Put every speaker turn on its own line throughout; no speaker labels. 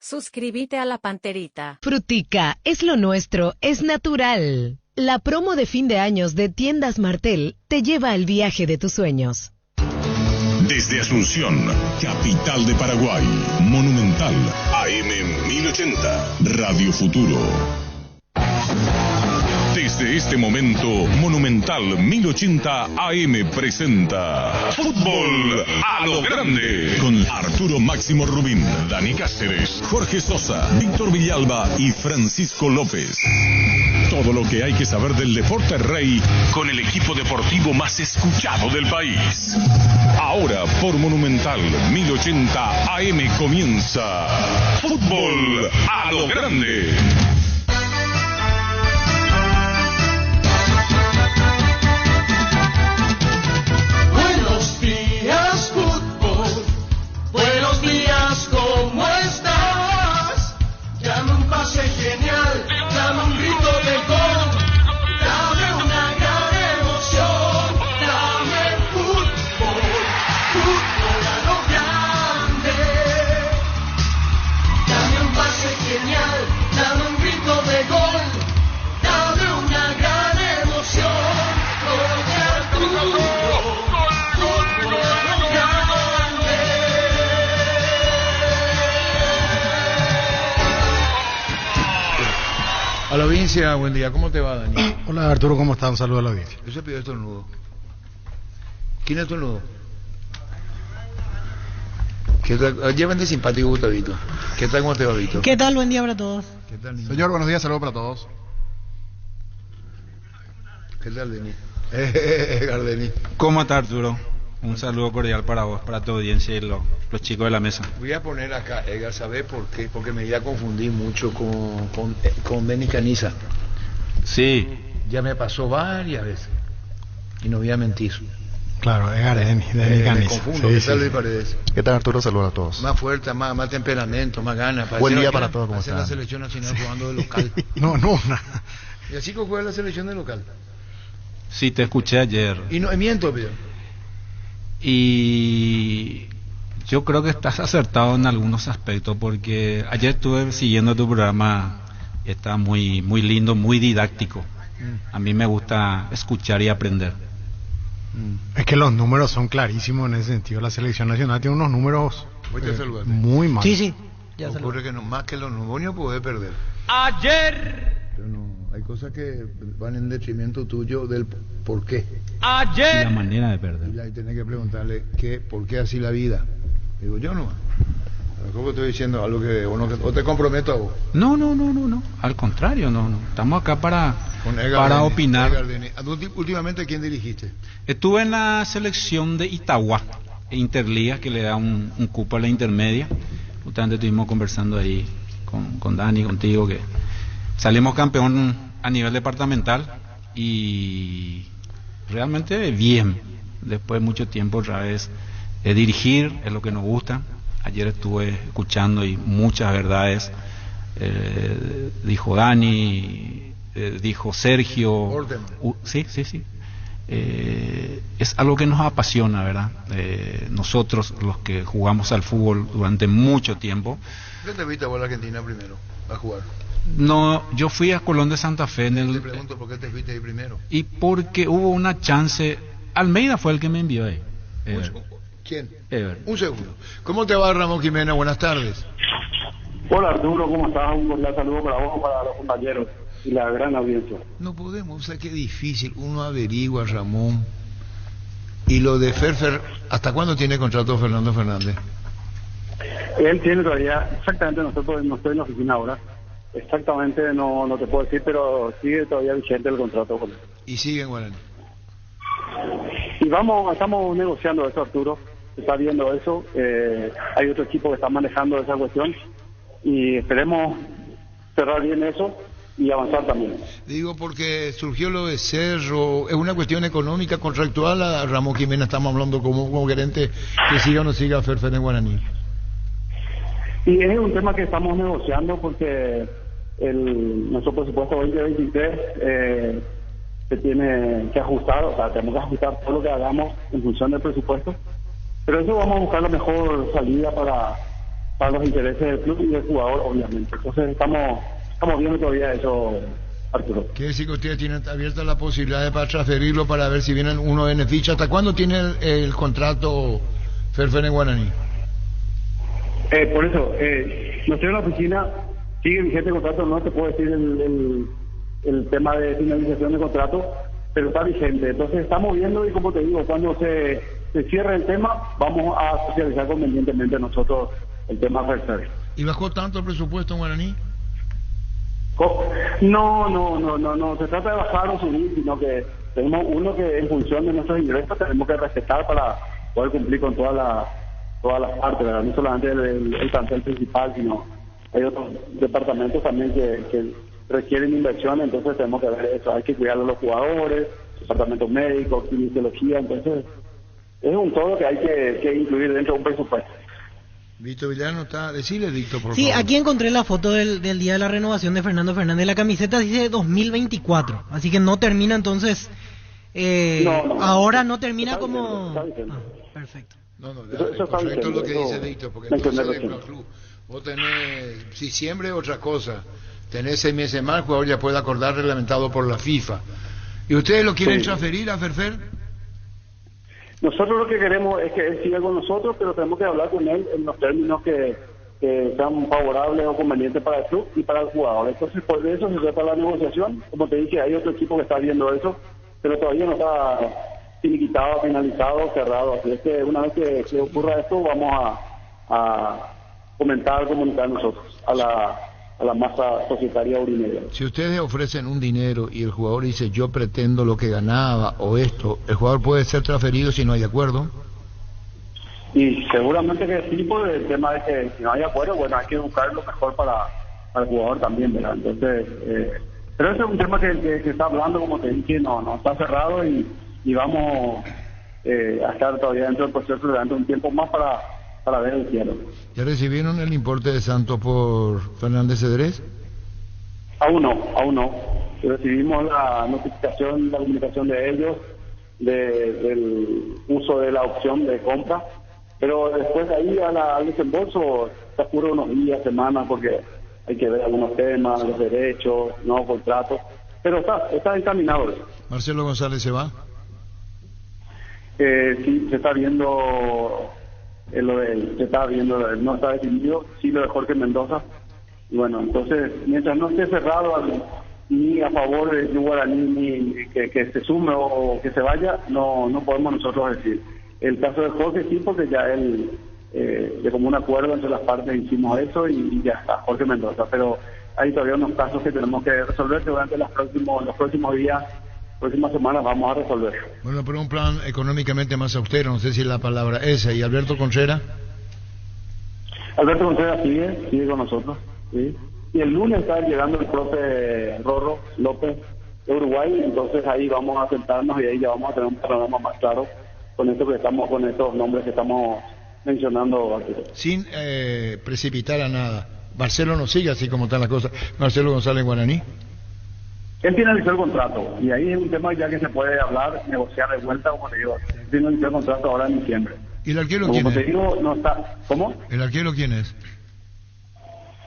Suscríbete a La Panterita.
Frutica, es lo nuestro, es natural. La promo de fin de años de Tiendas Martel te lleva al viaje de tus sueños.
Desde Asunción, capital de Paraguay, Monumental, AM 1080, Radio Futuro. Desde este momento, Monumental 1080 AM presenta Fútbol a lo Grande, con Arturo Máximo Rubín, Dani Cáceres, Jorge Sosa, Víctor Villalba y Francisco López. Todo lo que hay que saber del deporte rey con el equipo deportivo más escuchado del país. Ahora por Monumental 1080 AM comienza Fútbol a lo Grande.
Buenos días, fútbol. Buenos días, ¿cómo estás? Dame un pase genial, dame un grito de gol, dame una gran emoción, dame fútbol, fútbol a lo grande. Dame un pase genial, dame un grito de gol, dame una gran emoción, porque Arturo, fútbol a lo grande.
A la audiencia, buen día. ¿Cómo te va, Dani?
Hola Arturo, ¿cómo estás? Un saludo a la audiencia.
Yo se pidió estornudo. ¿Quién es estornudo? ¿Qué tal? Llevan de simpático, Gustavito. ¿Qué tal? ¿Cómo te va, Vito?
¿Qué tal? Buen día para todos.
¿Qué tal, niño?
Señor, buenos días, saludos para todos.
¿Qué tal, Denis? Gardeni.
¿Cómo está, Arturo? Un saludo cordial para vos, para tu audiencia y los chicos de la mesa.
Voy a poner acá, Edgar, ¿sabés por qué? Porque me iba a confundir mucho con Denis Caniza.
Sí.
Ya me pasó varias veces. Y no voy a mentir.
Claro, es Gardeni, de
Me
Caniza.
confundo.
Sí,
¿Qué
sí,
tal,
sí.
Luis Paredes?
¿Qué tal, Arturo? Saludos a todos.
Más fuerte, más temperamento, más ganas.
Buen día para todos, ¿cómo
Hacer la
están?
selección nacional jugando de local.
No.
Y así que juega la selección de local.
Sí, te escuché ayer.
Y no miento, pero.
Y yo creo que estás acertado en algunos aspectos, porque ayer estuve siguiendo tu programa, está muy, muy lindo, muy didáctico. A mí me gusta escuchar y aprender.
Es que los números son clarísimos en ese sentido. La selección nacional tiene unos números
Voy a saludarte.
muy malos.
Sí, ya se
Ocurre que no, más que los números puede perder.
Ayer,
Pero no, hay cosas que van en detrimento tuyo del por qué.
Y la manera de
Y
perder.
ahí tenés que preguntarle por qué así la vida. Digo yo no. ¿Cómo estoy diciendo algo que o te comprometo a vos?
No. Al contrario, no. Estamos acá para
Gardeni,
opinar.
Gardeni. Últimamente, ¿quién dirigiste?
Estuve en la selección de Itagua, Interliga, que le da un cupo a la intermedia. Justamente estuvimos conversando ahí con Dani, contigo, que salimos campeón a nivel departamental y realmente bien. Después de mucho tiempo otra vez dirigir es lo que nos gusta. Ayer estuve escuchando y muchas verdades dijo Dani, dijo Sergio. Sí. Es algo que nos apasiona, ¿verdad? Nosotros, los que jugamos al fútbol durante mucho tiempo.
¿Qué te viste vos a la Argentina primero a jugar?
No, yo fui a Colón de Santa Fe en
Te pregunto por qué te fuiste ahí primero.
y porque hubo una chance. Almeida fue el que me envió ahí.
¿Quién?
Ever.
Un segundo. ¿Cómo te va, Ramón Jiménez? Buenas tardes.
Hola Arturo, ¿cómo estás? Un cordial saludo para vos, para los compañeros y la gran audiencia.
No podemos, o sea, qué difícil. Uno averigua, Ramón. Y lo de Ferfer, ¿hasta cuándo tiene contrato Fernando Fernández?
Él tiene todavía, exactamente, no estoy en la oficina ahora, exactamente no te puedo decir, pero sigue todavía vigente el contrato con él.
Y sigue en Guaraní.
Y estamos negociando eso, Arturo, se está viendo eso, hay otro equipo que está manejando esa cuestión y esperemos cerrar bien eso y avanzar también.
Digo porque surgió lo de Cerro, es una cuestión económica, contractual. A Ramón Jiménez estamos hablando como gerente, que siga o no siga Ferfer en Guaraní.
Y es un tema que estamos negociando porque nuestro presupuesto 2023 se tiene que ajustar, o sea, tenemos que ajustar todo lo que hagamos en función del presupuesto, pero eso vamos a buscar la mejor salida para los intereses del club y del jugador, obviamente. Entonces estamos viendo todavía eso, Arturo.
Quiere decir que ustedes tienen abierta la posibilidad para transferirlo para ver si vienen uno en ficha. ¿Hasta cuándo tiene el contrato Ferfer en Guaraní?
Por eso, nosotros en la oficina sigue vigente el contrato, no te puedo decir el tema de finalización de contrato, pero está vigente. Entonces estamos viendo y como te digo, cuando se cierre el tema, vamos a socializar convenientemente nosotros el tema Ferfer.
¿Y bajó tanto el presupuesto en Guaraní?
No, se trata de bajar o subir, sino que tenemos uno que en función de nuestros ingresos tenemos que respetar para poder cumplir con todas las partes, ¿verdad? No solamente el plantel principal, sino hay otros departamentos también que requieren inversión, entonces tenemos que ver eso, hay que cuidar a los jugadores, departamentos médicos, kinesiología, entonces es un todo que hay que incluir dentro de un presupuesto.
Víctor Villano está... Decile, Víctor, por favor.
Sí, aquí encontré la foto del día de la renovación de Fernando Fernández. La camiseta dice 2024, así que no termina entonces...
No.
Ahora no termina
Está
como...
diciendo.
Perfecto.
No,
Eso está
correcto es lo que
diciendo,
dice
eso
Víctor, porque
mencioné
entonces
recién.
el club, vos tenés diciembre otra cosa, tenés 6 meses más, el jugador ya puede acordar reglamentado por la FIFA. ¿Y ustedes lo quieren
Sí.
transferir a Ferfer?
Nosotros lo que queremos es que él siga con nosotros, pero tenemos que hablar con él en los términos que sean favorables o convenientes para el club y para el jugador. Entonces, por eso se trata la negociación. Como te dije, hay otro equipo que está viendo eso, pero todavía no está finiquitado, finalizado, cerrado. Así es que una vez que ocurra esto, vamos a comunicar nosotros a la masa societaria urinera.
Si ustedes ofrecen un dinero y el jugador dice yo pretendo lo que ganaba o esto, ¿el jugador puede ser transferido si no hay acuerdo?
Y seguramente que sí, por el tema de que si no hay acuerdo, bueno, hay que buscar lo mejor para el jugador también, ¿verdad? Entonces, pero ese es un tema que se está hablando, como te dije, no está cerrado y vamos a estar todavía dentro del proceso durante un tiempo más para ver el cielo.
¿Ya recibieron el importe de Santos por Fernández Cedrés?
Aún no. Recibimos la notificación, la comunicación de ellos del uso de la opción de compra, pero después de ahí al desembolso se apura unos días, semanas, porque hay que ver algunos temas, los derechos, nuevos contratos, pero está encaminado eso.
¿Marcelo González se va?
Sí, se está viendo no está definido, sí lo de Jorge Mendoza, y bueno, entonces mientras no esté cerrado ni a favor de Guaraní ni que se sume o que se vaya, no podemos nosotros decir. El caso de Jorge sí, porque ya él de común acuerdo entre las partes hicimos eso y ya está Jorge Mendoza, pero hay todavía unos casos que tenemos que resolver que durante los próximos días, próximas semanas vamos a resolver.
Bueno, pero un plan económicamente más austero, no sé si es la palabra esa. ¿Y Alberto Contreras?
Alberto Contreras sigue con nosotros, ¿sí? Y el lunes está llegando el profe Rorro López de Uruguay, entonces ahí vamos a sentarnos y ahí ya vamos a tener un panorama más claro con esto con estos nombres que estamos mencionando.
Sin precipitar a nada. Marcelo no sigue así como están las cosas. Marcelo González Guaraní.
Él finalizó el contrato y ahí es un tema ya que se puede hablar, negociar de vuelta, como te digo. Él finalizó el contrato ahora en diciembre.
¿Y el arquero
como
quién
te
es?
digo, no está. ¿Cómo?
¿El arquero quién es?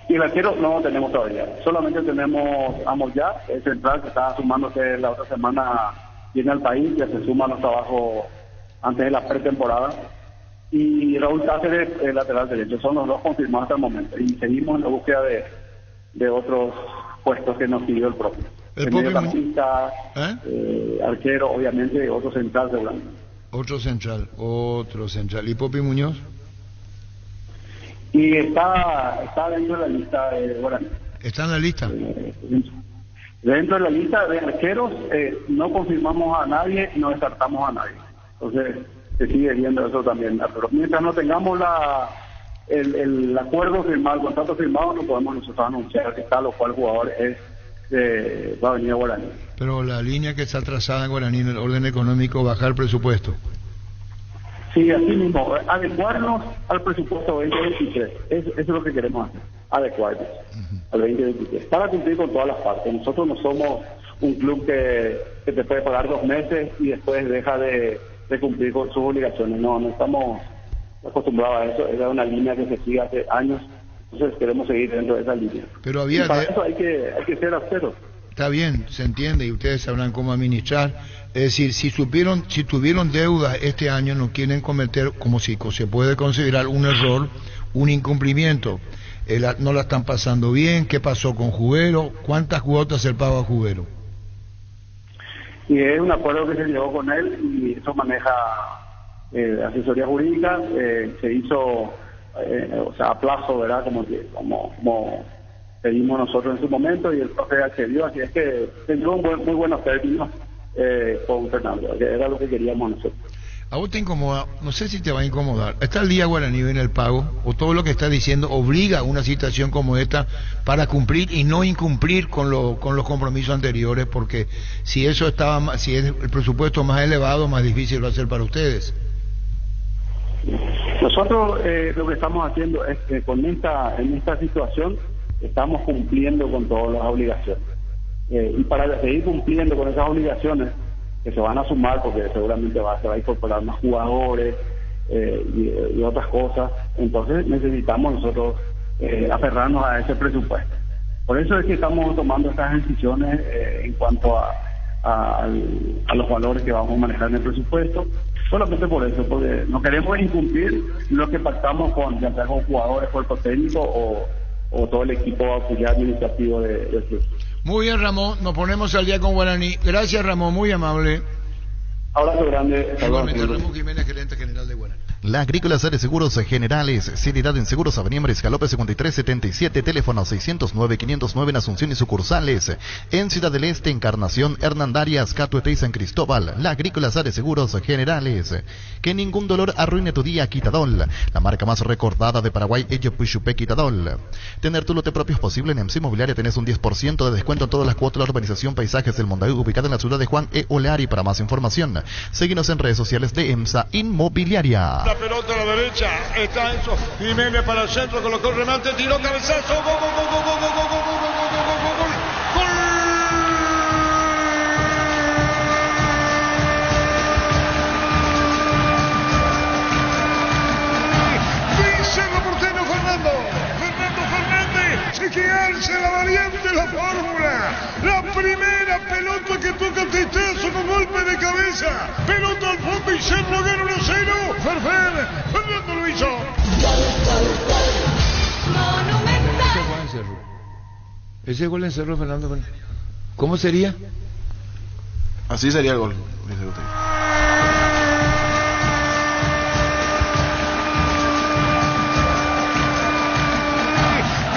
Y el arquero no lo tenemos todavía. Solamente tenemos a Moyá, el central que está sumándose la otra semana, viene al país, ya se suma a los trabajos antes de la pretemporada. Y Raúl Cáceres, el lateral derecho. Son los dos confirmados hasta el momento. Y seguimos en la búsqueda de otros puestos que nos pidió el propio. El mediocampista, arquero, obviamente, otro central seguramente.
Otro central. ¿Y Popi Muñoz?
Y está dentro de la lista de Guaraní.
¿Está en la lista?
Dentro de la lista de arqueros no confirmamos a nadie y no descartamos a nadie. Entonces se sigue viendo eso también. Pero mientras no tengamos el acuerdo firmado, el contrato firmado, no podemos nosotros anunciar que tal o cual jugador va a venir a Guaraní.
Pero la línea que está trazada en Guaraní en el orden económico, bajar el presupuesto.
Sí, así mismo, adecuarnos al presupuesto 2023. Eso es lo que queremos hacer, adecuarnos al 2023, para cumplir con todas las partes. Nosotros no somos un club que te puede pagar 2 meses y después deja de cumplir con sus obligaciones. No estamos acostumbrado a eso, era una línea que se sigue hace años, entonces queremos seguir dentro de esa línea.
Pero
Y para eso hay que ser austeros.
Está bien, se entiende y ustedes sabrán cómo administrar. Es decir, si tuvieron deuda este año, no quieren cometer, como si se puede considerar un error, un incumplimiento. No la están pasando bien. ¿Qué pasó con Jubero? ¿Cuántas cuotas el pago a Jubero?
Y es un acuerdo que se llegó con él y eso maneja asesoría jurídica. Se hizo, o sea, a plazo, ¿verdad? Como pedimos nosotros en su momento y el profe accedió, así es que tendrá muy buenos términos con Fernando, que era lo que queríamos nosotros.
¿A vos te incomoda? No sé si te va a incomodar. ¿Está el día Guaraní en el pago? ¿O todo lo que está diciendo obliga a una situación como esta para cumplir y no incumplir con los compromisos anteriores? Porque si eso estaba, si es el presupuesto más elevado, más difícil va a ser para ustedes.
Nosotros lo que estamos haciendo es que en esta situación estamos cumpliendo con todas las obligaciones. Y para seguir cumpliendo con esas obligaciones, que se van a sumar porque seguramente se va a incorporar más jugadores y otras cosas, entonces necesitamos nosotros aferrarnos a ese presupuesto. Por eso es que estamos tomando estas decisiones en cuanto a los valores que vamos a manejar en el presupuesto, solamente por eso, porque no queremos incumplir lo que pactamos ya sea con jugadores, cuerpo técnico o todo el equipo auxiliar administrativo del club.
Muy bien, Ramón, nos ponemos al día con Guaraní. Gracias, Ramón, muy amable.
Abrazo grande.
Igualmente, Ramón Jiménez, gerente general de Guaraní.
La Agrícola Sare Seguros Generales, seriedad en seguros, Avenida Mariscal López 5377, teléfono 609-509 en Asunción y sucursales. En Ciudad del Este, Encarnación, Hernandarias, Catuete y San Cristóbal. La Agrícola Sare Seguros Generales. Que ningún dolor arruine tu día, Quitadol. La marca más recordada de Paraguay, Ello Puchupé Quitadol. Tener tu lote propio es posible. En EMSA Inmobiliaria tenés un 10% de descuento en todas las cuotas de la urbanización Paisajes del Mondaú, ubicada en la ciudad de Juan E. Oleari. Para más información, síguenos en redes sociales de EMSA Inmobiliaria.
La pelota a la derecha, está Enzo Jiménez para el centro, colocó el remate, tiró cabezazo, gol, gol, gol, gol, gol, gol, gol, gol, gol, gol, gol. Dice el portero Fernando Fernández, se quedarse la variante, la fórmula, la primera pelota que toca Testazo con golpe de cabeza, pelota al fondo y Cerro gana 1-0. Fernando lo hizo.
Ese gol en Cerro, Fernando. ¿Cómo sería?
Así sería el gol, dice usted.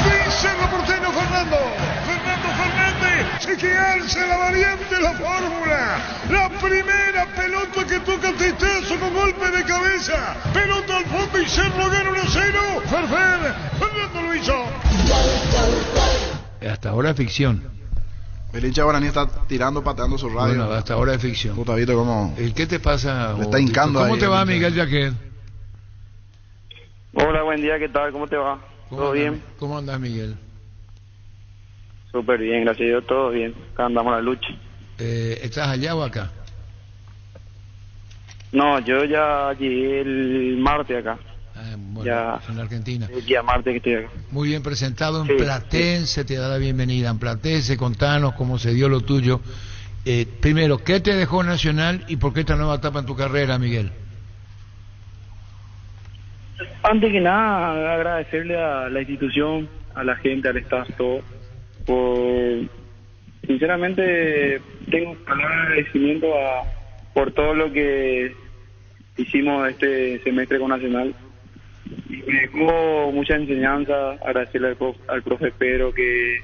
Dice el portero Fernando Fernández, se quedarse la variante, la fórmula, la primera pelota que toca Testazo con golpe de cabeza, pelota al fondo y Cerro gana 1-0. Fernando lo hizo.
Hasta ahora es ficción.
El hincha Guaraní está tirando, pateando su radio.
Bueno, hasta ahora es ficción.
Puta, ¿viste cómo?
¿Qué te pasa?
Le está hincando.
¿Cómo
ahí,
te va, Miguel Jaquet?
Hola, buen día, ¿qué tal? ¿Cómo te va? ¿Todo bien?
¿Cómo andas, Miguel?
Súper bien, gracias a Dios, todo bien. Acá andamos a la lucha.
¿Estás allá o acá?
No, yo ya llegué el martes acá.
Bueno,
ya
en Argentina.
El día martes que estoy acá.
Muy bien presentado en
Sí,
Platense, sí. Te da la bienvenida en Platense. Contanos cómo se dio lo tuyo. Primero, ¿qué te dejó Nacional y por qué esta nueva etapa en tu carrera, Miguel?
Antes que nada, agradecerle a la institución, a la gente, al staff, todo. Sinceramente, tengo palabras de agradecimiento por todo lo que hicimos este semestre con Nacional. Y me dejó mucha enseñanza, agradecerle al profe Pedro que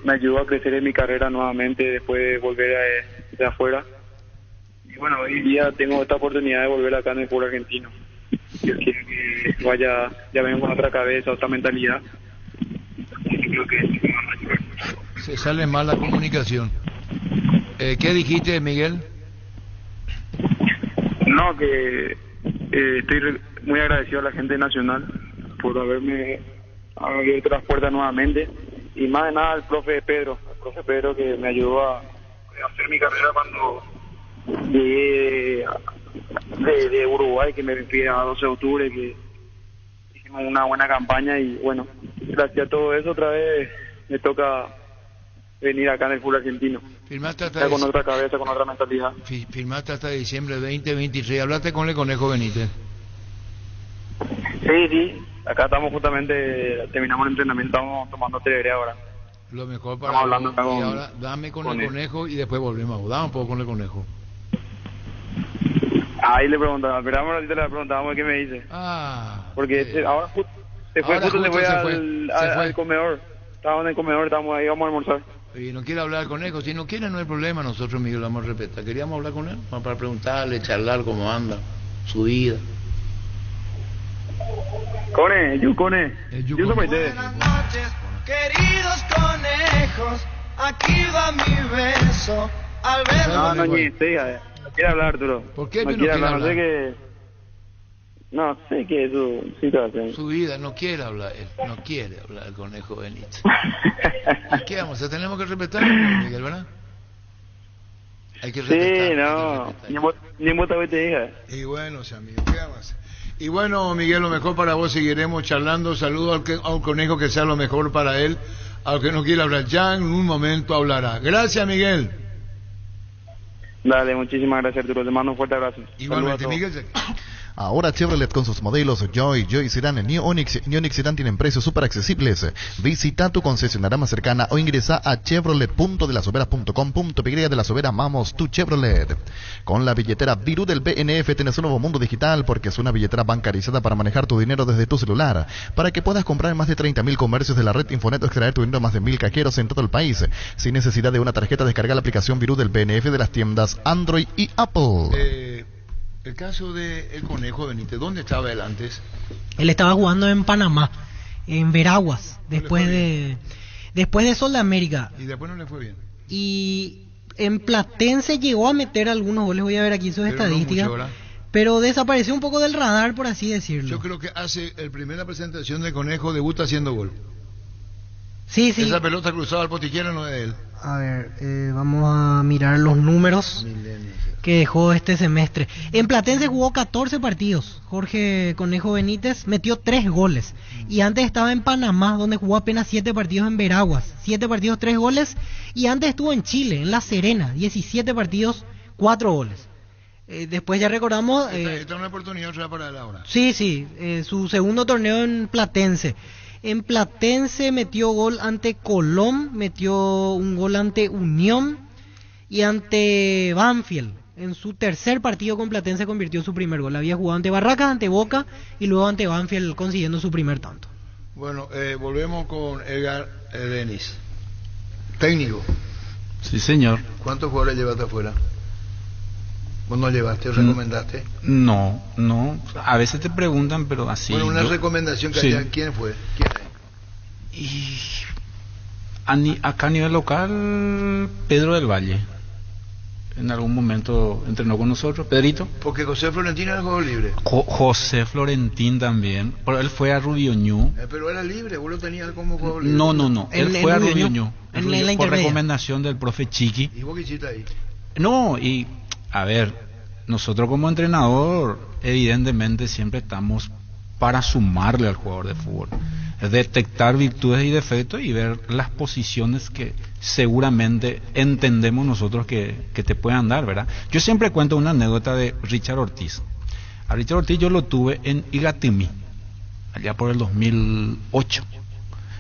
me ayudó a crecer en mi carrera nuevamente después de volver de afuera. Y bueno, hoy día tengo esta oportunidad de volver acá en el pueblo argentino. Yo quiero que vaya, ya vengo con otra cabeza, otra mentalidad. Y creo que
se sale mal la comunicación. ¿Qué dijiste, Miguel?
No, que estoy muy agradecido a la gente nacional por haberme abierto las puertas nuevamente y más de nada al profe Pedro que me ayudó a hacer mi carrera cuando llegué de Uruguay, que me piden a 12 de octubre, que hicimos una buena campaña y bueno, gracias a todo eso otra vez me toca venir acá en el fútbol argentino.
Firmaste hasta
Ya con otra cabeza, con otra mentalidad.
Firmaste hasta diciembre 2023. ¿Hablaste con el Conejo Benítez?
Sí, acá estamos justamente, terminamos el entrenamiento, estamos tomando tereré ahora.
Lo mejor para
estamos hablando
vos.
acá
Y ahora dame con el
él.
Conejo y después volvemos. Dame un poco con el Conejo.
Ahí le preguntaba, esperamos un ratito, le preguntábamos qué me dice. Porque ahora se fue al comedor. Estábamos en el comedor, estábamos ahí, vamos a almorzar.
Y no quiere hablar con Conejo. Si no quiere, no hay problema. Nosotros, Miguel, lo vamos a respetar. Queríamos hablar con él para preguntarle, charlar cómo anda, su vida.
Cone. Yo soy
Buenas noches, queridos conejos. Aquí va mi beso. Al ver
No, quiere hablar, Arturo.
¿Por qué
no
no
quiere
quiere
hablar?
hablar?
No sé qué es su situación.
Su vida, no quiere hablar él. No quiere hablar el Conejo Benítez. ¿Y qué vamos? Tenemos que respetarlo, Miguel, ¿verdad? Hay que respetar.
Sí, no. Ni en bota te hija.
Y bueno, amigo, ¿qué vamos a hacer? Y bueno, Miguel, lo mejor para vos, seguiremos charlando. Saludo al Conejo, que sea lo mejor para él. Al que no quiera hablar, ya en un momento hablará. Gracias, Miguel.
Dale, muchísimas gracias, Arturo. Te mando un fuerte abrazo.
Igualmente, Miguel.
Ahora Chevrolet con sus modelos Joy Sedan, New Onix y Onix Sedan tienen precios súper accesibles. Visita tu concesionaria más cercana o ingresa a chevrolet.delasobera.com.py. De la Sobera, amamos tu Chevrolet. Con la billetera Virú del BNF tienes un nuevo mundo digital, porque es una billetera bancarizada para manejar tu dinero desde tu celular, para que puedas comprar en más de 30.000 comercios de la red Infonet o extraer tu dinero a más de 1.000 cajeros en todo el país. Sin necesidad de una tarjeta, descarga la aplicación Virú del BNF de las tiendas Android y Apple.
El caso del Conejo Benítez, ¿dónde estaba él antes?
Él estaba jugando en Panamá, en Veraguas, después de Sol de América.
Y después no le fue bien.
Y en Platense llegó a meter algunos goles, voy a ver aquí sus estadísticas.
No mucho,
pero desapareció un poco del radar, por así decirlo.
Yo creo que hace la primera presentación del Conejo, debuta haciendo gol.
Sí.
Esa pelota cruzada al potiquero no es de él.
A ver, vamos a mirar los números que dejó este semestre. En Platense jugó 14 partidos. Jorge Conejo Benítez metió 3 goles. Y antes estaba en Panamá, donde jugó apenas 7 partidos en Veraguas. 7 partidos, 3 goles. Y antes estuvo en Chile, en La Serena. 17 partidos, 4 goles. Después ya recordamos...
Esta es una oportunidad otra para él ahora.
Sí, su segundo torneo en Platense. En Platense metió gol ante Colón, metió un gol ante Unión y ante Banfield. En su tercer partido con Platense convirtió su primer gol. Había jugado ante Barracas, ante Boca y luego ante Banfield, consiguiendo su primer tanto.
Bueno, volvemos con Edgar Denis. Técnico.
Sí, señor.
¿Cuántos jugadores llevaste afuera? ¿Vos no llevaste o recomendaste?
No. A veces te preguntan, pero así.
Bueno, una recomendación que haya. ¿Quién fue?
Y acá a nivel local, Pedro del Valle. En algún momento entrenó con nosotros, Pedrito.
Porque José Florentín era el juego libre.
José Florentín también. Pero él fue a Rubio Ñu.
Pero era libre, vos lo tenías como juego libre.
No. Él fue a Rubio Ñu. Por
intermedia.
recomendación del profe Chiqui.
¿Y vos qué hiciste ahí?
No, y a ver, nosotros como entrenador, evidentemente siempre estamos para sumarle al jugador de fútbol, detectar virtudes y defectos y ver las posiciones que seguramente entendemos nosotros que te puedan dar, ¿verdad? Yo siempre cuento una anécdota de Richard Ortiz. A Richard Ortiz yo lo tuve en Igatemí, allá por el 2008.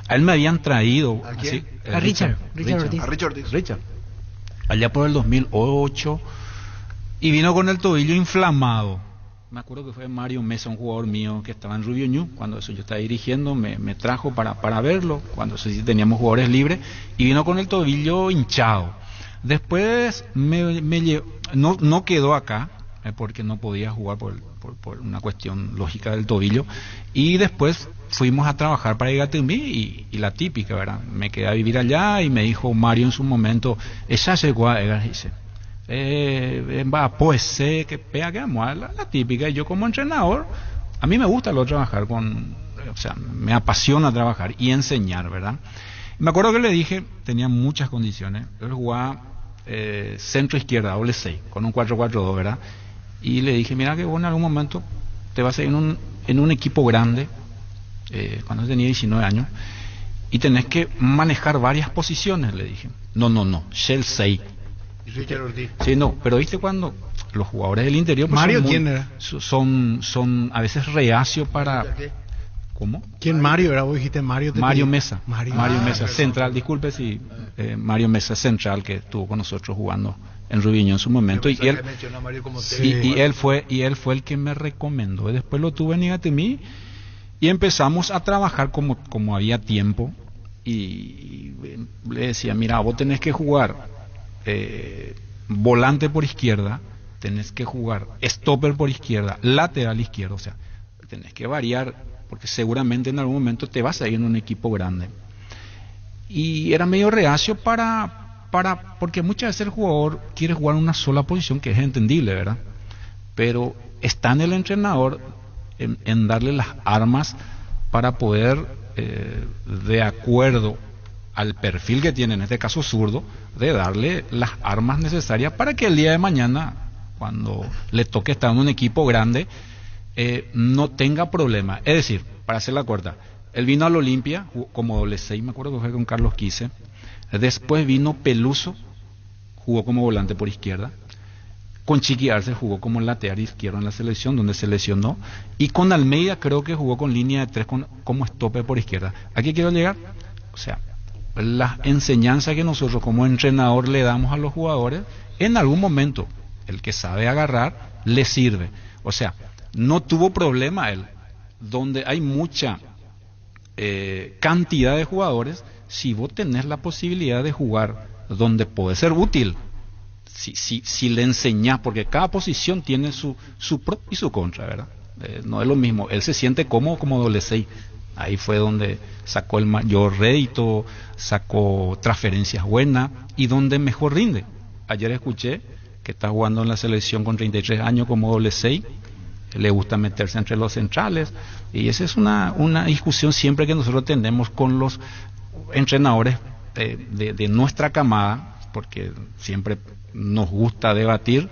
A él me habían traído...
¿A quién?
Así,
A Richard Ortiz.
A Richard Ortiz.
Richard. Allá por el 2008, y vino con el tobillo inflamado. Me acuerdo que fue Mario Mesa, un jugador mío que estaba en Rubio Ñu, cuando eso yo estaba dirigiendo, me trajo para verlo, cuando eso sí teníamos jugadores libres, y vino con el tobillo hinchado. Después no quedó acá, porque no podía jugar por una cuestión lógica del tobillo, y después fuimos a trabajar para Igatemí y la típica, ¿verdad? Me quedé a vivir allá y me dijo Mario en su momento, esa llegó a Egar, dice, pues que pega que vamos a la típica. Y yo como entrenador, a mí me gusta trabajar me apasiona trabajar y enseñar, ¿verdad? Me acuerdo que le dije, tenía muchas condiciones, él jugaba centro izquierda, doble 6, con un 4-4-2, ¿verdad? y le dije, mira que vos en algún momento te vas a ir en un equipo grande, cuando tenía 19 años, y tenés que manejar varias posiciones, le dije. No, Chelsea.
¿Y Richard Ortiz?
Sí, no, pero viste cuando los jugadores del interior pues,
Mario, ¿quién era?
son a veces reacios para... ¿Cómo?
¿Quién Mario era? Vos dijiste Mario.
Mario Mesa.
Mario
Mesa,
perdón.
central, disculpe si Mario Mesa, central, que estuvo con nosotros jugando en Rubiño en su momento. Y él, y él fue el que me recomendó. Y después lo tuve en Igatemí y empezamos a trabajar como había tiempo. Y le decía, mira, vos tenés que jugar volante por izquierda, tenés que jugar stopper por izquierda, lateral izquierdo, o sea, tenés que variar, porque seguramente en algún momento te vas a ir en un equipo grande. Y era medio reacio porque muchas veces el jugador quiere jugar una sola posición, que es entendible, ¿verdad? Pero está en el entrenador en darle las armas para poder, de acuerdo al perfil que tiene, en este caso zurdo, de darle las armas necesarias para que el día de mañana, cuando le toque estar en un equipo grande, no tenga problema. Es decir, para hacer la corta, él vino al Olimpia como doble 6, me acuerdo que fue con Carlos Quise. Después vino Peluso, jugó como volante por izquierda. Con Chiqui Arce jugó como lateral izquierdo en la selección, donde se lesionó. Y con Almeida creo que jugó con línea de 3 como stopper por izquierda. ¿A qué quiero llegar? O sea, la enseñanza que nosotros como entrenador le damos a los jugadores, en algún momento, el que sabe agarrar, le sirve. O sea, no tuvo problema él. Donde hay mucha cantidad de jugadores, si vos tenés la posibilidad de jugar donde puede ser útil, si le enseñás, porque cada posición tiene su pro y su contra, ¿verdad? No es lo mismo, él se siente cómodo como doble 6. Ahí fue donde sacó el mayor rédito, sacó transferencias buenas y donde mejor rinde. Ayer escuché que está jugando en la selección con 33 años como doble 6, le gusta meterse entre los centrales, y esa es una discusión siempre que nosotros tenemos con los entrenadores de nuestra camada, porque siempre nos gusta debatir,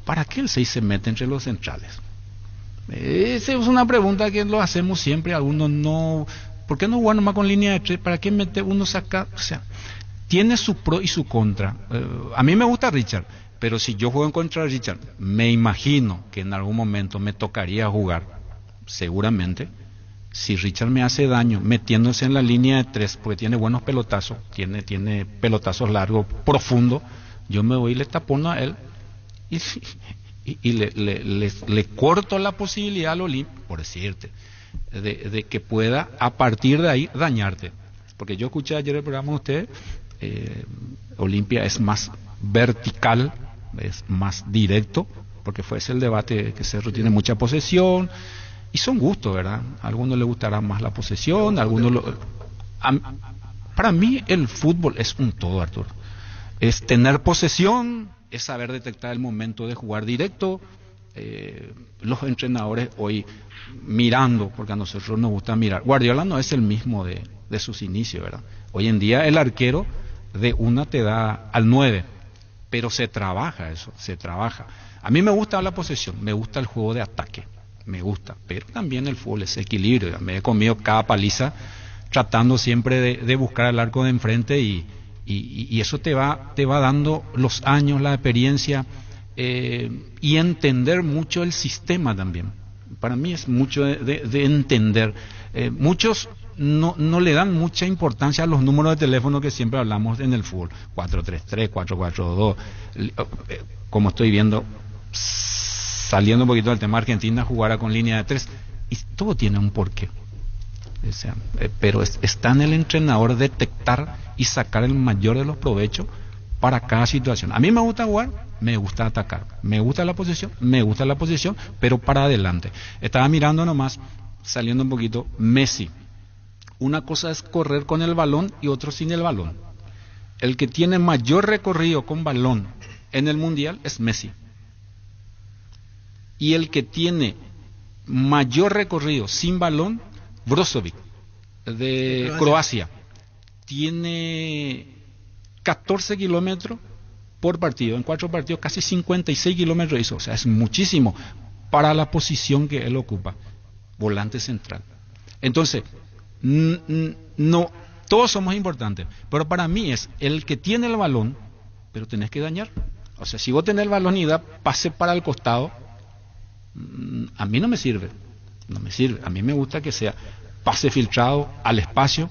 ¿para qué el 6 se mete entre los centrales? Esa es una pregunta que lo hacemos siempre. Algunos no, ¿por qué no jugar nomás con línea de 3? ¿Para qué mete uno saca? O sea, tiene su pro y su contra. A mí me gusta Richard, pero si yo juego en contra de Richard, me imagino que en algún momento me tocaría jugar, seguramente. Si Richard me hace daño metiéndose en la línea de 3, porque tiene buenos pelotazos, tiene pelotazos largos, profundos, yo me voy y le tapono a él y le corto la posibilidad al Olimpia, por decirte, de que pueda a partir de ahí dañarte. Porque yo escuché ayer el programa de ustedes, Olimpia es más vertical, es más directo, porque fue ese el debate, que Cerro tiene mucha posesión, y son gustos, ¿verdad? A algunos les gustará más la posesión, a algunos para mí el fútbol es un todo, Arturo. Es tener posesión, es saber detectar el momento de jugar directo. Los entrenadores hoy mirando, porque a nosotros nos gusta mirar. Guardiola no es el mismo de sus inicios, ¿verdad? Hoy en día el arquero de una te da al 9, pero se trabaja eso, se trabaja. A mí me gusta la posesión, me gusta el juego de ataque, me gusta, pero también el fútbol es equilibrio. Me he comido cada paliza tratando siempre de buscar el arco de enfrente y eso te va dando los años, la experiencia, y entender mucho el sistema también. Para mí es mucho de entender. Muchos no le dan mucha importancia a los números de teléfono que siempre hablamos en el fútbol, 4-3-3, 4-4-2, como estoy viendo, saliendo un poquito del tema Argentina, jugara con línea de 3, y todo tiene un porqué. O sea, pero está en el entrenador detectar y sacar el mayor de los provechos para cada situación. A mí me gusta jugar, me gusta atacar, me gusta la posición, pero para adelante. Estaba mirando nomás, saliendo un poquito, Messi. Una cosa es correr con el balón y otro sin el balón. El que tiene mayor recorrido con balón en el Mundial es Messi. Y el que tiene mayor recorrido sin balón, Brozovic, de Croacia, tiene 14 kilómetros por partido. En 4 partidos casi 56 kilómetros hizo. O sea, es muchísimo para la posición que él ocupa. Volante central. Entonces, no, todos somos importantes. Pero para mí es el que tiene el balón, pero tenés que dañar. O sea, si vos tenés el balón y da pase para el costado, a mí no me sirve. No me sirve. A mí me gusta que sea pase filtrado al espacio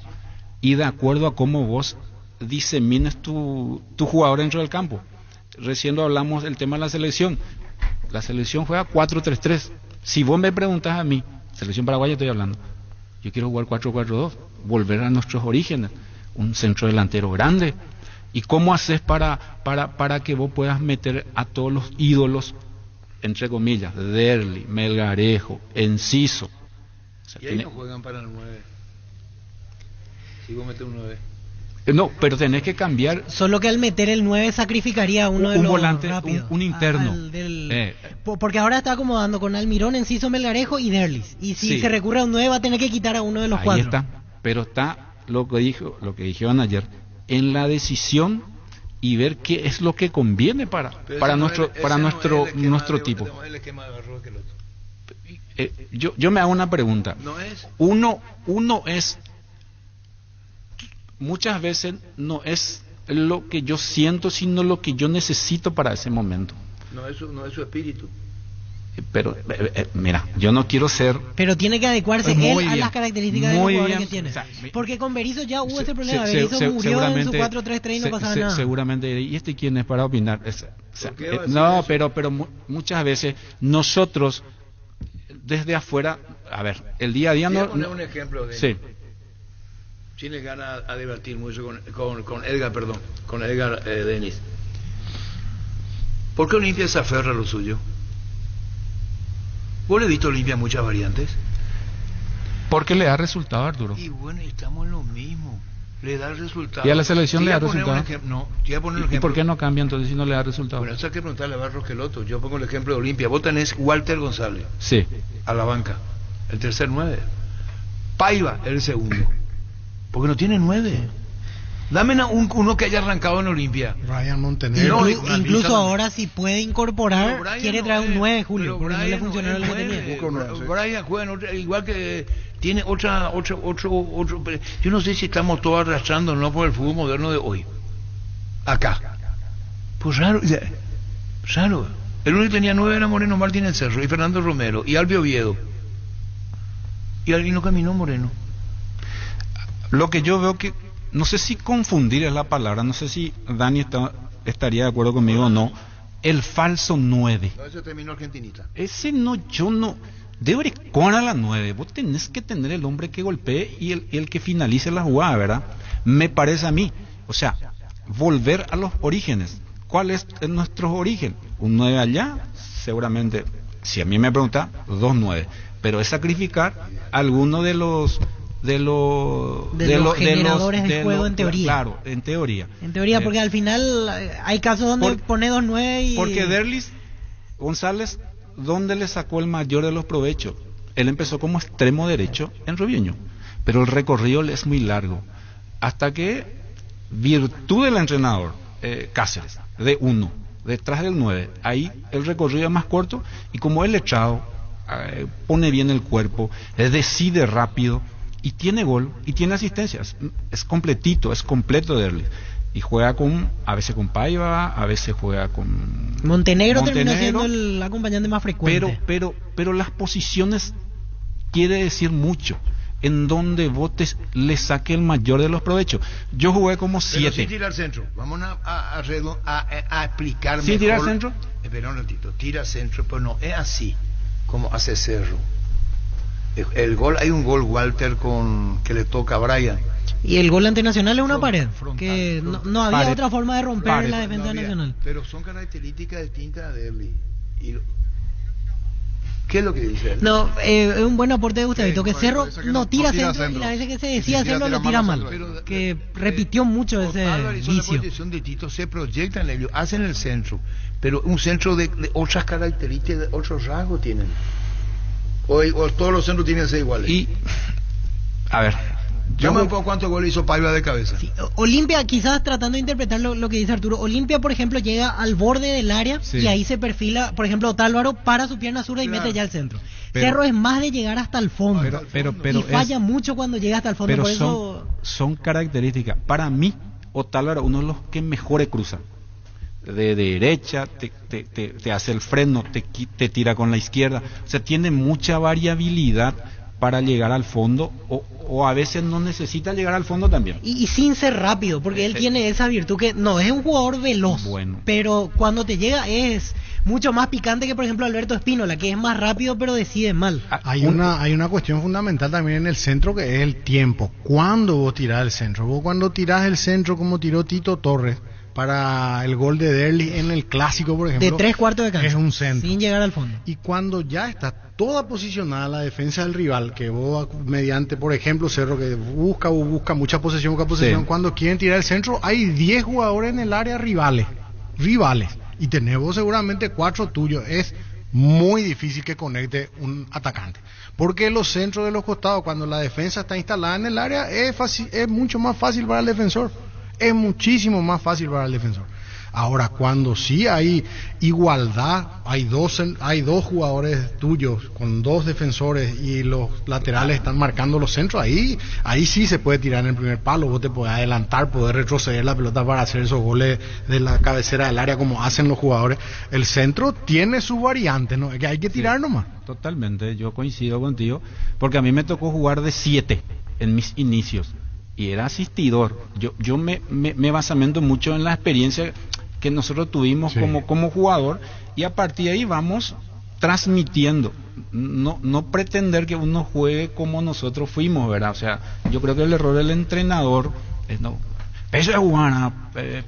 y de acuerdo a cómo vos disemines tu jugador dentro del campo. Recién hablamos del tema de la selección. La selección juega 4-3-3. Si vos me preguntás a mí, selección paraguaya estoy hablando, yo quiero jugar 4-4-2, volver a nuestros orígenes, un centro delantero grande. ¿Y cómo haces para que vos puedas meter a todos los ídolos, entre comillas, Derli, Melgarejo, Enciso? O sea,
y ahí no juegan para el 9. Si vos metes un 9.
No, pero tenés que cambiar.
Solo que al meter el 9 sacrificaría a uno de los
volante,
rápidos.
Un interno.
Porque ahora está acomodando con Almirón, Enciso, Melgarejo y Derlis. Y si se recurre a un 9 va a tener que quitar a uno de los 4.
Ahí está. Pero está lo que dijeron ayer, en la decisión y ver qué es lo que conviene para nuestro tipo. Yo me hago una pregunta. Uno es muchas veces no es lo que yo siento, sino lo que yo necesito para ese momento.
No es su espíritu.
Pero mira, yo no quiero ser.
Pero tiene que adecuarse él a las características del jugador que tiene.
O sea,
porque con Berizzo ya hubo ese problema. Berizzo murió en su 4-3-3 y no pasaba nada.
Seguramente. ¿Y quién es para opinar? No, pero muchas veces nosotros desde afuera, a ver, el día a día no.
Poner un ejemplo de.
Sí.
Chile gana a debatir mucho con Edgar Denis. ¿Por qué Olimpia se aferra a lo suyo? ¿Vos le has visto a Olimpia muchas variantes?
Porque le da resultado, Arturo.
Y bueno, estamos en lo mismo. Le da resultado.
¿Y a la selección le da resultado?
No, yo voy a poner un ejemplo.
¿Y por qué no cambia entonces si no le da resultado?
Bueno, eso hay que preguntarle a Barros Queloto. Yo pongo el ejemplo de Olimpia. Vos tenés Walter González.
Sí.
A la banca. El tercer 9. Paiva, el segundo. Porque no tiene 9. Dame uno que haya arrancado en Olimpia.
Ryan Montenegro.
Incluso ahora si puede incorporar, quiere traer un 9, Julio, porque no le funcionó el que tenía.
Brian juega igual que tiene otro. Yo no sé si estamos todos arrastrando no por el fútbol moderno de hoy. Acá. Pues raro. El único que tenía 9 era Moreno Martínez Cerro y Fernando Romero y Albio Oviedo. Y alguien no caminó Moreno.
Lo que yo veo que, no sé si confundir es la palabra, no sé si Dani estaría de acuerdo conmigo o no, el falso 9.
No, ese terminó argentinista.
Ese no, yo no, debe con a la 9, vos tenés que tener el hombre que golpee y el que finalice la jugada, ¿verdad? Me parece a mí, o sea, volver a los orígenes. ¿Cuál es nuestro origen? Un 9 allá, seguramente, si a mí me pregunta, 2 9, pero es sacrificar alguno de los
generadores de juego en teoría.
Claro, en teoría.
En teoría, porque al final hay casos donde pone 2-9 y...
Porque Derlis González, ¿dónde le sacó el mayor de los provechos? Él empezó como extremo derecho en Robinho, pero el recorrido le es muy largo. Hasta que, virtud del entrenador, Cáceres, de 1, detrás del 9, ahí el recorrido es más corto y como él echado, pone bien el cuerpo, decide rápido, y tiene gol y tiene asistencias, es completito, es completo Derlis, y juega a veces con Paiva, a veces juega con
Montenegro termina siendo el acompañante más frecuente,
pero las posiciones quiere decir mucho, en donde vos le saque el mayor de los provechos. Yo jugué como 7.
Pero sin tirar centro, vamos a explicar mejor.
¿Sin tirar centro?
Espera un ratito, tira centro, pero no es así como hace Cerro. El gol, hay un gol Walter que le toca a Brian.
Y el gol ante Nacional es una pared, que no había otra forma de romper la defensa nacional.
Pero son características distintas de Derli. ¿Qué es lo que dice él?
No, es un buen aporte de Gustavito, que Cerro no tira centro y las veces que se decía hacerlo lo tira mal, que repitió mucho ese vicio.
Son distintos, se proyectan ellos, hacen el centro, pero un centro de otras características, de otros rasgos tienen. O todos los centros tienen que ser iguales.
Y, a ver,
Llama un poco cuántos goles hizo Paiva de cabeza.
Sí. Olimpia, quizás tratando de interpretar lo que dice Arturo, Olimpia, por ejemplo, llega al borde del área y ahí se perfila, por ejemplo, Otálvaro para su pierna zurda y mete ya el centro. Cerro es más de llegar hasta el fondo.
Pero
y falla mucho cuando llega hasta el fondo.
Pero
por eso...
son características. Para mí, Otálvaro, uno de los que mejor cruza. De derecha, te hace el freno, te tira con la izquierda. O sea, tiene mucha variabilidad para llegar al fondo, o a veces no necesita llegar al fondo también.
Y sin ser rápido, porque él tiene esa virtud que no es un jugador veloz, pero cuando te llega es mucho más picante que, por ejemplo, Alberto Espínola, que es más rápido pero decide mal.
Hay una cuestión fundamental también en el centro, que es el tiempo. ¿Cuándo vos tirás el centro? Vos cuando tirás el centro como tiró Tito Torres para el gol de Derli en el Clásico, por ejemplo,
de 3/4 de cancha,
es un centro
sin llegar al fondo.
Y cuando ya está toda posicionada la defensa del rival, que vos mediante, por ejemplo, Cerro, que busca mucha posesión, cuando quieren tirar el centro, hay 10 jugadores en el área rivales, y tenemos seguramente 4 tuyos. Es muy difícil que conecte un atacante, porque los centros de los costados, cuando la defensa está instalada en el área, es mucho más fácil para el defensor. Es muchísimo más fácil para el defensor. Ahora, cuando sí hay igualdad, hay dos jugadores tuyos con 2 defensores y los laterales están marcando los centros, ahí sí se puede tirar en el primer palo. Vos te podés adelantar, podés retroceder la pelota para hacer esos goles de la cabecera del área como hacen los jugadores. El centro tiene su variante, ¿no? Que hay que tirar nomás.
Totalmente, yo coincido contigo, porque a mí me tocó jugar de 7 en mis inicios y era asistidor. Yo me basamento mucho en la experiencia que nosotros tuvimos como jugador, y a partir de ahí vamos transmitiendo, no pretender que uno juegue como nosotros fuimos, ¿verdad? O sea, yo creo que el error del entrenador es pese a jugar,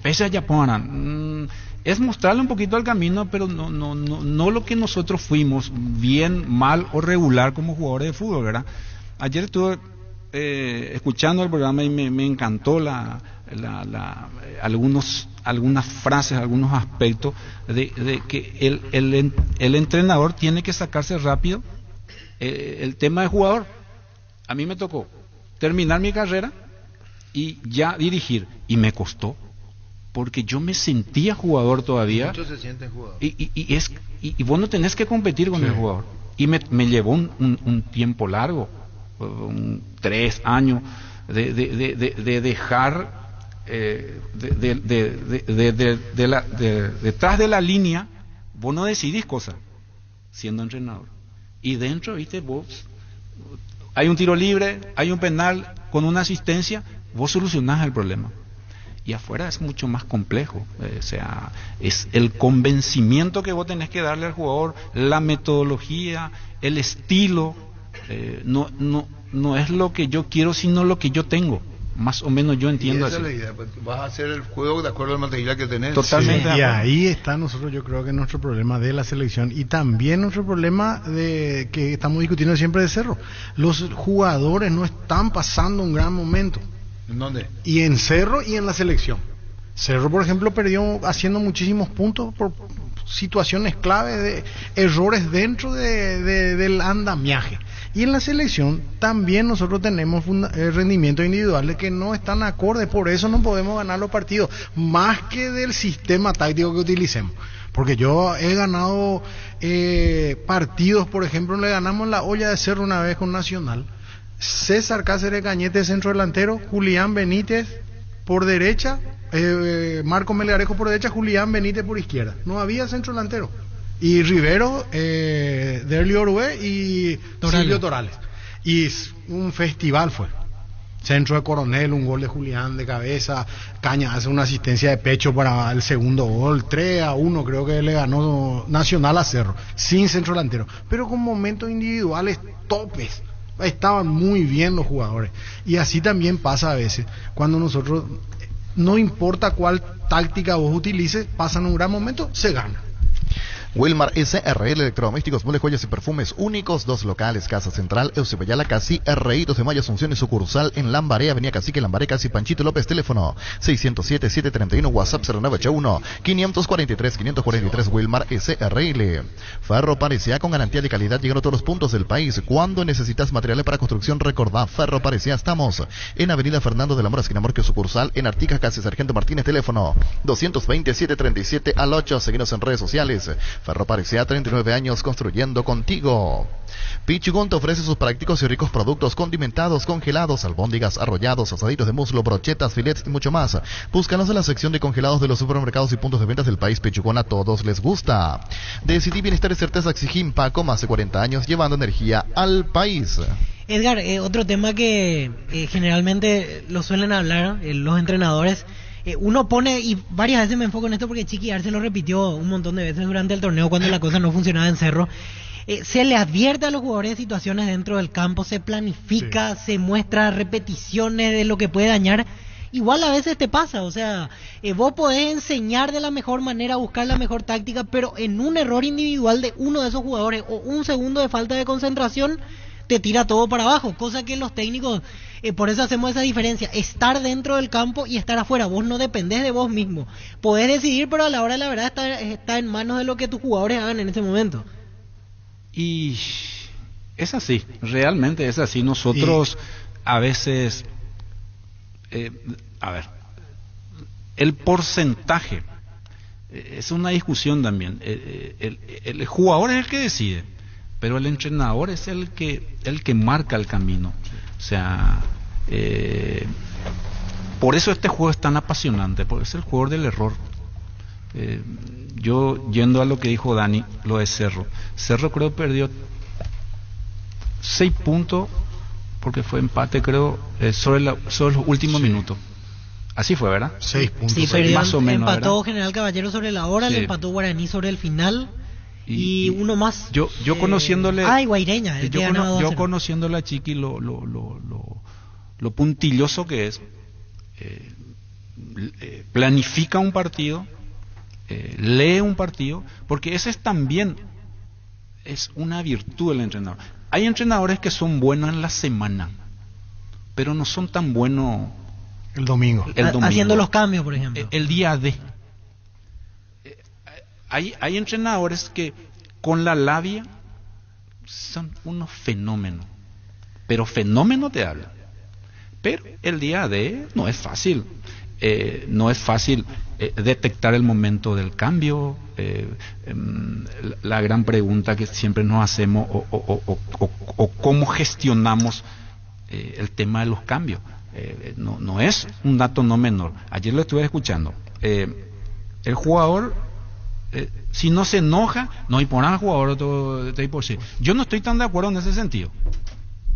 pese a Japona, es mostrarle un poquito el camino, pero no lo que nosotros fuimos, bien, mal o regular como jugadores de fútbol, ¿verdad? Ayer estuve escuchando el programa y me encantó algunas frases, algunos aspectos de que el entrenador tiene que sacarse rápido el tema de jugador. A mí me tocó terminar mi carrera y ya dirigir, y me costó, porque yo me sentía jugador todavía.
Muchos se sienten jugador.
Y vos no tenés que competir con el jugador. Y me llevó un tiempo largo, 3 años de dejar detrás de la línea. Vos no decidís cosas siendo entrenador, y dentro, viste, vos hay un tiro libre, hay un penal, con una asistencia vos solucionás el problema, y afuera es mucho más complejo. O sea, es el convencimiento que vos tenés que darle al jugador, la metodología, el estilo. No es lo que yo quiero, sino lo que yo tengo. Más o menos yo entiendo
así. Esa es la idea, pues, vas a hacer el juego de acuerdo al material que tenés.
Totalmente.
Sí, y ahí está yo creo que nuestro problema de la selección, y también nuestro problema de que estamos discutiendo siempre de Cerro. Los jugadores no están pasando un gran momento.
¿En dónde?
Y en Cerro y en la selección. Cerro, por ejemplo, perdió haciendo muchísimos puntos por situaciones clave de errores dentro del andamiaje. Y en la selección también nosotros tenemos rendimientos individuales que no están acordes, por eso no podemos ganar los partidos, más que del sistema táctico que utilicemos. Porque yo he ganado partidos, por ejemplo, le ganamos la olla de Cerro una vez con Nacional. César Cáceres Cañete, centro delantero, Julián Benítez por derecha, Marco Melgarejo por derecha, Julián Benítez por izquierda. No había centro delantero. Y Rivero, Derli Orue y Silvio Torales. Y un festival fue. Centro de Coronel, un gol de Julián de cabeza, Caña hace una asistencia de pecho para el segundo gol, 3-1 creo que le ganó Nacional a Cerro, sin centro delantero, pero con momentos individuales topes. Estaban muy bien los jugadores. Y así también pasa a veces, cuando nosotros, no importa cuál táctica vos utilices, pasan un gran momento, se gana.
Wilmar SRL Electrodomésticos, muebles, joyas y perfumes únicos, 2 locales, Casa Central, Eusebio Casi, RI, 2 de Mayo, Asunción y sucursal en Lambaré, Avenida Cacique, Lambaré, Casi, Panchito López, teléfono 607-731, WhatsApp 0981-543-543, Wilmar SRL. Ferro Parecía, con garantía de calidad, llegando a todos los puntos del país. Cuando necesitas materiales para construcción, recordá, Ferro Parecía, estamos en Avenida Fernando de la Mora, esquina Morquio, sucursal en Artigas, Casi, Sargento Martínez, teléfono 220-737-8. Seguinos en redes sociales. Ferro Parecía, 39 años construyendo contigo. Pichigón te ofrece sus prácticos y ricos productos condimentados, congelados, albóndigas, arrollados, asaditos de muslo, brochetas, filets y mucho más. Búscanos en la sección de congelados de los supermercados y puntos de ventas del país. Pichigón, a todos les gusta. Decidí Bienestar y Certeza Exigim, Paco, más de 40 años llevando energía al país.
Edgar, otro tema que generalmente lo suelen hablar los entrenadores. Uno pone, y varias veces me enfoco en esto porque Chiqui Arce lo repitió un montón de veces durante el torneo cuando la cosa no funcionaba en Cerro. Se le advierte a los jugadores de situaciones dentro del campo, se planifica, se muestra repeticiones de lo que puede dañar. Igual a veces te pasa, o sea, vos podés enseñar de la mejor manera, buscar la mejor táctica, pero en un error individual de uno de esos jugadores o un segundo de falta de concentración, te tira todo para abajo, cosa que los técnicos, por eso hacemos esa diferencia, estar dentro del campo y estar afuera. Vos no dependés de vos mismo, podés decidir, pero a la hora de la verdad está en manos de lo que tus jugadores hagan en ese momento.
Y es así, realmente es así. Nosotros a veces, el porcentaje es una discusión también. El jugador es el que decide, pero el entrenador es el que marca el camino. O sea, por eso este juego es tan apasionante, porque es el juego del error. Yo, yendo a lo que dijo Dani, lo de Cerro creo que perdió 6 puntos porque fue empate, creo, sobre los últimos minutos. Así fue, ¿verdad?
6 puntos.
Sí, perdió,
más o menos,
empató,
¿verdad?
General Caballero sobre la hora,
Sí.
le empató Guaraní sobre el final y uno más.
Yo conociéndole,
Guaireña, el que ganaba 2-0.
yo conociéndole a Chiqui lo puntilloso que es, planifica un partido, lee un partido, porque ese es también es una virtud del entrenador. Hay entrenadores que son buenos en la semana, pero no son tan buenos
el domingo.
Haciendo los cambios, por ejemplo.
El día de. Hay entrenadores que con la labia son unos fenómenos, pero fenómeno te hablan. Pero el día de no es fácil. No es fácil detectar el momento del cambio. La gran pregunta que siempre nos hacemos o cómo gestionamos el tema de los cambios. No es un dato no menor. Ayer lo estuve escuchando. El jugador, si no se enoja, no hay por nada jugador por sí. Yo no estoy tan de acuerdo en ese sentido.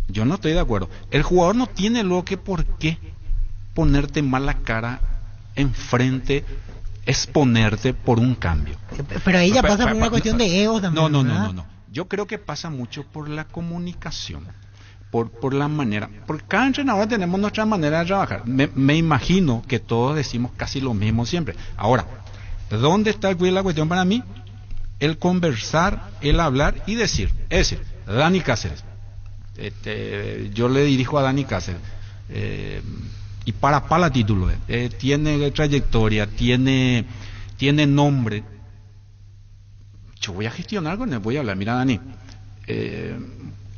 Yo no estoy de acuerdo. El jugador no tiene luego que por qué ponerte mala cara enfrente, exponerte por un cambio.
Pero ahí ya pasa por una cuestión de ego también.
No. Yo creo que pasa mucho por la comunicación, por la manera. Porque cada entrenador tenemos nuestra manera de trabajar. Me imagino que todos decimos casi lo mismo siempre. Ahora, ¿dónde está la cuestión para mí? El conversar, el hablar y decir. Es decir, Dani Cáceres. Yo le dirijo a Dani Cáceres. Y para título, tiene trayectoria, tiene nombre. Yo voy a gestionar con él, voy a hablar. Mira, Dani,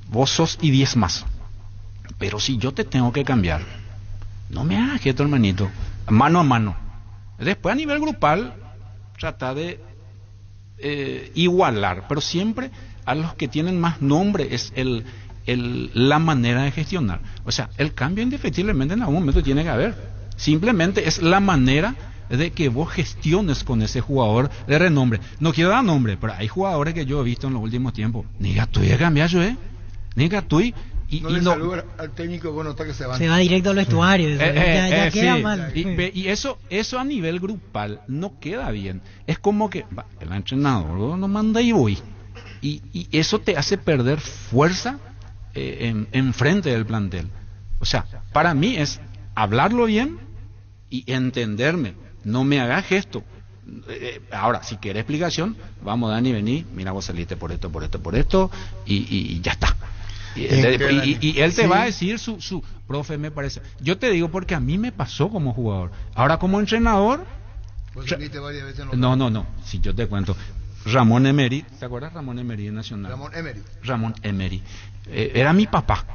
vos sos y 10 más, pero si yo te tengo que cambiar, no me hagas esto, hermanito, mano a mano. Después a nivel grupal trata de igualar, pero siempre a los que tienen más nombre es la manera de gestionar. O sea, el cambio indefectiblemente en algún momento tiene que haber. Simplemente es la manera de que vos gestiones con ese jugador de renombre. No quiero dar nombre, pero hay jugadores que yo he visto en los últimos tiempos. Ni Gatuí de cambiar yo, Ni Gatuí.
No le saluda al técnico, bueno, está que se van.
Se va directo al vestuario. Ya queda
sí.
mal.
Y eso a nivel grupal no queda bien. Es como que el entrenador no manda y voy. Y eso te hace perder fuerza en frente del plantel. O sea, para mí es hablarlo bien y entenderme. No me hagas gesto. Ahora, si quiere explicación, vamos Dani, vení, mira, vos saliste por esto, y ya está. Y él te va a decir su profe, me parece. Yo te digo porque a mí me pasó como jugador. Ahora como entrenador...
¿Vos saliste varias veces en
No, si yo te cuento. Ramón Emery, ¿te acuerdas Ramón Emery en Nacional? Ramón Emery. Era mi papá.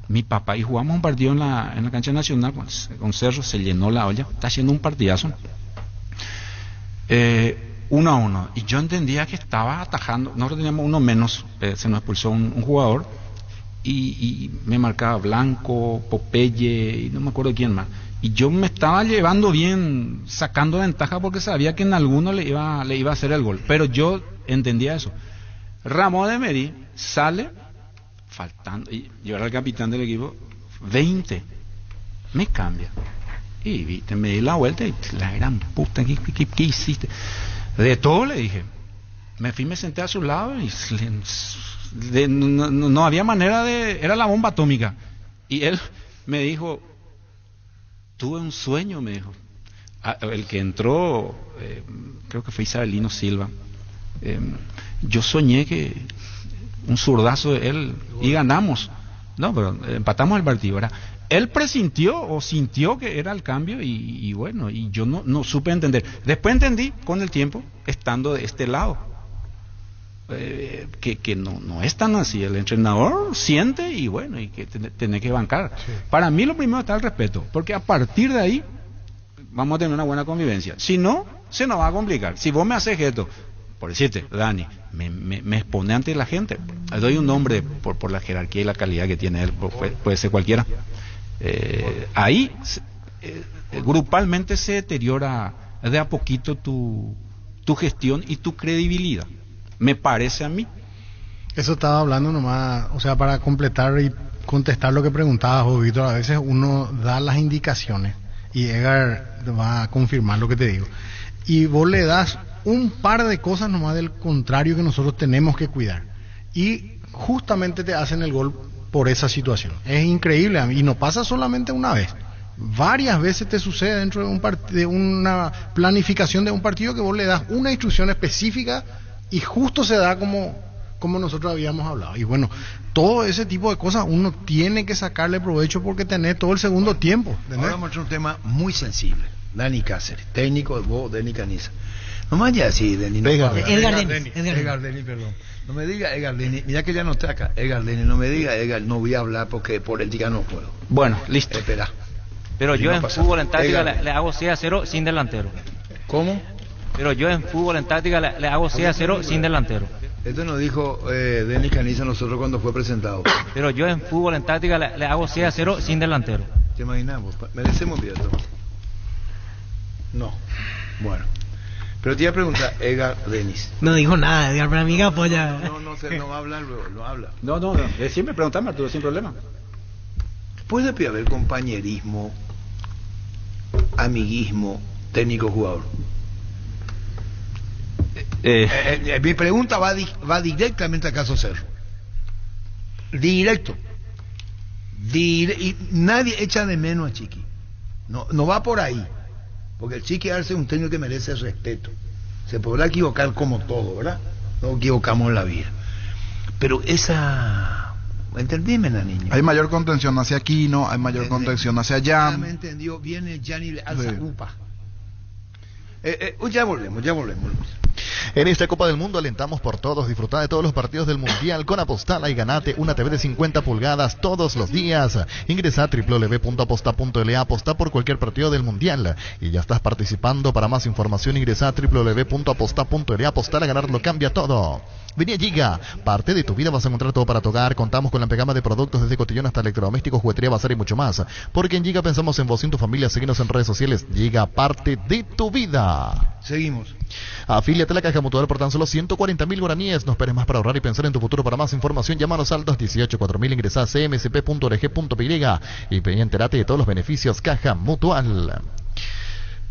Mi papá, y jugamos un partido en la cancha nacional con Cerro, se llenó la olla, está haciendo un partidazo. 1-1, y yo entendía que estaba atajando, nosotros teníamos uno menos, se nos expulsó un jugador, y me marcaba Blanco, Popeye, y no me acuerdo quién más, y yo me estaba llevando bien, sacando ventaja porque sabía que en alguno le iba a hacer el gol, pero yo entendía eso. Ramón de Meri sale faltando, y yo era el capitán del equipo, 20, me cambia, y viste, me di la vuelta y la gran puta, ¿qué hiciste? De todo le dije, me fui, me senté a su lado y no había manera era la bomba atómica, y él me dijo, tuve un sueño, me dijo, el que entró, creo que fue Isabelino Silva, yo soñé que un zurdazo de él y ganamos, no, pero empatamos el partido, ¿verdad? Él presintió o sintió que era el cambio y bueno, y yo no supe entender. Después entendí con el tiempo, estando de este lado, que no es tan así. El entrenador siente y bueno, y que tiene que bancar. Sí. Para mí lo primero está el respeto, porque a partir de ahí vamos a tener una buena convivencia. Si no, se nos va a complicar. Si vos me haces esto, por decirte, Dani, me expone ante la gente, le doy un nombre por la jerarquía y la calidad que tiene él, puede ser cualquiera. Ahí grupalmente se deteriora de a poquito tu gestión y tu credibilidad, me parece a mí.
Eso estaba hablando nomás, o sea, para completar y contestar lo que preguntabas, Víctor. A veces uno da las indicaciones y Edgar va a confirmar lo que te digo, y vos le das un par de cosas nomás del contrario que nosotros tenemos que cuidar, y justamente te hacen el gol por esa situación. Es increíble, y no pasa solamente una vez, varias veces te sucede dentro de una planificación de un partido, que vos le das una instrucción específica y justo se da como nosotros habíamos hablado. Y bueno, todo ese tipo de cosas uno tiene que sacarle provecho, porque tenés todo el segundo tiempo.
Ahora vamos a hacer un tema muy sensible. Dani Cáceres, técnico de vos, Dani Caniza. No me vayas así, Dani. Edgar Deni, perdón. No me diga Edgar Deni, mira que ya no está acá. Edgar Deni, no me diga Edgar, no voy a hablar porque política no puedo.
Bueno, listo.
Espera.
Pero yo en fútbol, en táctica, le hago 6-0 sin delantero.
¿Cómo?
Pero yo en fútbol, en táctica, le hago 6-0 sin delantero.
Esto nos dijo Denis Caniza a nosotros cuando fue presentado.
Pero yo en fútbol, en táctica, le hago 6-0 sin delantero.
¿Te imaginamos? ¿Merecemos esto? No. Bueno. Pero te iba a preguntar, Edgar Denis.
No dijo nada, Edgar, para mí que apoya.
No va a hablar luego, no habla.
No. Siempre preguntame, Arturo, sin problema.
¿Puede haber compañerismo, amiguismo, técnico-jugador? Mi pregunta va directamente al caso Cerro. Directo. Y nadie echa de menos a Chiqui. No va por ahí. Porque el Chiqui Arce es un técnico que merece respeto. Se podrá equivocar como todo, ¿verdad? No equivocamos en la vida. Pero entendíme, la niña.
Hay mayor contención hacia Aquino, hay mayor contención hacia Jan.
Me entendió, viene Gianni le alza upa. Ya volvemos.
En esta Copa del Mundo alentamos por todos, disfrutar de todos los partidos del Mundial con Apostala y ganate una TV de 50 pulgadas todos los días. Ingresa a www.aposta.la, aposta por cualquier partido del Mundial y ya estás participando. Para más información ingresa a www.aposta.la, apostar a ganar lo cambia todo. Vení a Giga, parte de tu vida, vas a encontrar todo para tu hogar. Contamos con la amplia gama de productos desde cotillón hasta electrodomésticos, juguetería, bazar y mucho más. Porque en Giga pensamos en vos y en tu familia. Síguenos en redes sociales. Giga, parte de tu vida.
Seguimos.
Afíliate a la Caja Mutual por tan solo 140.000 guaraníes. No esperes más para ahorrar y pensar en tu futuro. Para más información, llámanos al 218-4000, ingresá a cmsp.org.py y entérate de todos los beneficios. Caja Mutual.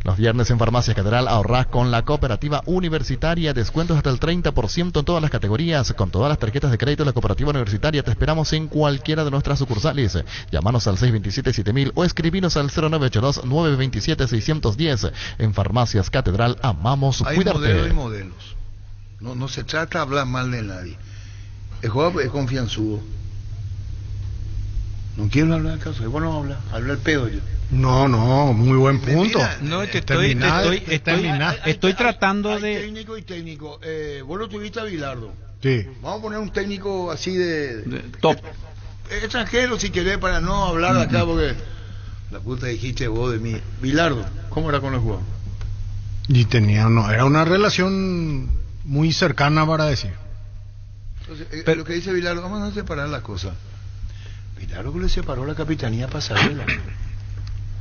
Los viernes en Farmacias Catedral ahorrás con la cooperativa universitaria, descuentos hasta el 30% en todas las categorías, con todas las tarjetas de crédito de la cooperativa universitaria. Te esperamos en cualquiera de nuestras sucursales. Llámanos al 627-7000 o escribinos al 0982-927-610. En Farmacias Catedral amamos cuidarte.
Hay modelos. No se trata de hablar mal de nadie. El jugador es confianzudo. No quiero hablar del caso, es bueno hablar el pedo yo.
No, muy buen punto.
No, estoy tratando de...
Técnico y técnico. Vos lo tuviste a Bilardo.
Sí.
Vamos a poner un técnico así de
top.
Extranjero, si querés, para no hablar acá, porque la puta dijiste vos de mí. Bilardo, ¿cómo era con el jugador?
Y era una relación muy cercana para decir.
Entonces, lo que dice Bilardo, vamos a separar las cosas. Bilardo le separó la capitanía a Pasarela.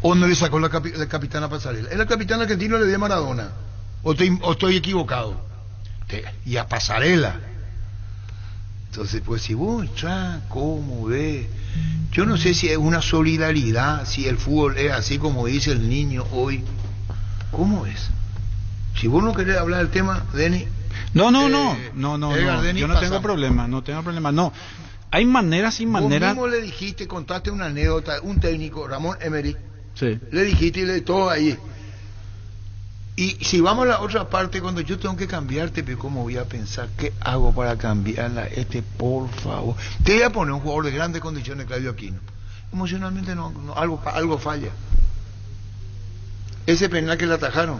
¿O no le sacó la capitana a Pasarela? ¿Era el capitán argentino le dio a Maradona? ¿O estoy equivocado? Y a Pasarela. Entonces, pues si vos entras, ¿cómo ves? Yo no sé si es una solidaridad, si el fútbol es así como dice el niño hoy. ¿Cómo es? Si vos no querés hablar del tema, Denny.
No. Yo no tengo problema, no. Hay maneras y maneras.
Vos mismo le dijiste, contaste una anécdota, un técnico, Ramón Emery.
Sí.
Le dijiste y le todo ahí. Y si vamos a la otra parte, cuando yo tengo que cambiarte, pero ¿cómo voy a pensar? ¿Qué hago para cambiarla? Por favor. Te voy a poner un jugador de grandes condiciones, Claudio Aquino. Emocionalmente no, algo falla. Ese penal que le atajaron,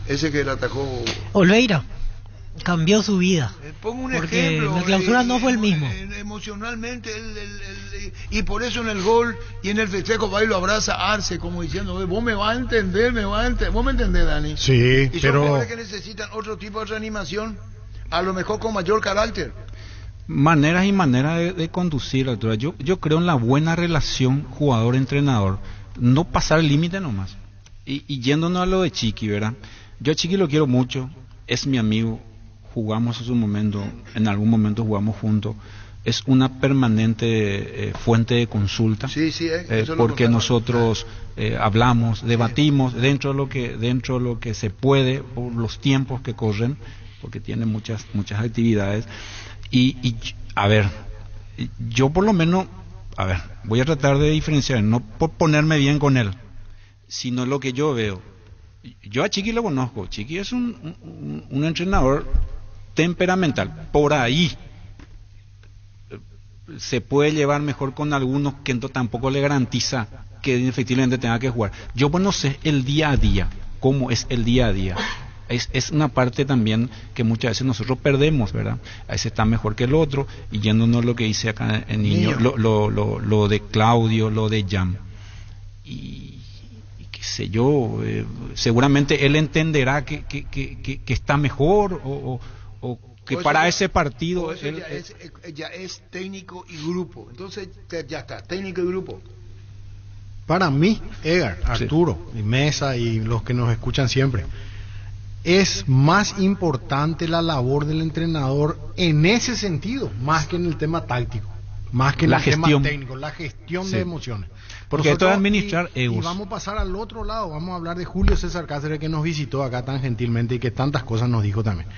ese que le atajó
Oliveira, cambió su vida.
Pongo un
porque
ejemplo.
En la clausura no fue el mismo.
Emocionalmente, y por eso en el gol y en el festejo va y lo abraza Arce, como diciendo, vos me vas a entender, vos me entendés, Dani.
Sí,
y
pero...
son jugadores que necesitan otro tipo de reanimación, a lo mejor con mayor carácter.
Maneras y maneras de conducir, Arturo. Yo creo en la buena relación jugador-entrenador, no pasar el límite nomás. Y yéndonos a lo de Chiqui, ¿verdad? Yo a Chiqui lo quiero mucho, es mi amigo, jugamos en su momento, en algún momento jugamos juntos, es una permanente fuente de consulta, porque nosotros hablamos, debatimos dentro de lo que se puede, por los tiempos que corren, porque tiene muchas actividades, y a ver, yo por lo menos, voy a tratar de diferenciar, no por ponerme bien con él, sino lo que yo veo. Yo a Chiqui lo conozco. Chiqui es un entrenador temperamental. Por ahí se puede llevar mejor con algunos, que tampoco le garantiza que efectivamente tenga que jugar. Yo no sé el día a día, cómo es el día a día. Es una parte también que muchas veces nosotros perdemos, ¿verdad? A veces está mejor que el otro, y yéndonos a lo que dice acá el niño, lo de Claudio, lo de Jam. Y sé yo, seguramente él entenderá que está mejor o que para ese partido
ya es técnico y grupo, entonces ya está, técnico y grupo.
Para mí, Edgar, Arturo, y Mesa y los que nos escuchan siempre, es más importante la labor del entrenador en ese sentido, más que en el tema táctico, más que en el tema técnico, la gestión de emociones.
Porque esto es administrar egos.
Y vamos a pasar al otro lado, vamos a hablar de Julio César Cáceres, que nos visitó acá tan gentilmente y que tantas cosas nos dijo también.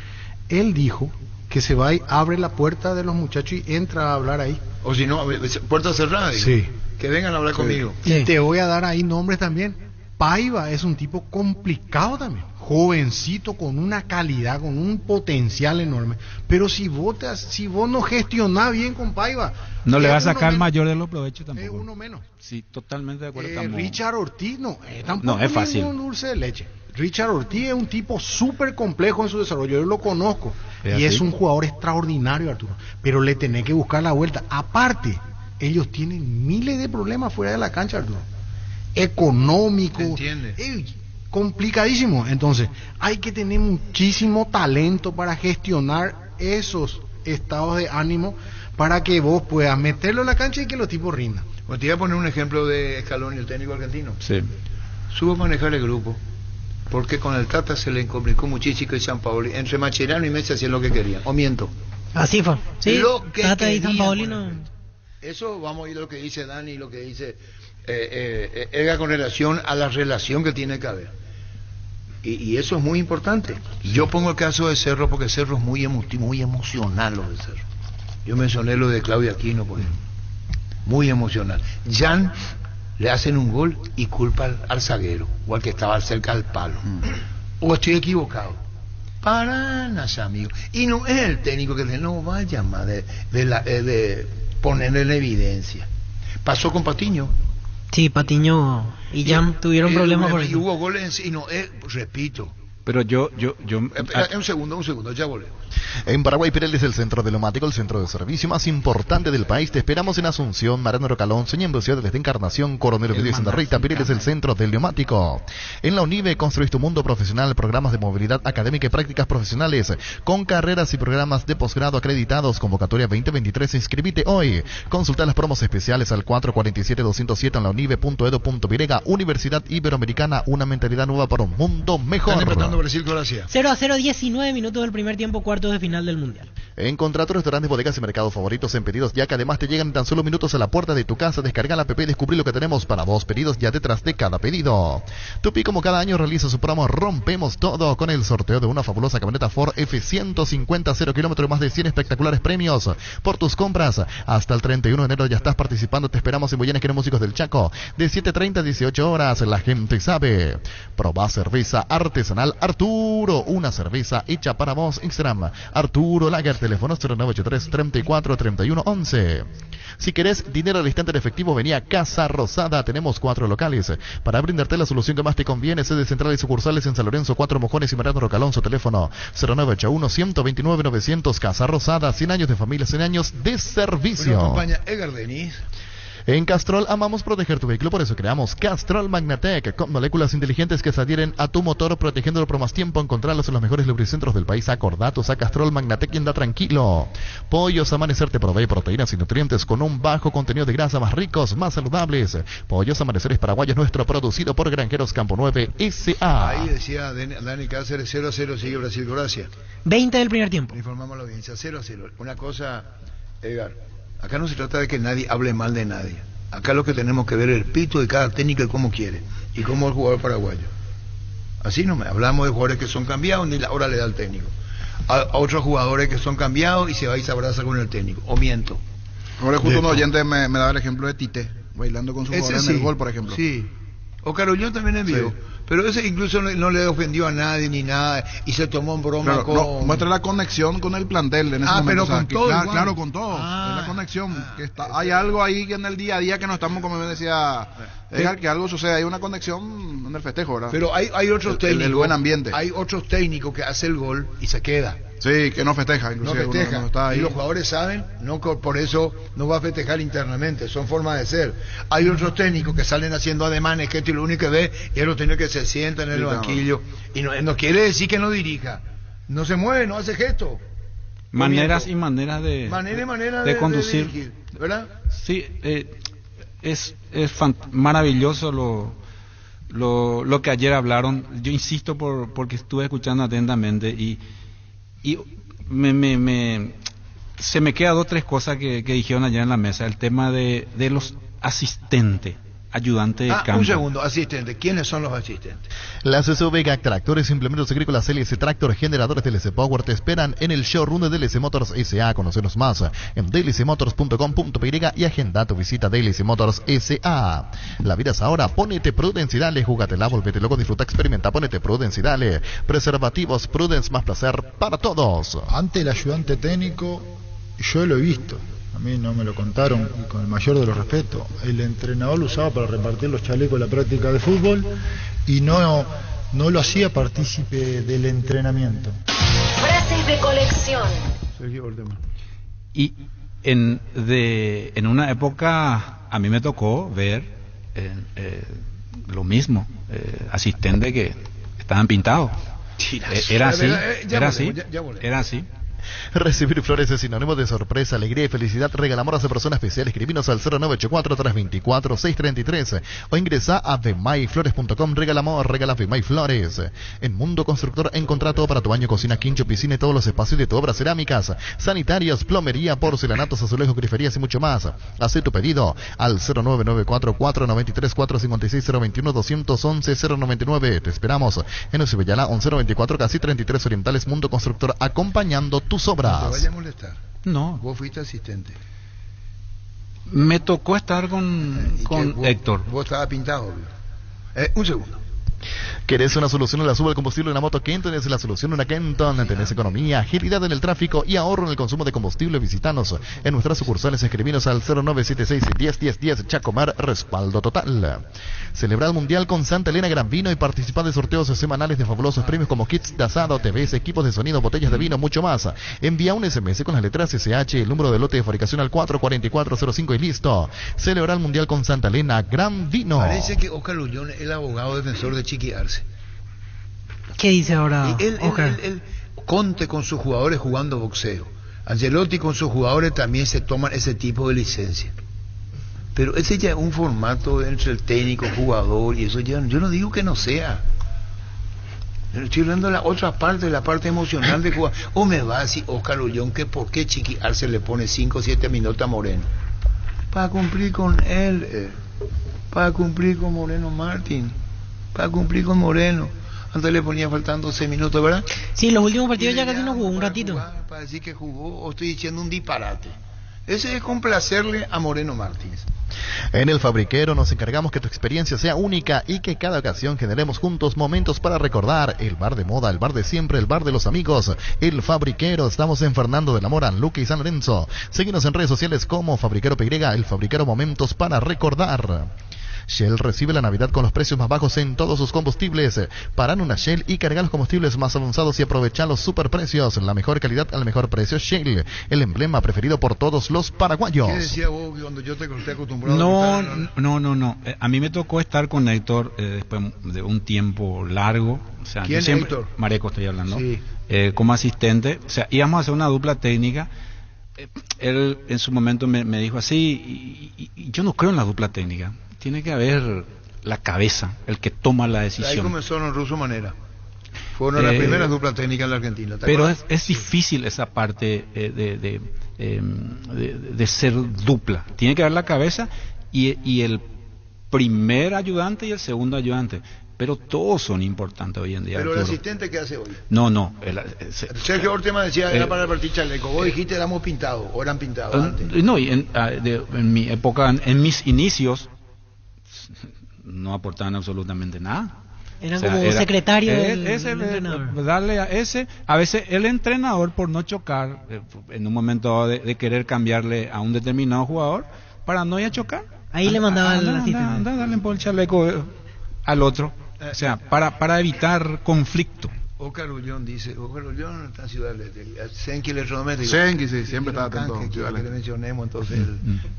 Él dijo que se va y abre la puerta de los muchachos y entra a hablar ahí.
O si no, puerta cerrada. Digo.
Sí.
Que vengan a hablar conmigo.
Y te voy a dar ahí nombres también. Paiva es un tipo complicado también, jovencito, con una calidad, con un potencial enorme, pero si vos no gestionás bien con Paiva,
no le va a sacar el mayor de los provechos tampoco.
Uno menos.
Sí, totalmente de acuerdo.
Richard Ortiz tampoco
es fácil.
Un dulce de leche. Richard Ortiz es un tipo súper complejo en su desarrollo, yo lo conozco, y es un jugador extraordinario, Arturo, pero le tenés que buscar la vuelta. Aparte, ellos tienen miles de problemas fuera de la cancha, Arturo, económico, complicadísimo. Entonces hay que tener muchísimo talento para gestionar esos estados de ánimo, para que vos puedas meterlo en la cancha y que los tipos rindan.
Bueno, te voy a poner un ejemplo de Scaloni, el técnico argentino.
Sí.
Supo manejar el grupo, porque con el Tata se le complicó muchísimo y Sampaoli. Entre Mascherano y Messi hacían lo que querían. ¿O miento?
Así fue. Sí,
Tata
y Sampaoli no.
Eso vamos a ir a lo que dice Dani y lo que dice Edgar con relación a la relación que tiene que haber. Y eso es muy importante. Yo pongo el caso de Cerro porque Cerro es muy emocional lo de Cerro. Yo mencioné lo de Claudio Aquino, por ejemplo. Muy emocional. Jan le hacen un gol y culpa al zaguero o al que estaba cerca del palo. O estoy equivocado. Paranas, amigo. Y no es el técnico que dice, no vaya más de ponerle en evidencia. Pasó con Patiño.
Sí, Patiño y Jan tuvieron problemas por
Y
eso.
hubo goles y no, repito.
Pero yo
Un segundo, ya volvemos.
En Paraguay, Pirelli es el centro de neumático, el centro de servicio más importante del país. Te esperamos en Asunción, Mariano Rocalón, Soñando Ciudad de Encarnación, Coronel Oviedo y Santa Rita. Pirelli es el centro del neumático. En la UNIVE construís tu mundo profesional, programas de movilidad académica y prácticas profesionales, con carreras y programas de posgrado acreditados. Convocatoria 2023, inscribite hoy. Consulta las promos especiales al 447-207 en la unive.edu.virega. Universidad Iberoamericana, una mentalidad nueva para un mundo mejor.
Brasil, Croacia.
0-0, 19 minutos del primer tiempo, cuartos de final del Mundial.
Encontrá tus restaurantes, bodegas y mercados favoritos en Pedidos Ya, que además te llegan en tan solo minutos a la puerta de tu casa. Descarga la app y descubrí lo que tenemos para vos. Pedidos Ya detrás de cada pedido. Tupi, como cada año, realiza su promo Rompemos Todo con el sorteo de una fabulosa camioneta Ford F150 0 kilómetros, más de 100 espectaculares premios por tus compras. Hasta el 31 de enero ya estás participando. Te esperamos en Boyanes, que Músicos del Chaco, de 7:30 a 18 horas. La gente sabe. Probá cerveza artesanal Arturo, una cerveza hecha para vos. Instagram Arturo Lager, teléfono 0983-343111. Si querés dinero al instante en efectivo, vení a Casa Rosada. Tenemos 4 locales para brindarte la solución que más te conviene. Sede central y sucursales en San Lorenzo, 4 Mojones y Mariano Rocalón. Su teléfono 0981-129-900. Casa Rosada, 100 años de familia, 100 años de servicio.
Bueno, acompaña Edgar Denis.
En Castrol amamos proteger tu vehículo, por eso creamos Castrol Magnatec, con moléculas inteligentes que se adhieren a tu motor, protegiéndolo por más tiempo. Encontrarlos en los mejores lubricentros del país. Acordatos a Castrol Magnatec y anda tranquilo. Pollos Amanecer te provee proteínas y nutrientes con un bajo contenido de grasa, más ricos, más saludables. Pollos Amaneceres Paraguayos, nuestro producido por Granjeros Campo 9 S.A.
Ahí decía Dani Cáceres, 0-0 sigue Brasil, Croacia.
20 del primer tiempo.
Informamos a la audiencia, 0-0. Una cosa, Edgar, acá no se trata de que nadie hable mal de nadie. Acá lo que tenemos que ver es el pito de cada técnico y cómo quiere. Y cómo el jugador paraguayo. Así no me hablamos de jugadores que son cambiados, ni la hora le da al técnico. A otros jugadores que son cambiados y se va y se abraza con el técnico. O miento.
Ahora justo un oyente me daba el ejemplo de Tite, bailando con su jugador en el gol, por ejemplo.
Sí. O Carollón también envió. Sí. Pero ese incluso no le ofendió a nadie ni nada y se tomó en broma con...
No, muestra la conexión con el plantel en ese momento.
Pero con todo
claro, con todo. Es la conexión. Que está, hay algo ahí que en el día a día que no estamos, como me decía Edgar, que algo sucede. Hay una conexión en el festejo, ¿verdad?
Pero hay otros técnicos.
El buen ambiente.
Hay otros técnicos que hace el gol y se queda.
Sí, que no festeja. Inclusive
no festeja.
No está ahí.
Y los jugadores saben, no por eso no va a festejar internamente. Son formas de ser. Hay otros técnicos que salen haciendo ademanes, que lo único que ve y es los técnicos que se sientan en el banquillo. Y no quiere decir que no dirija. No se mueve, no hace gesto.
Maneras y maneras de conducir.
De dirigir, ¿verdad?
Sí, es maravilloso lo que ayer hablaron. Yo insisto porque estuve escuchando atentamente y se me quedan 2 o 3 cosas que dijeron ayer en la mesa. El tema de los asistentes, ayudantes de campo.
Un segundo, asistente. ¿Quiénes son los asistentes?
Las SUV GAC Tractores, implementos agrícolas LS Tractor, generadores DLC Power te esperan en el showroom de DLC Motors S.A. Conocernos más en dlcmotors.com.py y agenda tu visita DLC Motors S.A. La vida es ahora, ponete Prudence y dale, júgatela, volvete loco, disfruta, experimenta, ponete Prudence y dale. Preservativos Prudence, más placer para todos.
Ante el ayudante técnico, yo lo he visto. A mí no me lo contaron, y con el mayor de los respetos. El entrenador lo usaba para repartir los chalecos en la práctica de fútbol y no lo hacía partícipe del entrenamiento.
Frases de colección.
Y en una época a mí me tocó ver lo mismo, asistentes que estaban pintados. Era así.
Recibir flores es sinónimo de sorpresa, alegría y felicidad. Regalamos a persona especial. Escribinos al 0984-324-633 o ingresa a vmayflores.com. Regalamos, regala Vemay Flores. En Mundo Constructor encontrá todo para tu baño, cocina, quincho, piscina y todos los espacios de tu obra: cerámicas, sanitarias, plomería, porcelanatos, azulejos, griferías y mucho más. Haz tu pedido al 0994-493-456-021-211-099. Te esperamos en Ocibellala 1194, casi 33 Orientales. Mundo Constructor, acompañando tus obras.
No te vaya a molestar.
No.
Vos fuiste asistente.
Me tocó estar con Héctor.
Vos estabas pintado. Un segundo.
¿Querés una solución en la suba del combustible en la moto Kenton? Es la solución en una Kenton. Tenés economía, agilidad en el tráfico y ahorro en el consumo de combustible. Visitanos en nuestras sucursales. Escribinos al 0976-101010. Chacomar, respaldo total. Celebra el Mundial con Santa Elena Gran Vino y participa de sorteos semanales de fabulosos premios como kits de asado, TVs, equipos de sonido, botellas de vino, mucho más. Envía un SMS con las letras SH, el número de lote de fabricación al 44405 y listo. Celebra el Mundial con Santa Elena Gran Vino.
Parece que Oscar Lullón es el abogado defensor de Chiqui Arce.
¿Qué dice ahora?
Él Conte con sus jugadores jugando boxeo. Ancelotti con sus jugadores también se toman ese tipo de licencia. Pero ese ya es un formato entre el técnico, jugador, y eso ya, yo no digo que no sea. Estoy hablando de la otra parte, de la parte emocional de jugar. O me va a decir Oscar Lullón que por qué Chiqui Arce le pone 5 o 7 minutos a Moreno. Para cumplir con él, para cumplir con Moreno Martín, para cumplir con Moreno. Antes le ponía faltando 6 minutos, ¿verdad?
Sí, los últimos partidos ya casi no jugó, un ratito.
Para decir que jugó, o estoy diciendo un disparate. Ese es complacerle a Moreno Martínez.
En El Fabriquero nos encargamos que tu experiencia sea única y que cada ocasión generemos juntos momentos para recordar. El bar de moda, el bar de siempre, el bar de los amigos. El Fabriquero. Estamos en Fernando de la Mora, Luque y San Lorenzo. Síguenos en redes sociales como Fabriquero PY. El Fabriquero, momentos para recordar. Shell recibe la Navidad con los precios más bajos en todos sus combustibles. Paran una Shell y carga los combustibles más avanzados y aprovecha los superprecios. La mejor calidad al mejor precio. Shell, el emblema preferido por todos los paraguayos.
¿Qué decía vos cuando yo te acostumbrado
No. A mí me tocó estar con Héctor después de un tiempo largo. O sea,
¿Quién es Héctor?
Mareco estoy hablando.
Sí.
Como asistente. O sea, íbamos a hacer una dupla técnica. Él en su momento me dijo así, y yo no creo en la dupla técnica. Tiene que haber la cabeza, el que toma la decisión.
Ahí comenzó en Russo Manera. Fue una de las primeras duplas técnicas en la Argentina.
Pero es difícil esa parte de ser dupla. Tiene que haber la cabeza y el primer ayudante y el segundo ayudante. Pero todos son importantes hoy en día.
¿Pero el asistente qué hace hoy?
No.
Sergio Ortema decía, era para repartir chaleco. Vos dijiste, éramos pintados, o eran pintados antes.
No, y en mi época, en mis inicios, no aportaban absolutamente nada.
Eran como secretario del
entrenador. Darle a ese, a veces el entrenador, por no chocar, en un momento de querer cambiarle a un determinado jugador, para no ir a chocar.
Ahí le mandaban el asistente.
Dale por el chaleco al otro. O sea, para evitar conflicto.
Oscar Ullón dice, Oscar Ullón está en Ciudad del Este. Senki electrodométrico.
Senki, sí, siempre está atento.
Que le mencionemos, entonces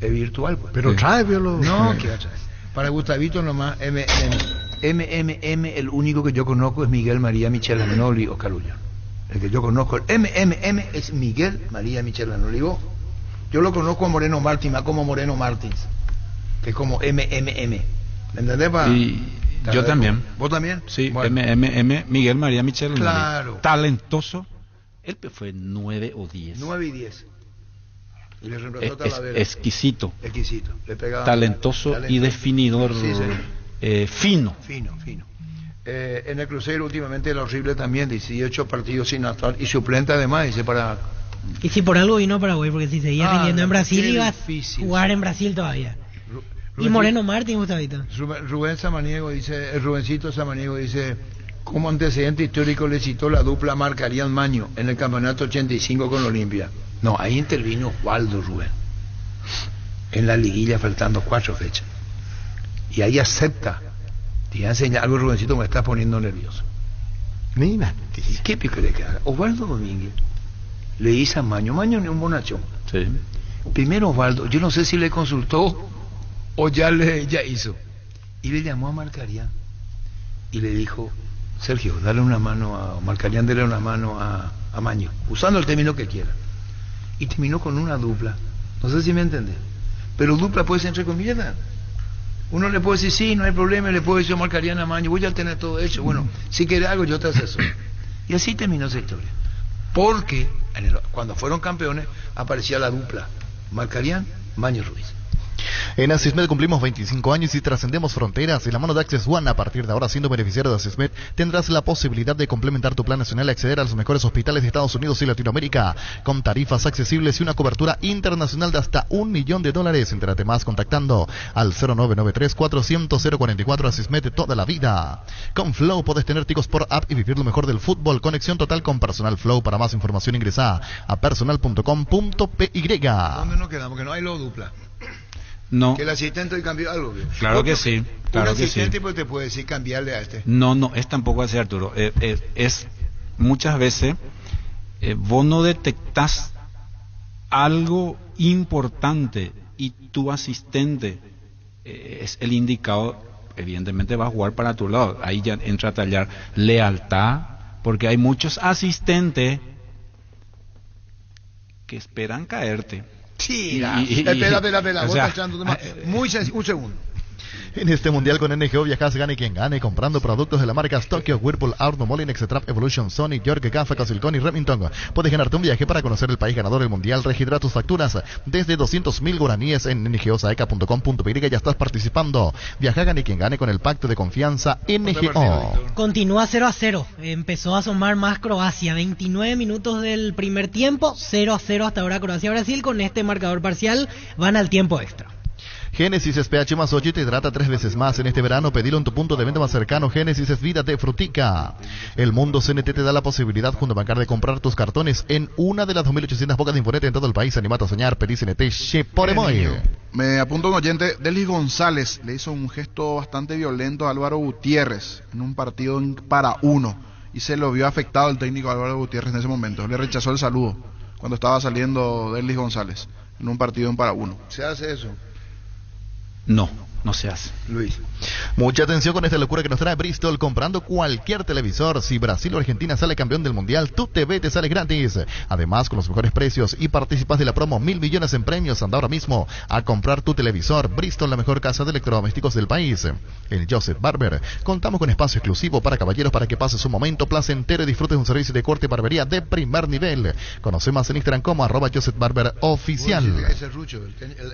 es virtual. Pues.
Pero trae, biólogo.
No, ¿qué va a traer? Para Gustavito nomás, MMM, el único que yo conozco es Miguel María Michel Anoli, Oscar Ullón. El que yo conozco, el MMM es Miguel María Michel Anoli. Yo lo conozco a Moreno Martins, más como Moreno Martins, que es como MMM. ¿Me entendés, pa?
Yo también.
¿Vos también?
Sí, bueno. Miguel María Michel Anoli.
Claro.
Talentoso. Él fue 9 o 10.
9 y 10. Y le reemplazó Talavera.
Exquisito.
Le pegaba
talentoso y definidor.
Sí.
Fino.
En el Cruzeiro últimamente era horrible también, 18 partidos sin actuar y suplente además, dice para...
Y si por algo vino a Paraguay, porque si seguía rindiendo en Brasil iba a jugar en Brasil todavía. Y Moreno Martín, Gustavito.
Rubén Samaniego dice, Rubencito Samaniego dice, como antecedente histórico le citó la dupla Marcarían Maño en el campeonato 85 con Olimpia. No, ahí intervino Waldo Rubén en la liguilla faltando 4 fechas y ahí acepta. Te voy a enseñar algo, Rubencito, me está poniendo nervioso. Mira, ¿qué pico le queda? Osvaldo Domínguez le dice a Maño ni un bonachón.
Sí.
Primero Osvaldo, yo no sé si le consultó o ya hizo, y le llamó a Marcarían y le dijo, Sergio, dale una mano a Marcarián, dale una mano a Maño, usando el término que quiera. Y terminó con una dupla. No sé si me entendés. Pero dupla puede ser entre comillas. Uno le puede decir, sí, no hay problema, le puedo decir a Marcarián a Maño, voy a tener todo hecho. Bueno, si quieres algo, yo te asesoro. Y así terminó esa historia. Porque cuando fueron campeones, aparecía la dupla. Marcarián, Maño Ruiz.
En Asismed cumplimos 25 años y trascendemos fronteras. En la mano de Access One, a partir de ahora, siendo beneficiario de Asismed, tendrás la posibilidad de complementar tu plan nacional y acceder a los mejores hospitales de Estados Unidos y Latinoamérica, con tarifas accesibles y una cobertura internacional de hasta $1 millón. Entérate más contactando al 0993-400-044. Asismed toda la vida. Con Flow podés tener ticos por app y vivir lo mejor del fútbol. Conexión total con Personal Flow. Para más información ingresa a personal.com.py.
¿Dónde nos quedamos? Que no hay lo dupla.
No.
Que el asistente cambió algo.
Claro que sí. Claro
un
que sí.
asistente pues te puede decir cambiarle a este.
No, es tampoco así, Arturo. Es muchas veces vos no detectás algo importante y tu asistente es el indicado, evidentemente va a jugar para tu lado. Ahí ya entra a tallar lealtad, porque hay muchos asistentes que esperan caerte.
Sí, espera, vos estás echando un segundo.
En este mundial con NGO viajas, gane quien gane, comprando productos de la marca Tokyo, Whirlpool, Arno, Molin, Exetrap, Evolution, Sony, York, Gafa, Casilcón y Remington. Puedes ganarte un viaje para conocer el país ganador del mundial. Registra tus facturas desde 200.000 guaraníes en ngosaeca.com.py. Ya estás participando. Viaja, gane quien gane con el pacto de confianza NGO.
Continúa 0-0. Empezó a asomar más Croacia. 29 minutos del primer tiempo, 0-0 hasta ahora Croacia-Brasil. Con este marcador parcial van al tiempo extra.
Génesis es pH más 8 y te hidrata 3 veces más. En este verano, pedilo en tu punto de venta más cercano. Génesis es vida de frutica. El Mundo CNT te da la posibilidad junto a Bancar de comprar tus cartones en una de las 2.800 bocas de Infonet en todo el país. Animate a soñar, pedí CNT, por emoy.
Me apunta un oyente, Delis González le hizo un gesto bastante violento a Álvaro Gutiérrez en un partido para uno y se lo vio afectado el técnico Álvaro Gutiérrez en ese momento. Le rechazó el saludo cuando estaba saliendo Delis González en un partido para uno.
¿Se hace eso?
No se hace.
Luis.
Mucha atención con esta locura que nos trae Bristol. Comprando cualquier televisor, si Brasil o Argentina sale campeón del mundial, tu TV te sale gratis. Además, con los mejores precios y participas de la promo 1.000 millones en premios. Anda ahora mismo a comprar tu televisor. Bristol, la mejor casa de electrodomésticos del país. En Joseph Barber contamos con espacio exclusivo para caballeros para que pases un momento placentero y disfrutes de un servicio de corte y barbería de primer nivel. Conoce más en Instagram como @JosephBarberOficial.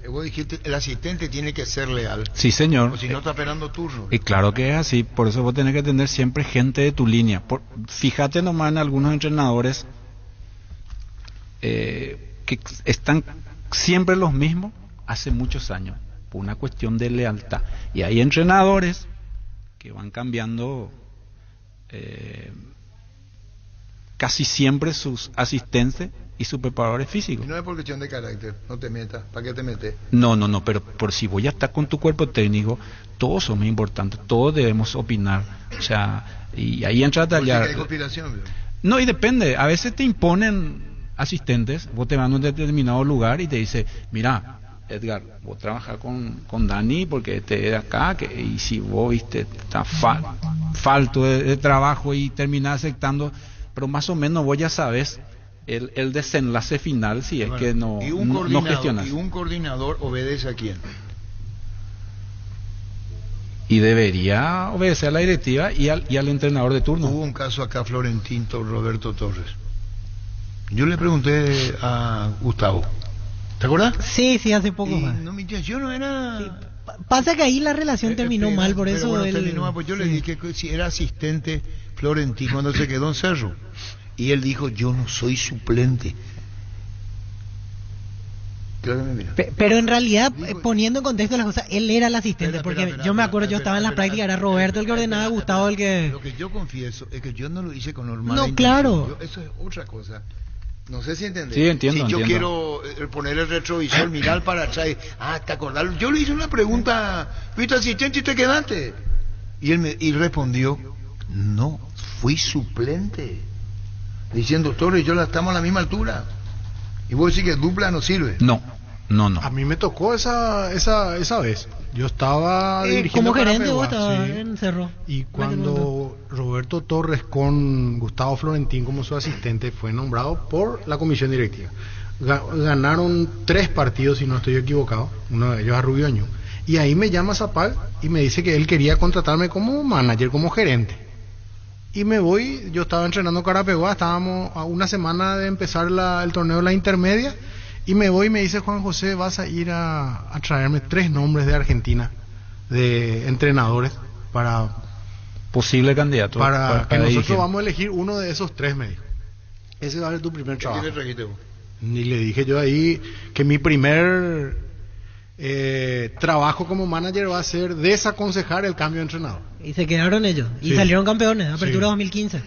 Vos dijiste, el asistente tiene que ser leal.
Sí, señor.
O si no está esperando turno.
Y claro que es así, por eso vos tenés que tener siempre gente de tu línea. Fíjate nomás en algunos entrenadores que están siempre los mismos hace muchos años, por una cuestión de lealtad. Y hay entrenadores que van cambiando casi siempre sus asistentes y sus preparadores físicos.
Y no es por cuestión de carácter, no te metas. ¿Para qué te metes?
No, pero por si voy a estar con tu cuerpo técnico, todos somos importantes, todos debemos opinar. O sea, y ahí entra a tallar.
Hay conspiración, ¿verdad?
No, y depende, a veces te imponen asistentes, vos te van a un determinado lugar y te dice, mira, Edgar, vos trabajas con Dani porque te de acá, y si vos viste, está falto de trabajo y terminás aceptando, pero más o menos vos ya sabes el desenlace final si es que no gestionas.
¿Y un coordinador obedece a quién?
Y debería obedecer a la directiva y al entrenador de turno.
Hubo un caso acá florentino, Roberto Torres. Yo le pregunté a Gustavo, ¿te acuerdas?
Sí, hace poco.
No, yo no era...
Sí. Pasa que ahí la relación terminó mal, por eso
bueno, terminó mal, pues yo le dije que si era asistente florentino cuando se quedó en Cerro. Y él dijo, yo no soy suplente.
Pero en realidad, poniendo en contexto las cosas, él era el asistente, porque yo me acuerdo, yo estaba en la práctica, era Roberto el que ordenaba, Gustavo el que...
Lo que yo confieso es que yo no lo hice con normal intención.
Claro.
Eso es otra cosa. No sé si entendés.
Sí, entiendo.
Si yo quiero poner el retrovisor, mirar para atrás, ¿te acordás? Yo le hice una pregunta, ¿fuiste asistente y te quedaste? Y él respondió, no, fui suplente. Diciendo, Torres, yo estamos a la misma altura. Y vos decís que dupla no sirve.
No. No.
A mí me tocó esa vez. Yo estaba dirigiendo
como gerente
Carapeguá,
vos estabas
sí.
en Cerro.
Y cuando Roberto Torres con Gustavo Florentín como su asistente fue nombrado por la comisión directiva. Ganaron 3 partidos, si no estoy equivocado, uno de ellos a Rubio Añú. Y ahí me llama Zapag y me dice que él quería contratarme como manager, como gerente. Y me voy, yo estaba entrenando Carapeguá, estábamos a una semana de empezar el torneo de la intermedia, y me voy y me dice: Juan José, vas a ir a traerme 3 nombres de Argentina, de entrenadores, para
posible candidato.
Para que nosotros
dirigir.
vamos a elegir uno de esos 3, me dijo. Ese va a ser tu primer trabajo.
¿Qué le trajiste vos?
Y le dije yo ahí que mi primer trabajo como manager va a ser desaconsejar el cambio de entrenador.
Y se quedaron ellos. Y
Sí.
salieron campeones, Apertura
Sí.
2015.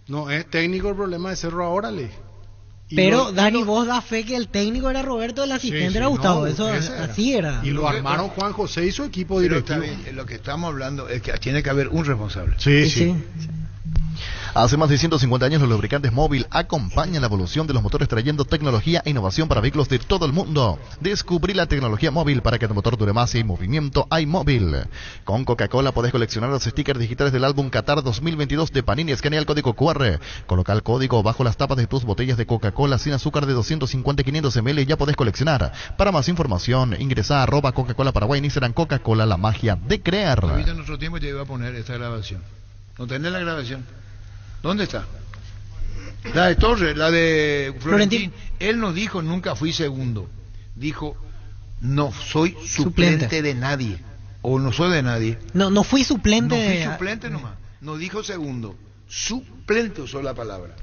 No, es técnico el problema de Cerro ahora, le dije. Y
Pero Dani, vos da fe que el técnico era Roberto, el asistente era Gustavo. Eso así era.
Y lo armaron Juan José y su equipo
Pero
directivo.
está bien, lo que estamos hablando es que tiene que haber un responsable.
Sí.
Hace más de 150 años los lubricantes Móvil acompañan la evolución de los motores trayendo tecnología e innovación para vehículos de todo el mundo. Descubrí la tecnología Móvil para que tu motor dure más y hay movimiento, hay Móvil. Con Coca-Cola podés coleccionar los stickers digitales del álbum Qatar 2022 de Panini. Escanea el código QR. Coloca el código bajo las tapas de tus botellas de Coca-Cola sin azúcar de 250 y 500 ml y ya podés coleccionar. Para más información, ingresa a @Coca-Cola Paraguay en Instagram. Coca-Cola, la magia de crear.
Ahorita en nuestro tiempo te iba a poner esta grabación. ¿No tenés la grabación? ¿Dónde está? La de Torres, la de Florentín. Él no dijo nunca fui segundo. Dijo no soy suplente de nadie. O no soy de nadie.
No fui suplente.
No fui suplente nomás. No dijo segundo. Suplente usó la palabra.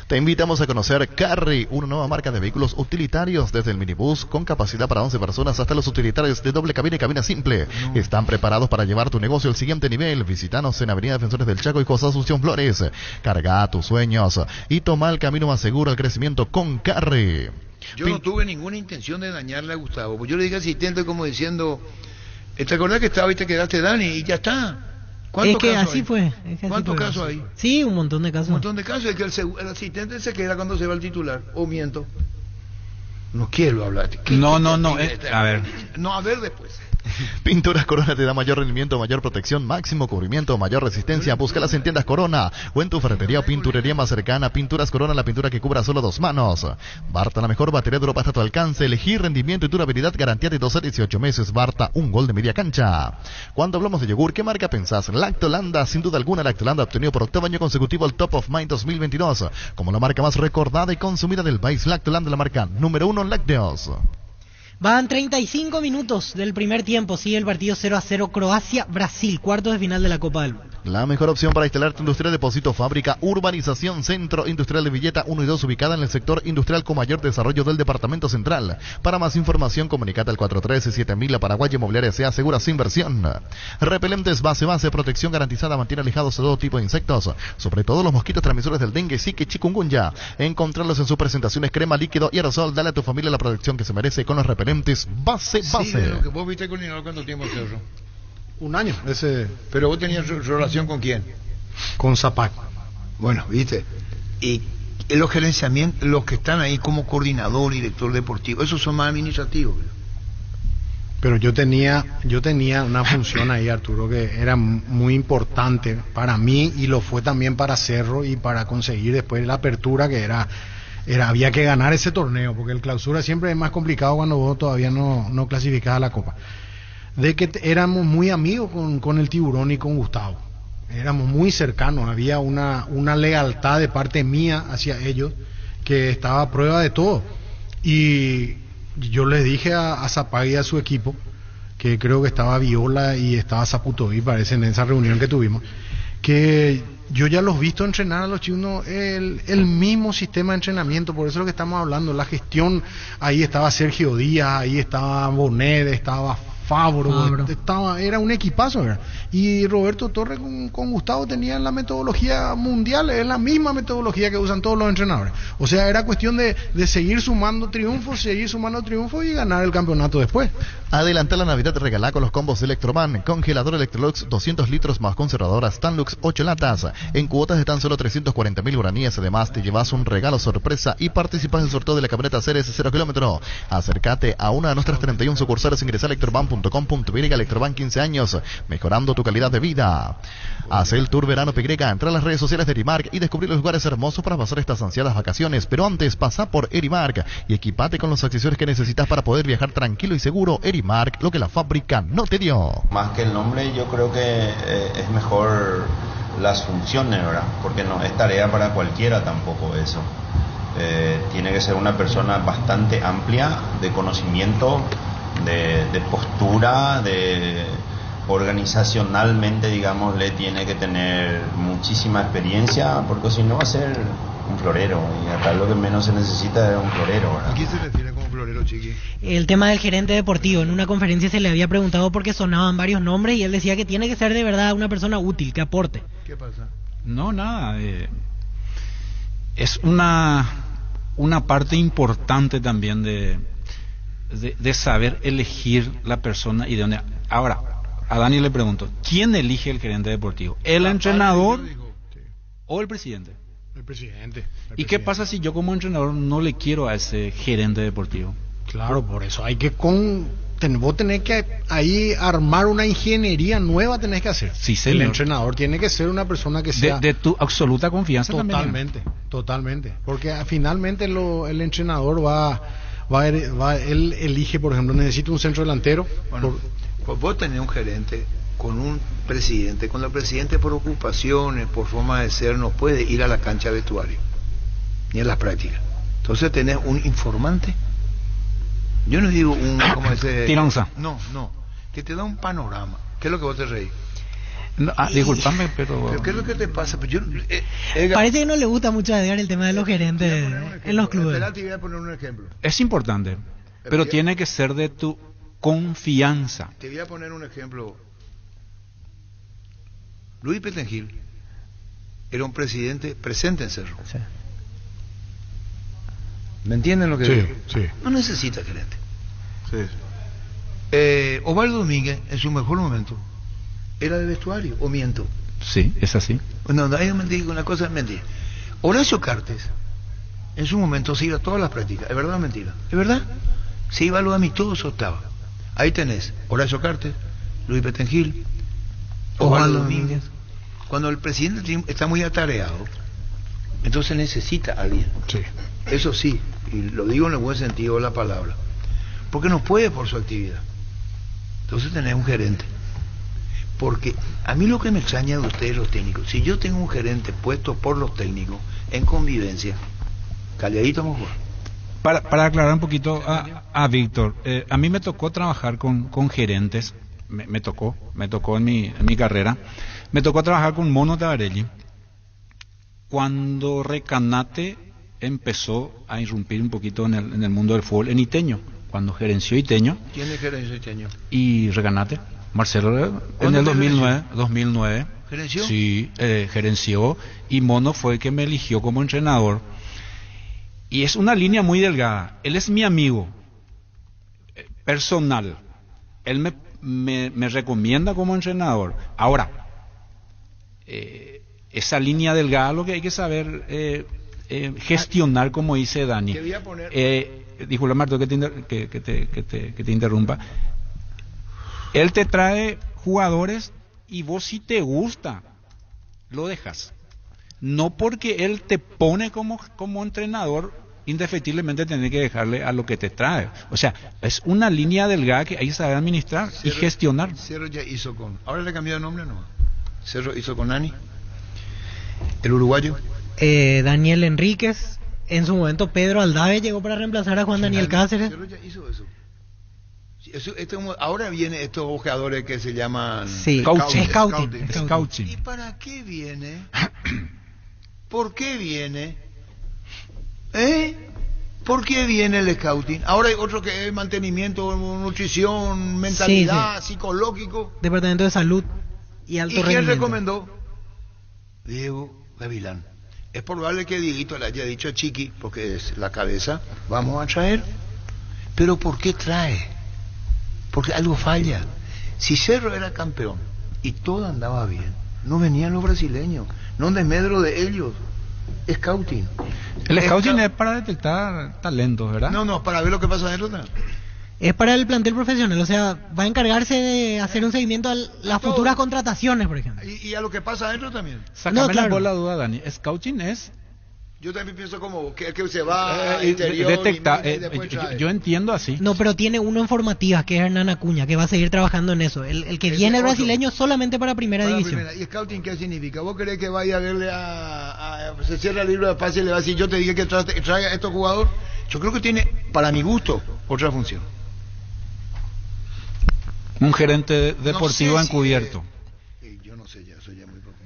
Te invitamos a conocer Carry, una nueva marca de vehículos utilitarios, desde el minibús con capacidad para 11 personas hasta los utilitarios de doble cabina y cabina simple. Están preparados para llevar tu negocio al siguiente nivel. Visítanos en Avenida Defensores del Chaco y José Asunción Flores. Carga tus sueños y toma el camino más seguro al crecimiento con Carry.
Yo no tuve ninguna intención de dañarle a Gustavo. Pues yo le dije asistente como diciendo, ¿te acordás que estaba y te quedaste, Dani? Y ya está.
Es que así fue.
¿Cuántos casos hay?
Sí, un montón de casos.
Un montón de casos. Es que el asistente se queda cuando se va el titular. ¿O miento? No quiero hablar.
No. A ver.
No, a ver después.
Pinturas Corona te da mayor rendimiento, mayor protección, máximo cubrimiento, mayor resistencia. Búscalas en tiendas Corona o en tu ferretería o pinturería más cercana. Pinturas Corona, la pintura que cubra solo 2 manos. Barta, la mejor batería de Europa hasta tu alcance. Elegir rendimiento y durabilidad, garantía de 12 a 18 meses. Barta, un gol de media cancha. Cuando hablamos de yogur, ¿qué marca pensás? Lactolanda, sin duda alguna. Lactolanda ha obtenido por 8º año consecutivo el Top of Mind 2022 como la marca más recordada y consumida del país. Lactolanda, la marca número 1 en lácteos.
Van 35 minutos del primer tiempo. Sigue el partido 0-0 Croacia-Brasil, cuartos de final de la Copa del Mundo.
La mejor opción para instalar tu industria, depósito, fábrica, urbanización, centro industrial de Villeta 1 y 2, ubicada en el sector industrial con mayor desarrollo del departamento central. Para más información, comunicate al 413-7000. La Paraguay Inmobiliaria se asegura su inversión. Repelentes base, protección garantizada, mantiene alejados de todo tipo de insectos, sobre todo los mosquitos transmisores del dengue, zika y chikungunya. Encontrarlos en sus presentaciones crema, líquido y aerosol. Dale a tu familia la protección que se merece con los repelentes base.
Sí, de lo que vos viste con Lionel, ¿cuánto tiempo Cerro?
Un año.
Pero vos tenías relación con quién?
Con Zapac.
Bueno, viste. Y los gerenciamientos, los que están ahí como coordinador, director deportivo, esos son más administrativos.
Pero yo tenía una función ahí, Arturo, que era muy importante para mí y lo fue también para Cerro y para conseguir después la apertura, que había que ganar ese torneo, porque el clausura siempre es más complicado cuando vos todavía no clasificás a la Copa. De que éramos muy amigos con el Tiburón y con Gustavo. Éramos muy cercanos, había una lealtad de parte mía hacia ellos que estaba a prueba de todo. Y yo les dije a Zapag y a su equipo, que creo que estaba Viola y estaba Zaputoví, parece, en esa reunión que tuvimos, que yo ya los he visto entrenar a los chicos, el mismo sistema de entrenamiento, por eso es lo que estamos hablando, la gestión. Ahí estaba Sergio Díaz, ahí estaba Bonet, estaba Fabro. Era un equipazo, ¿verdad? Y Roberto Torres con Gustavo tenían la metodología mundial, es la misma metodología que usan todos los entrenadores. O sea, era cuestión de seguir sumando triunfos y ganar el campeonato después.
Adelanta la Navidad, regalá con los combos de Electroman, congelador Electrolux 200 litros más conservadora Stanlux 8 latas, en cuotas de tan solo 340.000 guaraníes. Además te llevas un regalo sorpresa y participas en el sorteo de la camioneta Ceres 0 kilómetro. Acércate a una de nuestras 31 sucursales, ingresa a electroban.com.py. Electroban 15 años, mejorando tu calidad de vida. Haz el tour verano PY, entra a las redes sociales de Erimark y descubrir los lugares hermosos para pasar estas ansiadas vacaciones. Pero antes, pasa por Erimark y equipate con los accesorios que necesitas para poder viajar tranquilo y seguro. Erimark, lo que la fábrica no te dio.
Más que el nombre, yo creo que es mejor las funciones, ¿verdad? Porque no es tarea para cualquiera tampoco eso. Tiene que ser una persona bastante amplia de conocimiento, de postura, organizacionalmente, digamos, le tiene que tener muchísima experiencia, porque si no va a ser un florero, y acá lo que menos se necesita es un florero, ¿verdad?
¿A quién se refiere como florero, Chiqui?
El tema del gerente deportivo. En una conferencia se le había preguntado porque sonaban varios nombres y él decía que tiene que ser de verdad una persona útil, que aporte.
¿Qué pasa?
No, nada. Es una parte importante también de saber elegir la persona y de dónde. Ahora, a Dani le pregunto, ¿quién elige el gerente deportivo? ¿El entrenador o el presidente?
El presidente.
¿Y qué pasa si yo como entrenador no le quiero a ese gerente deportivo?
Claro, por eso hay que vos tenés que ahí armar una ingeniería nueva, tenés que hacer.
Sí, señor.
El entrenador tiene que ser una persona que sea
de tu absoluta confianza.
Totalmente, porque finalmente el entrenador él elige, por ejemplo, necesito un centro delantero.
Bueno, pues vos tenés un gerente con un presidente, con el presidente por ocupaciones, por forma de ser, no puede ir a la cancha de vestuario, ni a las prácticas. Entonces tenés un informante. Yo no digo como ese...
Tiranza.
No, que te da un panorama. ¿Qué es lo que vos te reís?
No, disculpame, pero...
¿Qué es lo que te pasa? Pues
Parece que no le gusta mucho a Edgar el tema de los gerentes en los clubes.
Espera, te voy a poner un ejemplo.
Es importante, pero tiene que ser de tu confianza.
Te voy a poner un ejemplo. Luis Petengil era un presidente presente en Cerro.
Sí.
¿Me entienden lo que digo?
Sí.
No necesita gerente. Osvaldo Domínguez, en su mejor momento, era de vestuario, ¿o miento?
Sí, es así.
No, ahí me digo una cosa, es mentira. Horacio Cartes, en su momento se iba a todas las prácticas, ¿es verdad o mentira? ¿Es verdad? Se iba a lo amistoso, estaba. Ahí tenés Horacio Cartes, Luis Petengil, Osvaldo Domínguez. Cuando el presidente está muy atareado, entonces necesita a alguien.
Sí.
Eso sí, y lo digo en el buen sentido de la palabra, porque no puede por su actividad. Entonces tenés un gerente. Porque a mí lo que me extraña de ustedes los técnicos, si yo tengo un gerente puesto por los técnicos en convivencia, calladito vamos a jugar.
Para aclarar un poquito a Víctor, a mí me tocó trabajar con gerentes, me tocó en mi carrera, me tocó trabajar con Mono Tabarelli cuando Recanate empezó a irrumpir un poquito en el mundo del fútbol en Iteño, cuando gerenció Iteño.
¿Quién es gerenció Iteño?
Y Recanate, Marcelo, en el 2009.
¿Gerenció?
Sí, gerenció, y Mono fue el que me eligió como entrenador. Y es una línea muy delgada. Él es mi amigo personal. Él me recomienda como entrenador. Ahora, esa línea delgada lo que hay que saber gestionar, como dice Dani. Disculpa, Marto, que te interrumpa. Él te trae jugadores y vos, si te gusta, lo dejas. No porque él te pone como entrenador, indefectiblemente tenés que dejarle a lo que te trae. O sea, es una línea delgada que hay que saber administrar y gestionar.
Cerro ya hizo con... ¿Ahora le cambió de nombre o no? Cerro hizo con Nani. ¿El uruguayo?
Daniel Enríquez. En su momento Pedro Aldave llegó para reemplazar a Juan Daniel Cáceres.
Cerro ya hizo eso. Ahora vienen estos jugadores que se llaman...
Sí, Scouting.
¿Y para qué viene? ¿Por qué viene? ¿Por qué viene el scouting? Ahora hay otro que es mantenimiento, nutrición, mentalidad, psicológico.
Departamento de Salud y Alto
¿Y quién
Rendimiento.
recomendó? Diego Gavilán. Es probable que Dieguito le haya dicho a Chiqui, porque es la cabeza, vamos a traer. Pero ¿por qué trae? Porque algo falla. Si Cerro era campeón y todo andaba bien, no venían los brasileños, no desmedro de ellos. Scouting.
El scouting es para detectar talentos, ¿verdad?
No, para ver lo que pasa adentro. ¿No?
Es para el plantel profesional, o sea, va a encargarse de hacer un seguimiento a las futuras contrataciones, por ejemplo.
Y a lo que pasa adentro también.
Sácame la duda, Dani. Scouting es...
Yo también pienso como que se va al interior
detecta,
y después
yo entiendo así.
No, pero tiene uno en formativas, que es Hernán Acuña, que va a seguir trabajando en eso. El que viene el brasileño solamente para primera división.
¿Y scouting qué significa? ¿Vos querés que vaya a verle se cierra el libro de pase y le va a decir, yo te dije que traiga a estos jugadores? Yo creo que tiene, para mi gusto, otra función.
Un gerente deportivo encubierto.
Yo no sé, ya soy ya muy profundo.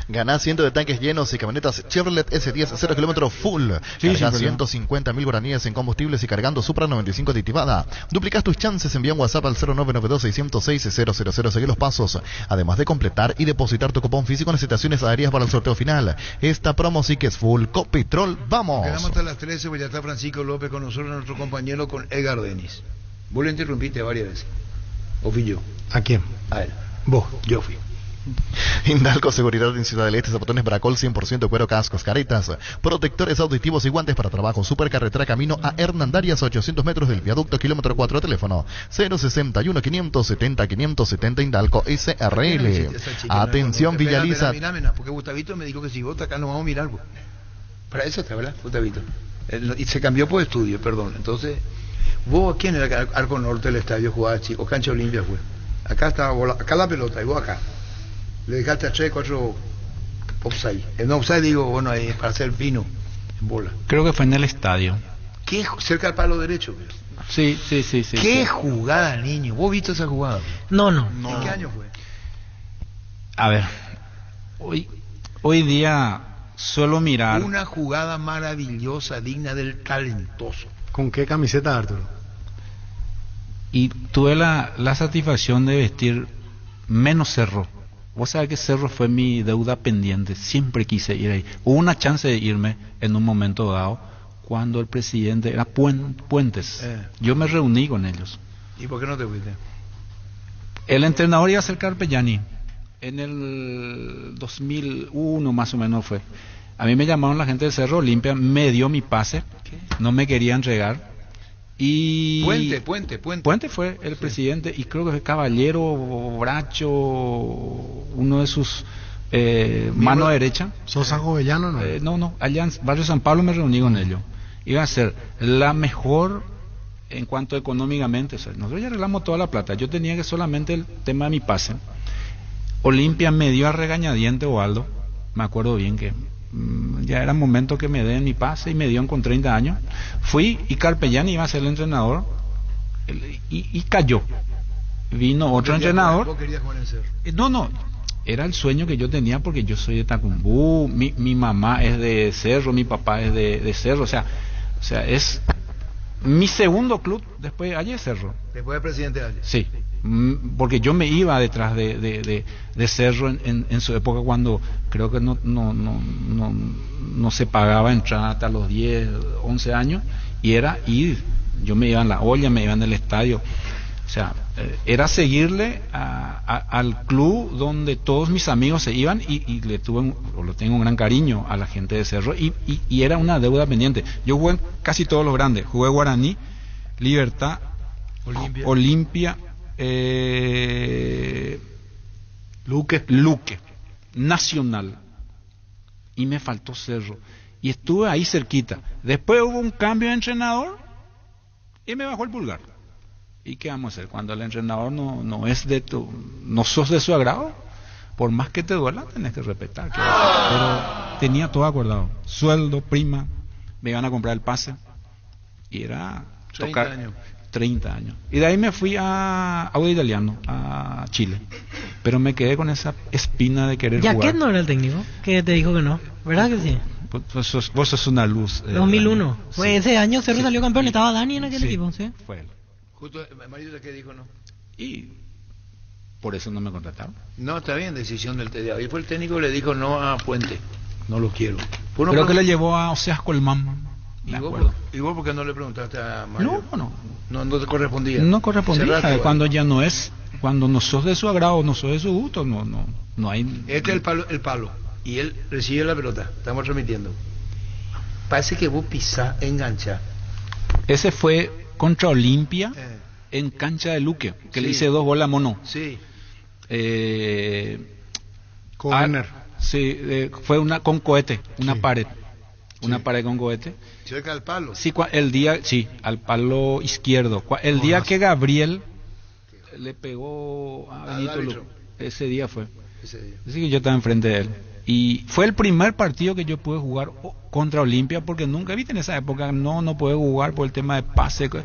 Ganás cientos de tanques llenos y camionetas Chevrolet S10 0 kilómetros full.
Sí,
Cargas
sí,
150.000 guaraníes en combustibles y cargando Supra 95 aditivada. Duplicás tus chances, envía un WhatsApp al 0992-606-000. Seguí los pasos. Además de completar y depositar tu cupón físico en las estaciones aéreas para el sorteo final. Esta promo sí que es full. Copitrol, vamos.
Quedamos hasta las 13, pues ya está Francisco López con nosotros, nuestro compañero con Edgar Denis. Vos le interrumpiste varias veces. ¿O fui yo?
¿A quién?
A él.
Vos.
Yo fui.
Indalco Seguridad en Ciudad del Este, zapatones Bracol 100% cuero, cascos, caretas, protectores auditivos y guantes para trabajo. Supercarretera camino a Hernandarias, 800 metros del viaducto, kilómetro 4, teléfono 061 570 570 Indalco SRL. Atención, Villaliza.
Porque Gustavito me dijo que si vos acá nos vamos a mirar. Para eso está, ¿verdad, Gustavito? Y se cambió por estudio, perdón. Entonces, vos aquí en el Arco Norte del estadio jugabas, o Cancha Olimpia fue. Acá estaba acá la pelota y vos acá. Le dejaste a 3, 4 offside. No offside digo, bueno, ahí para hacer pino en bola.
Creo que fue en el estadio.
¿Qué? Cerca del palo derecho.
Sí.
¿Qué jugada, niño? ¿Vos viste esa jugada?
No.
¿En qué año fue?
A ver, hoy día suelo mirar...
Una jugada maravillosa, digna del talentoso.
¿Con qué camiseta, Arturo?
Y tuve la satisfacción de vestir menos Cerro. Vos sabés que Cerro fue mi deuda pendiente, siempre quise ir ahí. Hubo una chance de irme en un momento dado, cuando el presidente era Puentes. Yo me reuní con ellos.
¿Y por qué no te fuiste?
El entrenador iba a ser Carpellani, en el 2001 más o menos fue. A mí me llamaron la gente de Cerro Olimpia, me dio mi pase, no me quería entregar. Y Puente fue el presidente, y creo que fue Caballero, Bracho, uno de sus mano derecha.
¿Sosa Jovellano?
No, allá en Barrio San Pablo me reuní con ellos. Iba a ser la mejor en cuanto económicamente. O sea, nosotros ya arreglamos toda la plata. Yo tenía que solamente el tema de mi pase. Olimpia me dio a regañadiente Ovaldo, me acuerdo bien que ya era momento que me den mi pase, y me dieron con 30 años. Fui, y Carpellani iba a ser el entrenador, y cayó. Vino otro entrenador.
¿Vos querías jugar en Cerro?
No, era el sueño que yo tenía, porque yo soy de Tacumbú, mi mamá es de Cerro, mi papá es de Cerro, o sea, es mi segundo club después de Cerro.
Después de presidente de Ayer.
Sí, porque yo me iba detrás de Cerro en su época, cuando creo que no se pagaba entrar hasta los 10, 11 años, y era ir. Yo me iba en la olla, me iba en el estadio. O sea, era seguirle al club donde todos mis amigos se iban, y le tengo un gran cariño a la gente de Cerro, y era una deuda pendiente. Yo jugué en casi todos los grandes, jugué Guaraní, Libertad, Olimpia, Luque, Nacional, y me faltó Cerro, y estuve ahí cerquita. Después hubo un cambio de entrenador y me bajó el pulgar. ¿Y qué vamos a hacer? Cuando el entrenador no sos de su agrado, por más que te duela, tenés que respetar. Pero tenía todo acordado: sueldo, prima, me iban a comprar el pase, y era 30 años. Y de ahí me fui a Audio Italiano, a Chile. Pero me quedé con esa espina de querer jugar.
¿Jaquet no era el técnico que te dijo que no? ¿Verdad que sí?
Vos sos una luz.
2001. Fue
Sí.
ese año Cerro
Sí.
salió campeón,
Y-
estaba Dani en aquel
sí,
equipo, ¿sí?
Fue él.
Justo, Marito, ¿qué dijo, no?
Y por eso no me contrataron.
No, está bien, decisión del TDA. Y fue el técnico que le dijo no a Puente. No lo quiero. Fue una
Creo que
pregunta-
le llevó a Oseas Colmán.
¿Y
Me
vos,
acuerdo.
¿Y vos por qué no le preguntaste a Mario? No te correspondía.
No correspondía.
Cerraste,
Cuando ya no es, cuando no sos de su agrado, no sos de su gusto, no hay.
Este es el palo. Y él recibe la pelota. Estamos transmitiendo. Parece que vos pisás, enganchás.
Ese fue contra Olimpia en cancha de Luque, que le
Sí.
hice 2 goles a Mono.
Sí.
Corner.
Sí, fue una con cohete, una pared. Una pared con cohete.
Cerca del palo.
Sí, el día, sí, al palo izquierdo. El día que Gabriel le pegó a
Al
Benito
árbitro.
Luque, ese día fue.
Ese día.
Así que yo estaba enfrente de él. Y fue el primer partido que yo pude jugar contra Olimpia, porque nunca, viste, en esa época no pude jugar por el tema de pase, que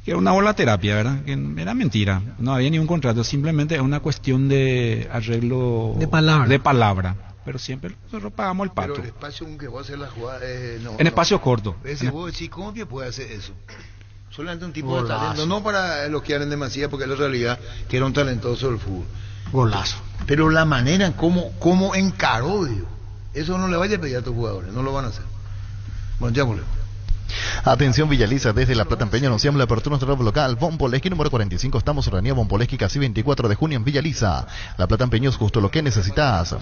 era una bola terapia, ¿verdad? Que era mentira, no había ningún contrato, simplemente es una cuestión de arreglo
De palabra.
pero siempre nosotros pagamos el pato.
Pero el espacio en que vos haces la jugada... no,
En espacio corto.
Ese vos decís, ¿cómo que puede hacer eso? Solamente un tipo
Golazo.
de talento, no para elogiar en demasía, porque es la realidad que era un talentoso del fútbol.
Golazo.
Pero la manera en cómo encaró, digo, eso no le vaya a pedir a tus jugadores, no lo van a hacer. Bueno, ya volvemos.
Atención Villaliza, desde La Plata Empeño anunciamos la apertura de nuestro local Bompoleski número 45, estamos en Avenida Bompoleski casi 24 de junio en Villaliza. La Plata Empeño es justo lo que necesitas.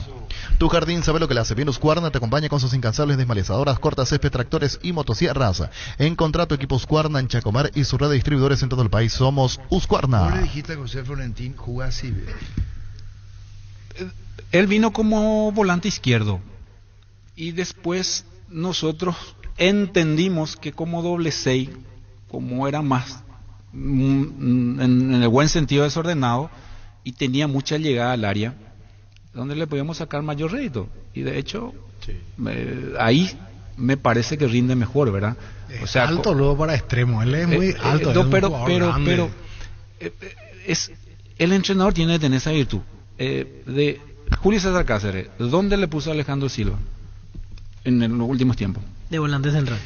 Tu jardín sabe lo que le hace bien. Husqvarna te acompaña con sus incansables desmalezadoras, cortas césped, tractores y motosierras. Encontrá tu equipo Husqvarna en Chacomar y su red de distribuidores en todo el país. Somos
Vos le
Husqvarna.
dijiste a José Florentín, jugá así, ve.
Él vino como volante izquierdo y después nosotros entendimos que como doble 6, como era más en el buen sentido desordenado y tenía mucha llegada al área, donde le podíamos sacar mayor rédito, y de hecho ahí me parece que rinde mejor, ¿verdad? O sea,
alto luego para extremo, él es muy alto.
no,
es un
pero
jugador grande.
es el entrenador tiene que tener esa virtud. De Julio César Cáceres, ¿dónde le puso a Alejandro Silva en los últimos tiempos?
De volante central.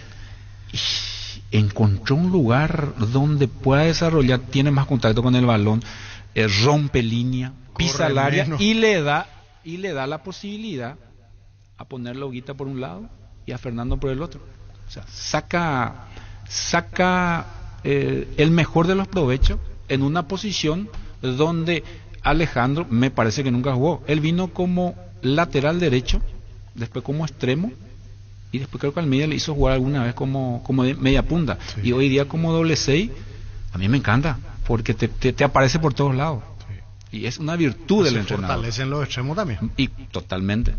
Encontró un lugar donde pueda desarrollar, tiene más contacto con el balón, rompe línea, pisa el área
menos.
y le da la posibilidad a poner la Hoguita por un lado y a Fernando por el otro. O sea, saca el mejor de los provechos en una posición donde Alejandro me parece que nunca jugó. Él vino como lateral derecho, después como extremo, y después creo que Almeida le hizo jugar alguna vez como de media punta.
Sí.
Y hoy día como doble 6, a mí me encanta, porque te aparece por todos lados. Y es una virtud del
Se
entrenador.
fortalecen los extremos también.
Y totalmente.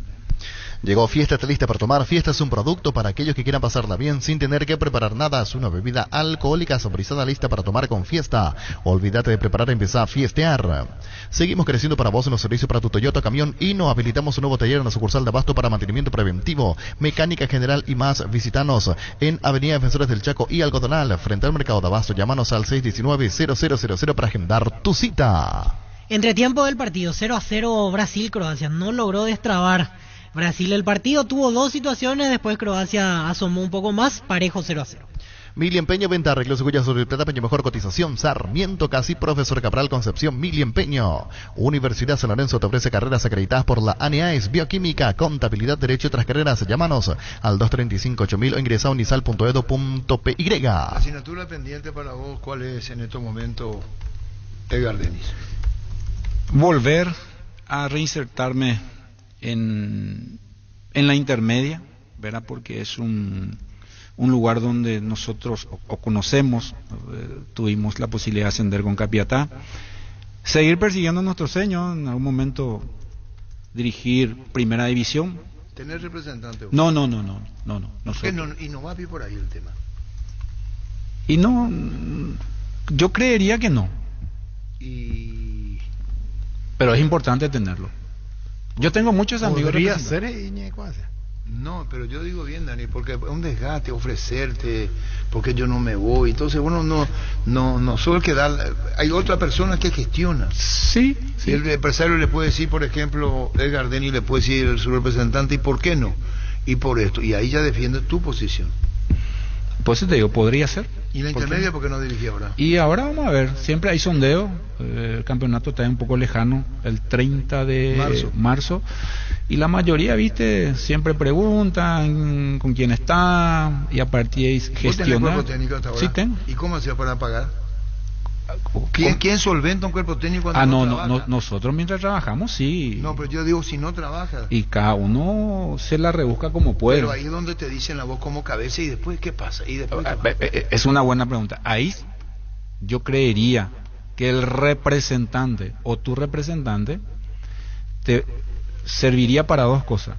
Llegó Fiesta, está lista para tomar. Fiesta es un producto para aquellos que quieran pasarla bien sin tener que preparar nada. Es una bebida alcohólica saborizada lista para tomar con Fiesta. Olvídate de preparar, empezá a fiestear. Seguimos creciendo para vos en los servicios para tu Toyota Camión y nos habilitamos un nuevo taller en la sucursal de Abasto para mantenimiento preventivo, mecánica general y más. Visitanos en Avenida Defensores del Chaco y Algodonal, frente al Mercado de Abasto. Llámanos al 619-0000 para agendar tu cita.
Entretiempo del partido, 0-0 Brasil-Croacia. No logró destrabar Brasil el partido, tuvo 2 situaciones, después Croacia asomó un poco más, parejo 0-0.
Mili Empeño, venta, arreglos y huellas sobre el plata, Peño, mejor cotización. Sarmiento, casi Profesor Cabral, Concepción, Mili Empeño. Universidad San Lorenzo te ofrece carreras acreditadas por la ANEAES, Bioquímica, Contabilidad, Derecho y otras carreras. Llámanos al 235-8000 o ingresa a unisal.edu.py.
La asignatura pendiente para vos, ¿cuál es en estos momentos, Edgar Denis?
Volver a reinsertarme en la intermedia, ¿verdad? Porque es un lugar donde nosotros o conocemos, tuvimos la posibilidad de ascender con Capiatá, seguir persiguiendo nuestro sueño, en algún momento dirigir primera división.
¿Tener representante?
No.
¿Qué no? Y no va a ir por ahí el tema.
Y no, yo creería que no. Pero es importante tenerlo. Yo tengo muchos amigos.
Podría ser Iñecuace.
No, pero yo digo bien, Dani, porque es un desgaste ofrecerte, porque yo no me voy. Entonces, bueno, no solo que da. Hay otra persona que gestiona.
Sí.
Y el empresario le puede decir, por ejemplo, Edgar Denis le puede decir a su representante, ¿y por qué no? y por esto, y ahí ya defiendes tu posición.
Pues te digo, podría ser.
¿Y la intermedia por qué no dirigí ahora?
Y ahora vamos a ver, siempre hay sondeo, el campeonato está un poco lejano, el 30 de marzo, y la mayoría, viste, siempre preguntan con quién está, y a partir de ahí gestionar.
¿Vos tenés cuerpo técnico hasta ahora?
Sí, tengo.
¿Y cómo hacía para pagar? ¿Quién solventa un cuerpo técnico cuando
no, nosotros mientras trabajamos, sí.
No, pero yo digo, si no trabajas.
Y cada uno se la rebusca como puede.
Pero ahí es donde te dicen la voz como cabeza, y después, ¿qué pasa? ¿Y después qué pasa?
Es una buena pregunta. Ahí yo creería que el representante o tu representante te serviría para dos cosas.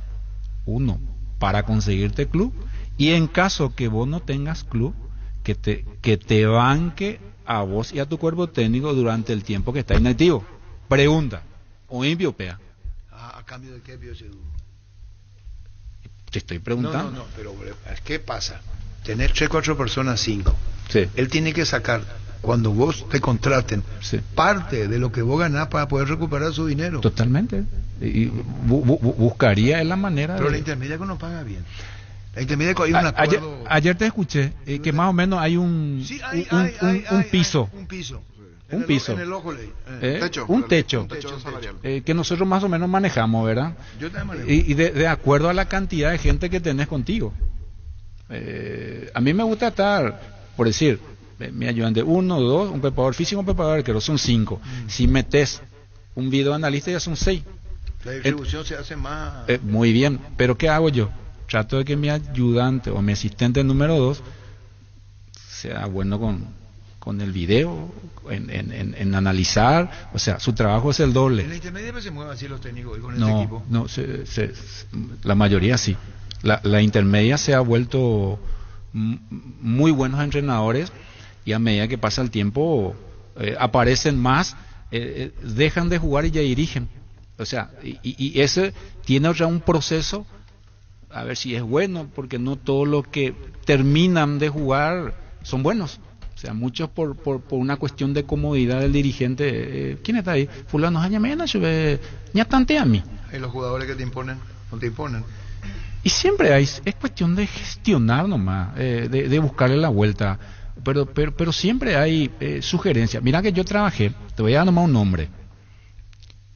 Uno, para conseguirte club, y en caso que vos no tengas club, que te banque a vos y a tu cuerpo técnico durante el tiempo que está inactivo. Pregunta, ¿o inviopea?
¿A cambio de qué, Biosedu?
Te estoy preguntando.
No, pero ¿qué pasa? Tener 3, 4 personas, 5.
Sí.
Él tiene que sacar, cuando vos te contraten, parte de lo que vos ganás para poder recuperar su dinero.
Totalmente. Y buscaría la manera.
Pero la intermedia no paga bien. La intermedia hay un acuerdo.
Ayer te escuché que más o menos hay un piso.
Un piso.
Un piso.
En el ojo
un techo. Que nosotros más o menos manejamos, ¿verdad?
Yo te manejo.
Y de acuerdo a la cantidad de gente que tenés contigo. A mí me gusta estar, por decir, mi ayudante 1, 2, un preparador físico, un preparador arquero, son 5. Si metes un videoanalista ya son 6.
La distribución se hace más.
Muy bien, pero ¿qué hago yo? Trato de que mi ayudante o mi asistente número 2 sea bueno con el video, en analizar, o sea, su trabajo es el doble.
En la intermedia se mueven así los técnicos con
este
equipo.
No, la mayoría sí. La intermedia se ha vuelto muy buenos entrenadores, y a medida que pasa el tiempo aparecen más, dejan de jugar y ya dirigen. O sea, y ese tiene ya un proceso, a ver si es bueno, porque no todos los que terminan de jugar son buenos. O sea, muchos por una cuestión de comodidad del dirigente. ¿Quién está ahí? Fulano, ya tantea a mí.
¿Y los jugadores que te imponen? ¿No te imponen?
Y siempre es cuestión de gestionar nomás, de buscarle la vuelta. Pero siempre hay sugerencias. Mira que yo trabajé, te voy a dar nomás un nombre,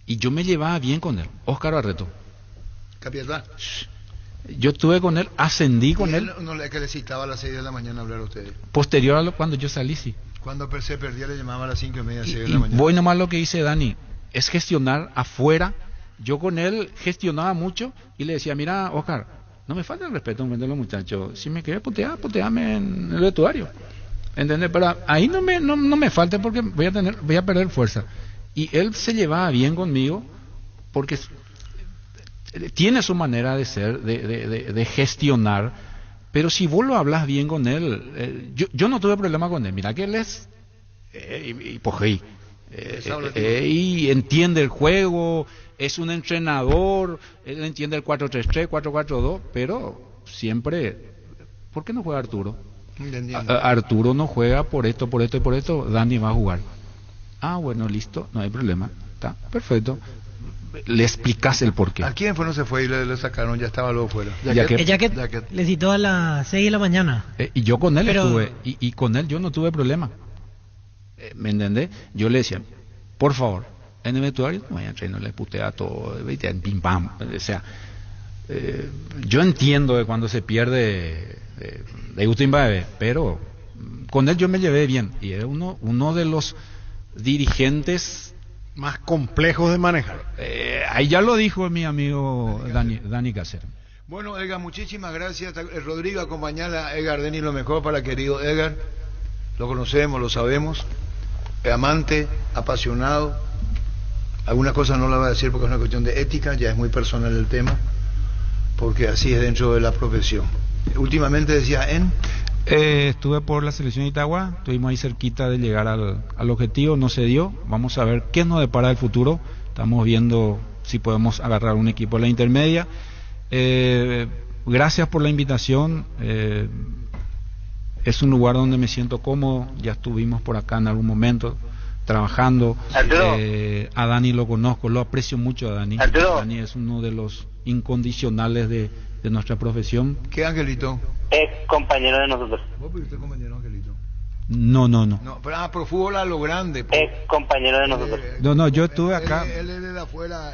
y yo me llevaba bien con él, Óscar Barreto.
Capitán.
Yo estuve con él, ascendí con él.
No le que le citaba a las 6 de la mañana a hablar a ustedes.
Posterior a cuando yo salí, sí.
Cuando se perdía le llamaba a las 5:30, 6 de la mañana.
Voy nomás lo que dice Dani, es gestionar afuera. Yo con él gestionaba mucho y le decía, mira, Óscar, no me falta el respeto de los muchachos. Si me quedé puteame en el vestuario. ¿Entendés? Pero ahí no me falte, porque voy a perder fuerza. Y él se llevaba bien conmigo porque tiene su manera de ser, de gestionar, pero si vos lo hablas bien con él, yo no tuve problema con él. Mira que él es y entiende el juego, es un entrenador, él entiende el 4-3-3, 4-4-2, pero siempre, ¿por qué no juega Arturo? Arturo no juega por esto, y por esto, Dani va a jugar. Ah, bueno, listo, no hay problema, está perfecto. Le explicas el porqué.
¿A quién fue? No se fue y le sacaron, ya estaba luego fuera.
Jacket le citó a las 6 de la mañana.
Y yo con él estuve, y con él yo no tuve problema. ¿Me entendés? Yo le decía, por favor, en el vestuario no vayan a traer, no le putea todo, pim pam. O sea, yo entiendo de cuando se pierde de Agustín Baebe, pero con él yo me llevé bien, y era uno de los dirigentes
más complejos de manejar.
Ahí ya lo dijo mi amigo Dani Cáceres.
Bueno, Edgar, muchísimas gracias. Rodrigo, acompañar a Edgar Denis, lo mejor para querido Edgar. Lo conocemos, lo sabemos. Amante, apasionado. Algunas cosas no las voy a decir porque es una cuestión de ética, ya es muy personal el tema, porque así es dentro de la profesión. Últimamente decía
estuve por la selección de Itagua, estuvimos ahí cerquita de llegar al objetivo, no se dio. Vamos a ver qué nos depara el futuro. Estamos viendo si podemos agarrar un equipo de la intermedia. Gracias por la invitación. Es un lugar donde me siento cómodo. Ya estuvimos por acá en algún momento trabajando. A Dani lo conozco, lo aprecio mucho a Dani. Dani es uno de los incondicionales de nuestra profesión.
¿Qué Angelito?
Es compañero de nosotros.
¿Vos fuiste compañero Angelito?
No.
No, pero fútbol a lo grande.
Es compañero de nosotros.
No, yo estuve acá.
Él es de afuera,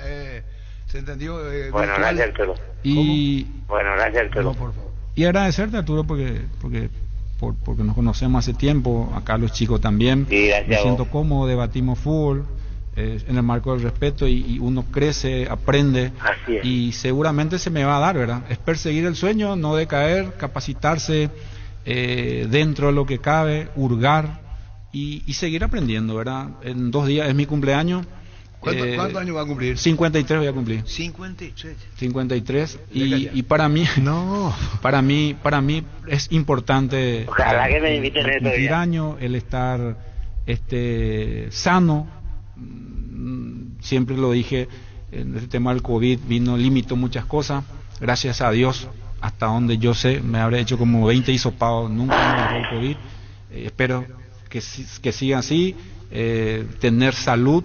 ¿se entendió?
Bueno, gracias Arturo. Bueno, gracias Arturo.
No, por favor.
Y agradecerte, Arturo, porque nos conocemos hace tiempo, acá los chicos también.
Sí, gracias.
Me siento cómodo, debatimos fútbol en el marco del respeto y uno crece, aprende.
Así es.
Y seguramente se me va a dar, ¿verdad? Es perseguir el sueño, no decaer, capacitarse dentro de lo que cabe, hurgar y seguir aprendiendo, ¿verdad? En 2 días es mi cumpleaños.
¿Cuántos años va a cumplir?
53 voy a cumplir.
53.
Y para mí, para mí es importante
Ojalá que me inviten
el cumplir año, el estar sano. Siempre lo dije, en el tema del COVID limitó muchas cosas. Gracias a Dios, hasta donde yo sé, me habré hecho como 20 hisopados, nunca me agarró el COVID. Espero que siga así, tener salud.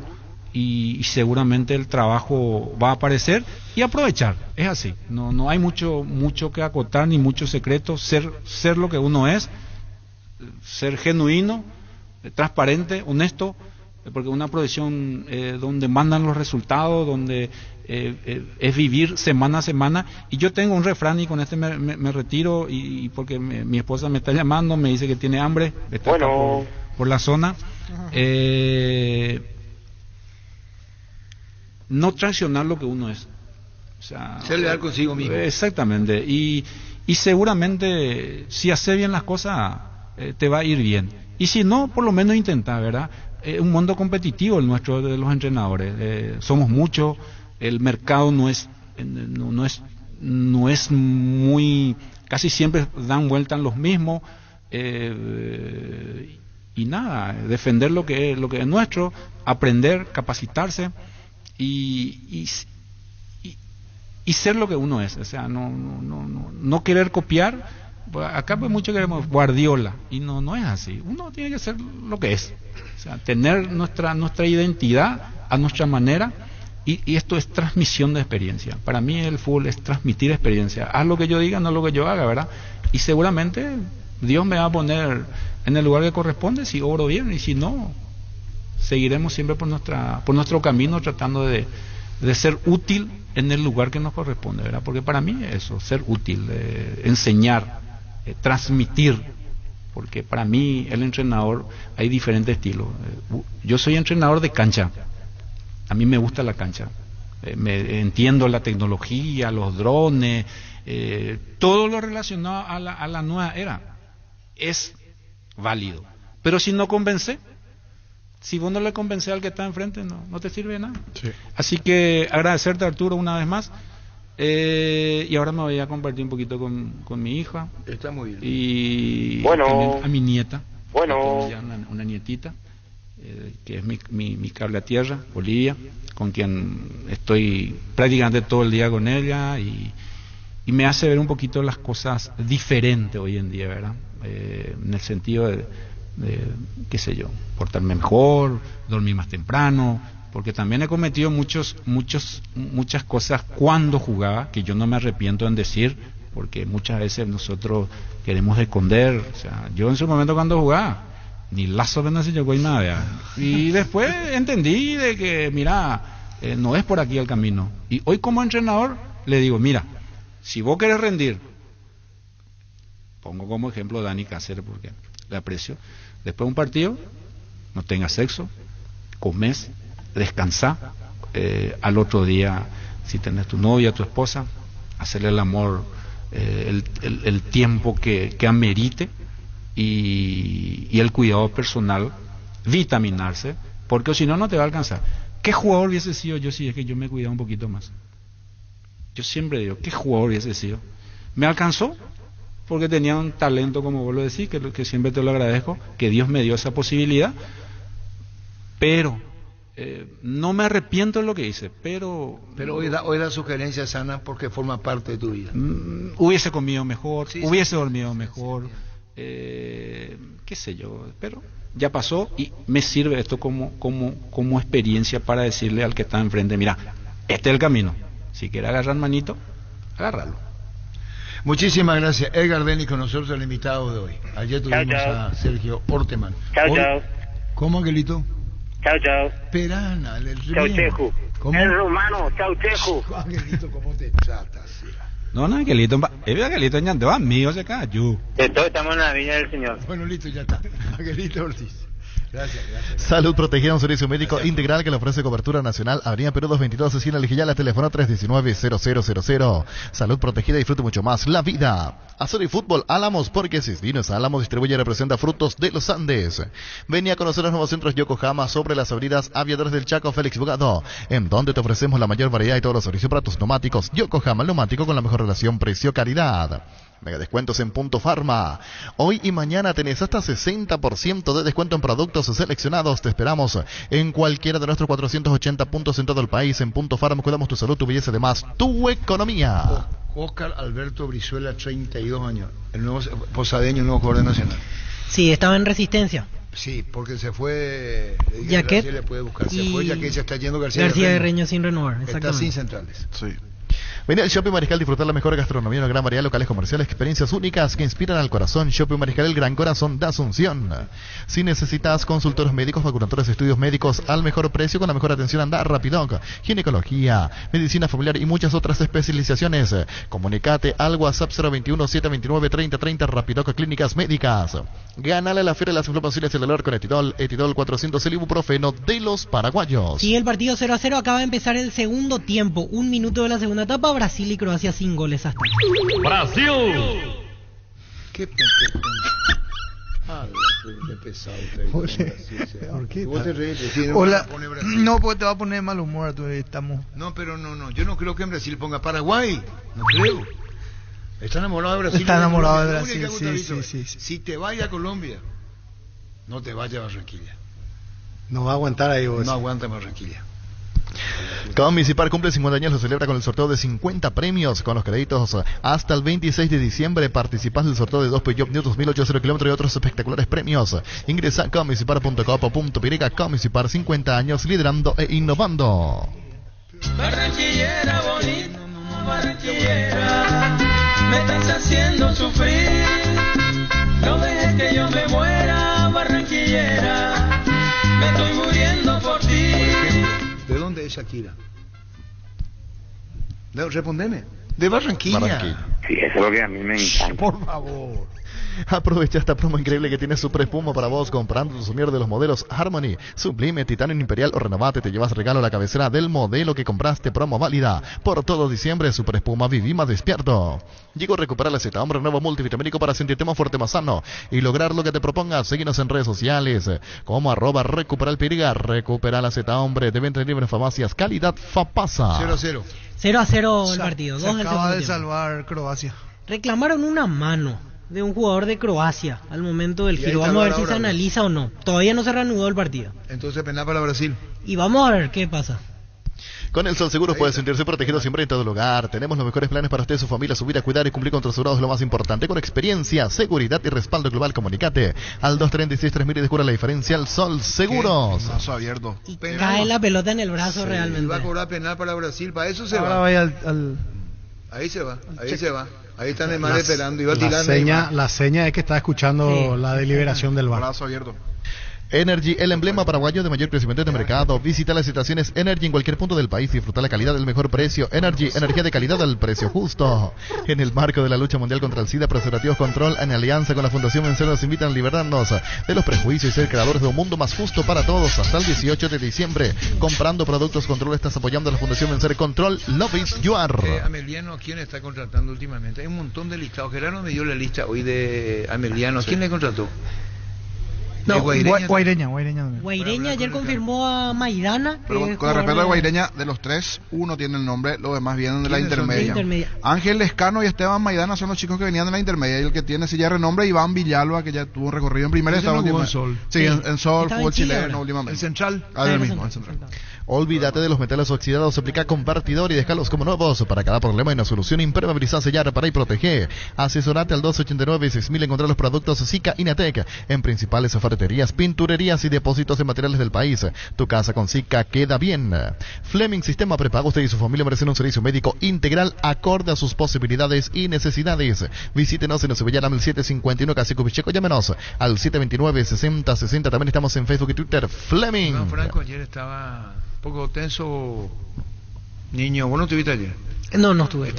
Y seguramente el trabajo va a aparecer y aprovechar, es así, no hay mucho que acotar ni mucho secreto, ser lo que uno es, ser genuino, transparente, honesto, porque una profesión donde mandan los resultados, donde es vivir semana a semana. Y yo tengo un refrán y con este me retiro y porque mi esposa me está llamando, me dice que tiene hambre, está acá por la zona. No traicionar lo que uno es, o sea,
ser leal consigo mismo.
Exactamente. Y seguramente si haces bien las cosas te va a ir bien, y si no, por lo menos intenta, ¿verdad? Un mundo competitivo el nuestro de los entrenadores, somos muchos, el mercado no es muy, casi siempre dan vuelta en los mismos, y nada, defender lo que es nuestro, aprender, capacitarse y ser lo que uno es, o sea, no querer copiar. Acá pues mucho queremos Guardiola y no es así. Uno tiene que ser lo que es, o sea, tener nuestra identidad a nuestra manera, y esto es transmisión de experiencia. Para mí el fútbol es transmitir experiencia. Haz lo que yo diga, no lo que yo haga, ¿verdad? Y seguramente Dios me va a poner en el lugar que corresponde si obro bien, y si no, seguiremos siempre por nuestro camino, tratando de ser útil en el lugar que nos corresponde, ¿verdad? Porque para mí eso, ser útil, enseñar, transmitir, porque para mí el entrenador hay diferentes estilos. Yo soy entrenador de cancha, a mí me gusta la cancha, entiendo la tecnología, los drones, todo lo relacionado a la nueva era es válido, pero si no convence, si vos no le convences al que está enfrente, no te sirve de nada. Sí. Así que agradecerte, Arturo, una vez más. Y ahora me voy a compartir un poquito con mi hija.
Está muy bien.
Y
bueno,
a mi nieta.
Bueno.
Ya una nietita, que es mi cable a tierra, Olivia, con quien estoy prácticamente todo el día con ella, y me hace ver un poquito las cosas diferentes hoy en día, ¿verdad? En el sentido de qué sé yo, portarme mejor, dormir más temprano, porque también he cometido muchas cosas cuando jugaba que yo no me arrepiento en decir, porque muchas veces nosotros queremos esconder. O sea, yo en su momento cuando jugaba ni lazo no se llegó y nada, y después entendí de que mira, no es por aquí el camino, y hoy como entrenador le digo, mira, si vos querés rendir, pongo como ejemplo a Dani Cáceres porque le aprecio, después de un partido no tengas sexo, comes, descansá, al otro día si tenés tu novia, tu esposa, hacerle el amor el tiempo que amerite, y el cuidado personal, vitaminarse, porque si no te va a alcanzar. ¿Qué jugador hubiese sido yo si es que yo me cuidaba un poquito más? Yo siempre digo, ¿qué jugador hubiese sido? Me alcanzó porque tenía un talento, como vos lo decís, que siempre te lo agradezco, que Dios me dio esa posibilidad, pero no me arrepiento de lo que hice, pero
hoy da sugerencias sanas porque forma parte de tu vida.
Hubiese comido mejor, hubiese dormido mejor, qué sé yo, pero ya pasó, y me sirve esto como experiencia para decirle al que está enfrente, mira, este es el camino, si quiere agarrar manito, agárralo.
Muchísimas gracias. Edgar Denis con nosotros, el invitado de hoy. Ayer tuvimos a Sergio Orteman.
Chao.
¿Cómo, Angelito?
Chao.
Perana, el
Chao, Cheju.
¿Cómo?
El romano, chao, Cheju.
Angelito, ¿cómo te tratas?
No, Angelito, Angelito ya te va mío, se cayó.
Estamos en la viña del Señor.
Bueno, listo, ya está. Angelito Ortiz. Gracias.
Salud Protegida, un servicio médico integral que le ofrece cobertura nacional. Avenida Perú 222, esquina Lijiyala, teléfono 319-0000. Salud Protegida, disfrute mucho más la vida. Azul y Fútbol Álamos, porque Cisvinos Álamos distribuye y representa frutos de los Andes. Venía a conocer los nuevos centros Yokohama sobre las avenidas Aviadores del Chaco, Félix Bogado, en donde te ofrecemos la mayor variedad y todos los servicios para tus neumáticos. Yokohama, el neumático con la mejor relación precio-calidad. Mega descuentos en Punto Farma. Hoy y mañana tenés hasta 60% de descuento en productos seleccionados. Te esperamos en cualquiera de nuestros 480 puntos en todo el país. En Punto Farma cuidamos tu salud, tu belleza y además tu economía.
Oscar Alberto Brizuela, 32 años. El nuevo posadeño, el nuevo jugador nacional.
Sí, estaba en Resistencia.
Sí, porque se fue.
Jaquet.
Le puede buscar. Se fue Jaquet, se está yendo García
Guerreño sin renovar.
Está sin centrales.
Sí.
Vení al Shopping Mariscal, disfrutar la mejor gastronomía, una gran variedad de locales comerciales, experiencias únicas que inspiran al corazón. Shopping Mariscal, el gran corazón de Asunción. Si necesitas consultores médicos, vacunadores, estudios médicos al mejor precio, con la mejor atención, anda Rapidoc, ginecología, medicina familiar y muchas otras especializaciones. Comunicate al WhatsApp 021-729-3030, Rapidoc Clínicas Médicas. Gánale la feria de las inflamaciones y el dolor con Etidol 400, el ibuprofeno de los paraguayos.
Sí, el partido 0-0 acaba de empezar el segundo tiempo. 1 minuto de la segunda etapa. Brasil y Croacia sin goles hasta aquí.
¡Brasil!
¿Qué pesado?
¿Por qué?
¿Vos te reís?
Hola. No, porque te va a poner de mal humor. Estamos...
No, pero no. Yo no creo que en Brasil ponga Paraguay. No creo. Está enamorado de Brasil.
Está enamorado de Brasil, sí.
Si te vayas a Colombia, no te vayas a Barranquilla.
No va a aguantar ahí vos.
No aguanta en Barranquilla.
Municipal cumple 50 años, lo celebra con el sorteo de 50 premios con los créditos hasta el 26 de diciembre. Participas del sorteo de 2 Peugeot New 2008 km y otros espectaculares premios. Ingresa a comunicipar.com.py. Comunicipar, 50 años liderando e innovando.
Barranquillera bonita, Barranquillera, me estás haciendo sufrir. No dejes que yo me muera, Barranquillera, me estoy muriendo por ti.
¿De dónde es Shakira? Respondeme. De Barranquilla.
Sí, eso es lo que a mí me encanta.
Por favor.
Aprovecha esta promo increíble que tiene Super Espuma para vos comprando tu sumier de los modelos Harmony, Sublime, Titanio Imperial o Renovate. Te llevas regalo a la cabecera del modelo que compraste. Promo válida por todo diciembre. Super Espuma, viví más despierto. Llegó a recuperar la Z, hombre nuevo multivitamínico para sentirte más fuerte, más sano y lograr lo que te propongas. Síguenos en redes sociales como @recuperalpiriga. Recupera la Z, hombre. De venta libre en farmacias. Calidad Fapasa.
0-0.
0-0 el partido.
Se acaba de salvar Croacia.
Reclamaron una mano de un jugador de Croacia al momento del giro. Vamos a ver si se analiza o no. Todavía no se reanudó el partido.
Entonces penal para Brasil.
Y vamos a ver qué pasa.
Con el Sol Seguros puede sentirse protegido siempre en todo lugar. Tenemos los mejores planes para usted, su familia, subir a cuidar y cumplir con tus asegurados es lo más importante. Con experiencia, seguridad y respaldo global, comunicate al 236-3000 y descubra la diferencia. El Sol Seguros.
Brazo abierto.
Y cae la pelota en el brazo realmente.
Va a cobrar penal para Brasil, para eso se
Ahora
va.
vaya
Ahí se va. Ahí está Neymar esperando. Iba a tirar
la seña es que está escuchando la deliberación del VAR.
Brazo abierto.
Energy, el emblema paraguayo de mayor crecimiento de mercado. Visita las estaciones Energy en cualquier punto del país y disfruta la calidad del mejor precio. Energy, energía de calidad al precio justo. En el marco de la lucha mundial contra el SIDA, Preservativos Control, en alianza con la Fundación Vencer, nos invitan a liberarnos de los prejuicios y ser creadores de un mundo más justo para todos. Hasta el 18 de diciembre, comprando productos Control, estás apoyando a la Fundación Vencer. Control, love it, you are.
Ameliano, ¿quién está contratando últimamente? Hay un montón de listados. Gerardo me dio la lista hoy de Ameliano. ¿Quién le contrató?
No, Guaireña.
Guaireña ayer confirmó a Maidana.
Pero con respecto a Guaireña, de los tres, uno tiene el nombre, los demás vienen de la intermedia. Ángel Lescano y Esteban Maidana son los chicos que venían de la intermedia. Y el que tiene silla de renombre, Iván Villalba, que ya tuvo un recorrido en primera. Estaba
en Sol.
Sí, en Sol, fútbol chileno últimamente.
¿El Central?
El mismo, el Central.
Olvídate de los metales oxidados, aplica compartidor y déjalos como nuevos. Para cada problema hay una solución. Impermeabilizar, sellar, reparar y proteger. Asesorate al 289-6000. Encontrar los productos Zika Inatec en principales ofertas ferreterías, pinturerías y depósitos de materiales del país. Tu casa con SICA queda bien. Fleming Sistema Prepago. Usted y su familia merecen un servicio médico integral acorde a sus posibilidades y necesidades. Visítenos en Cebellaram, el 751 Cacique Picheco. Llámenos al 729-6060. También estamos en Facebook y Twitter. Fleming.
Iván Franco ayer estaba un poco tenso. Niño, ¿vos no estuviste ayer?
No estuve.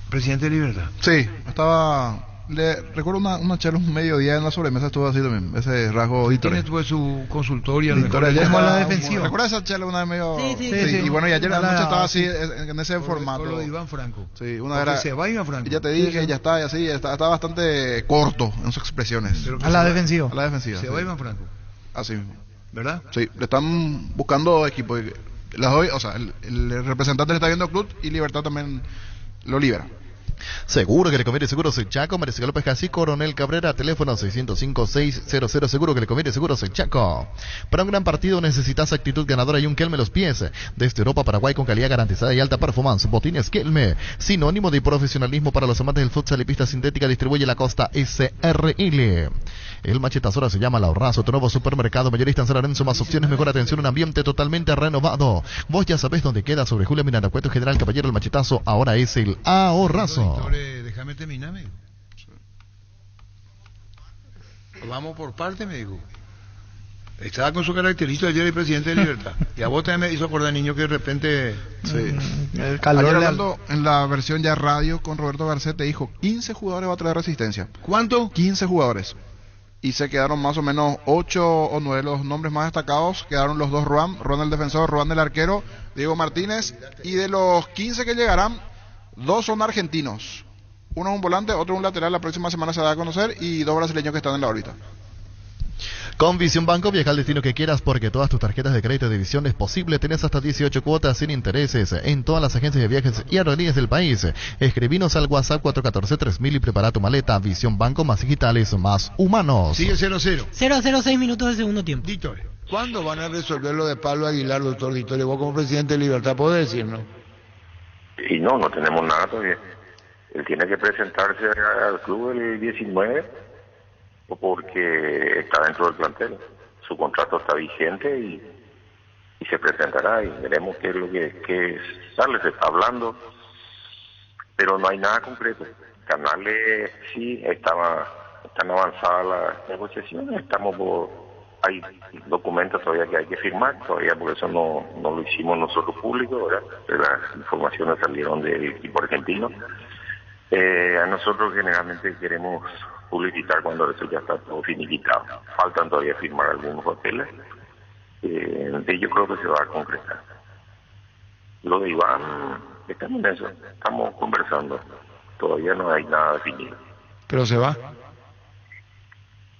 Presidente de Libertad.
Sí, estaba... recuerdo una charla un mediodía en la sobremesa, estuvo así también, ese rasgo Víctor.
¿Quién tuvo su consultorio?
Como
la defensiva.
¿Recuerdas esa charla una vez medio?
Sí.
Y bueno, y ayer la noche estaba así, en ese formato.
Con lo de Iván Franco.
Sí, una era...
se va Iván Franco.
Ya te dije, ya está, y así, está bastante corto en sus expresiones.
A la defensiva.
A la defensiva.
Se va Iván Franco.
Así mismo.
¿Verdad?
Sí, le están buscando equipo. El representante le está viendo al club y Libertad también lo libera.
Seguro que le conviene Seguros El Chaco, Mariscal López Casí, Coronel Cabrera, teléfono 605-600. Seguro que le conviene Seguros El Chaco. Para un gran partido necesitas actitud ganadora y un Kelme los pies. Desde Europa, Paraguay, con calidad garantizada y alta performance. Botines Kelme, sinónimo de profesionalismo para los amantes del futsal y pista sintética. Distribuye la Costa SRL. El machetazo ahora se llama La Ahorrazo, tu nuevo supermercado mayorista en San Lorenzo. Más opciones, mejor atención, un ambiente totalmente renovado. Vos ya sabés dónde queda, sobre Julio Miranda, Cueto General Caballero. El machetazo ahora es el Ahorrazo.
Déjame terminarme. Vamos por parte, me dijo. Estaba con su característica ayer el presidente de Libertad. Y a vos también me hizo acordar, niño, que de repente...
Sí.
El calor
ayer hablando en la versión ya radio con Roberto Garcete, dijo 15 jugadores va a traer Resistencia.
¿Cuánto?
15 jugadores. Y se quedaron más o menos 8 o 9 los nombres más destacados. Quedaron los dos Ruan el defensor, Ruan el arquero, Diego Martínez. Y de los 15 que llegarán, 2 son argentinos. Uno es un volante, otro un lateral. La próxima semana se da a conocer. Y 2 brasileños que están en la órbita.
Con Visión Banco viaja al destino que quieras, porque todas tus tarjetas de crédito de Visión es posible. Tenés hasta 18 cuotas sin intereses en todas las agencias de viajes y aerolíneas del país. Escribinos al WhatsApp 414-3000 y prepara tu maleta. Visión Banco, más digitales, más humanos.
Sigue 0-0.
0-0, 6 minutos del segundo tiempo.
Dito, ¿cuándo van a resolver lo de Pablo Aguilar, doctor Vittorio? Vos como presidente de Libertad podés decirnos.
Y no tenemos nada todavía. Él tiene que presentarse al club el 19 porque está dentro del plantel. Su contrato está vigente y se presentará y veremos qué es lo que sale. Se está hablando, pero no hay nada concreto. Canales sí están avanzadas las negociaciones, hay documentos todavía que hay que firmar, todavía por eso no lo hicimos nosotros público, ¿verdad? Las informaciones salieron del equipo argentino. A nosotros generalmente queremos publicitar cuando eso ya está todo finiquitado. Faltan todavía firmar algunos papeles. Yo creo que se va a concretar. Lo de Iván, estamos en eso, estamos conversando. Todavía no hay nada definido.
¿Pero se va?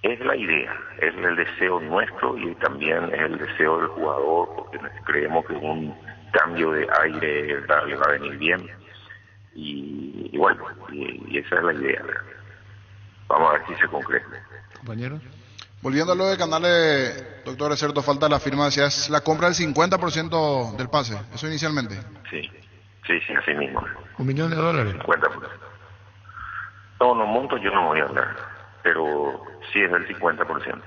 Es la idea, es el deseo nuestro y también es el deseo del jugador, porque creemos que un cambio de aire le va a venir bien. Y bueno, y esa es la idea. Vamos a ver si se concreta.
Compañero.
Volviendo a lo de Canales, doctor, es cierto, falta la firma, decías, la compra del 50% del pase, eso inicialmente.
Sí, así mismo.
$1 millón.
50%. No, monto yo no voy a hablar, pero sí es del 50%.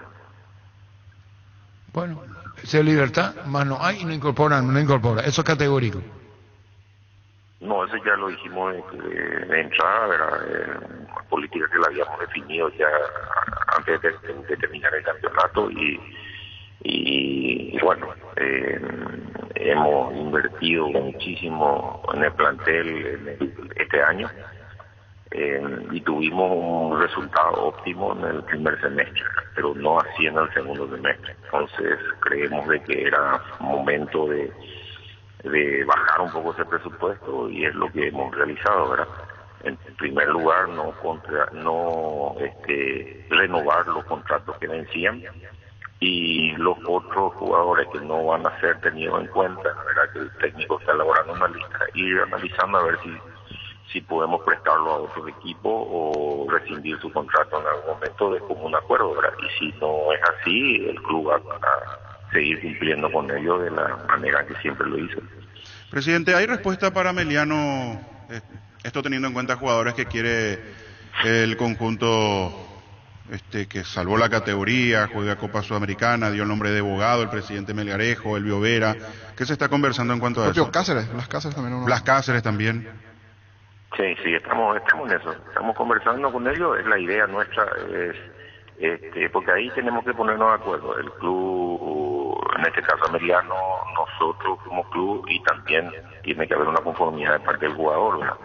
Bueno, esa es Libertad, más no hay y no incorpora, eso es categórico.
No, eso ya lo dijimos de entrada, ¿verdad? Política que la habíamos definido ya antes de terminar el campeonato y bueno, hemos invertido muchísimo en el plantel este año y tuvimos un resultado óptimo en el primer semestre, pero no así en el segundo semestre. Entonces creemos de que era momento de bajar un poco ese presupuesto y es lo que hemos realizado, ¿verdad? En primer lugar, renovar los contratos que vencían y los otros jugadores que no van a ser tenidos en cuenta, ¿verdad? Que el técnico está elaborando una lista, ir analizando a ver si podemos prestarlo a otros equipos o rescindir su contrato en algún momento de común acuerdo, ¿verdad? Y si no es así, el club va a seguir cumpliendo con ello de la manera que siempre lo hizo.
Presidente, ¿hay respuesta para Meliano? Esto teniendo en cuenta jugadores que quiere el conjunto que salvó la categoría, juega Copa Sudamericana, dio el nombre de Bogado, el presidente Melgarejo, Elvio Vera. ¿Qué se está conversando en cuanto a eso?
Cáceres, Las Cáceres también.
Las Cáceres también.
Sí, estamos en eso. Estamos conversando con ellos. Es la idea nuestra, porque ahí tenemos que ponernos de acuerdo. El club, en este caso americano, nosotros como club, y también tiene que haber una conformidad de parte del jugador, ¿verdad?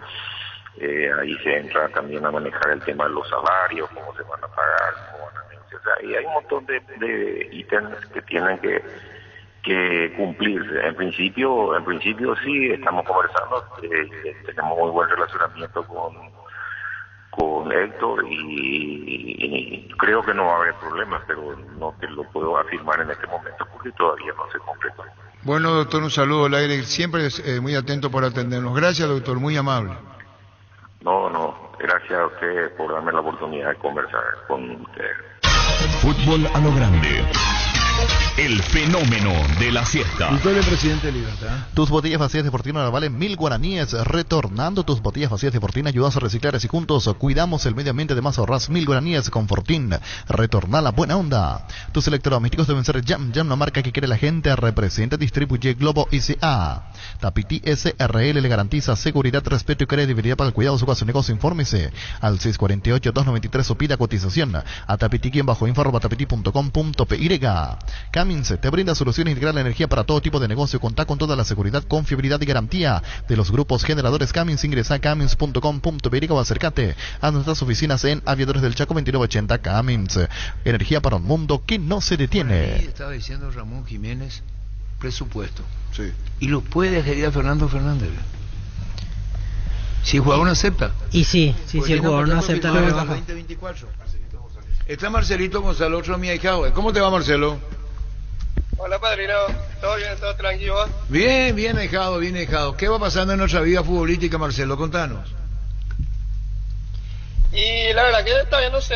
Ahí se entra también a manejar el tema de los salarios, cómo se van a pagar, cómo van a negociar. O sea, ahí hay un montón de ítems que tienen que cumplirse. En principio sí, estamos conversando, tenemos muy buen relacionamiento con Héctor y creo que no va a haber problemas, pero no te lo puedo afirmar en este momento porque todavía no se concretó.
Bueno, doctor, un saludo al aire, siempre es muy atento por atendernos. Gracias, doctor, muy amable.
No, gracias a usted por darme la oportunidad de conversar con usted.
Fútbol a lo grande. El fenómeno de la siesta.
Victoria, presidente Libertad.
Tus botellas vacías de Fortina ahora valen 1000 guaraníes. Retornando tus botellas vacías de Fortina, ayudas a reciclar y juntos cuidamos el medio ambiente. Además ahorras 1000 guaraníes con Fortín. Retorna la buena onda. Tus electrodomésticos deben ser Jam, la marca que quiere la gente. Representa, distribuye Globo ICA. Tapiti SRL le garantiza seguridad, respeto y credibilidad para el cuidado de su casa o negocio. Infórmese al 648-293 o pida cotización a tapiti-info@tapiti.com.py. Cummins te brinda soluciones integrales de energía para todo tipo de negocio. Contá con toda la seguridad, confiabilidad y garantía de los grupos generadores Cummins. Ingresa a cummins.com.py o acércate a nuestras oficinas en Aviadores del Chaco 2980. Cummins, energía para un mundo que no se detiene.
Estaba diciendo Ramón Jiménez, presupuesto.
Sí.
Y lo puede ejecutar Fernando Fernández. Si el jugador no acepta.
Y sí, si el jugador no acepta la rebaja.
2024. Está Marcelito Gonzalo, otro mi ahijado. ¿Cómo te va, Marcelo?
Hola, padrino. ¿Todo bien? ¿Todo tranquilo?
Bien, ahijado, bien, ahijado. ¿Qué va pasando en nuestra vida futbolística, Marcelo? Contanos.
Y la verdad que todavía no sé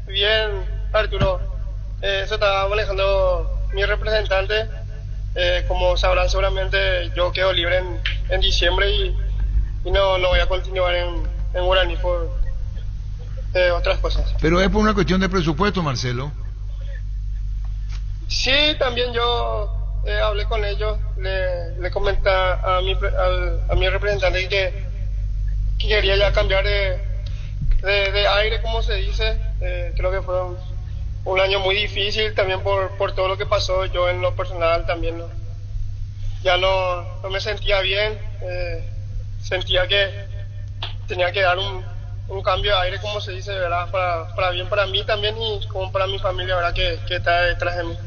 bien, Arturo. Eso estaba manejando mi representante. Como sabrán seguramente, yo quedo libre en diciembre y no voy a continuar en Guaraní por otras cosas.
Pero es por una cuestión de presupuesto, Marcelo.
Sí, también yo hablé con ellos, le comenté a mi representante que quería ya cambiar de aire, como se dice. Creo que fue un año muy difícil también por todo lo que pasó. Yo en lo personal también ya no me sentía bien, sentía que tenía que dar un cambio de aire, como se dice, ¿verdad? Para bien para mí también y como para mi familia, ¿verdad? Que está detrás de mí.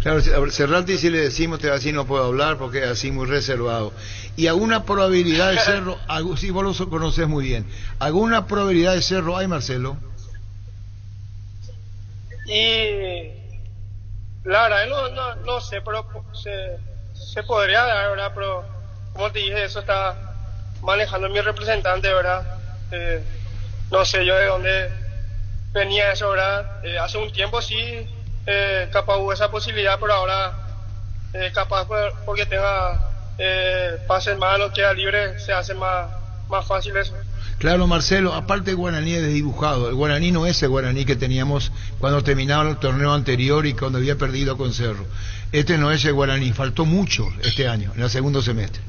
Claro, Cerrati si le decimos, te va a decir no puedo hablar porque es así muy reservado. ¿Y alguna probabilidad de Cerro, si vos lo conoces muy bien, alguna probabilidad de Cerro hay, Marcelo?
Y la verdad no sé, pero se podría dar, ¿verdad? Pero como te dije, eso está manejando mi representante, ¿verdad? No sé yo de dónde venía eso, ¿verdad? Hace un tiempo sí, capaz hubo esa posibilidad, pero ahora capaz porque tenga pase en mano, queda libre, se hace más fácil eso.
Claro, Marcelo, aparte el guaraní es desdibujado. El guaraní no es el guaraní que teníamos cuando terminaba el torneo anterior y cuando había perdido con Cerro. Este no es el guaraní, faltó mucho este año, en el segundo semestre.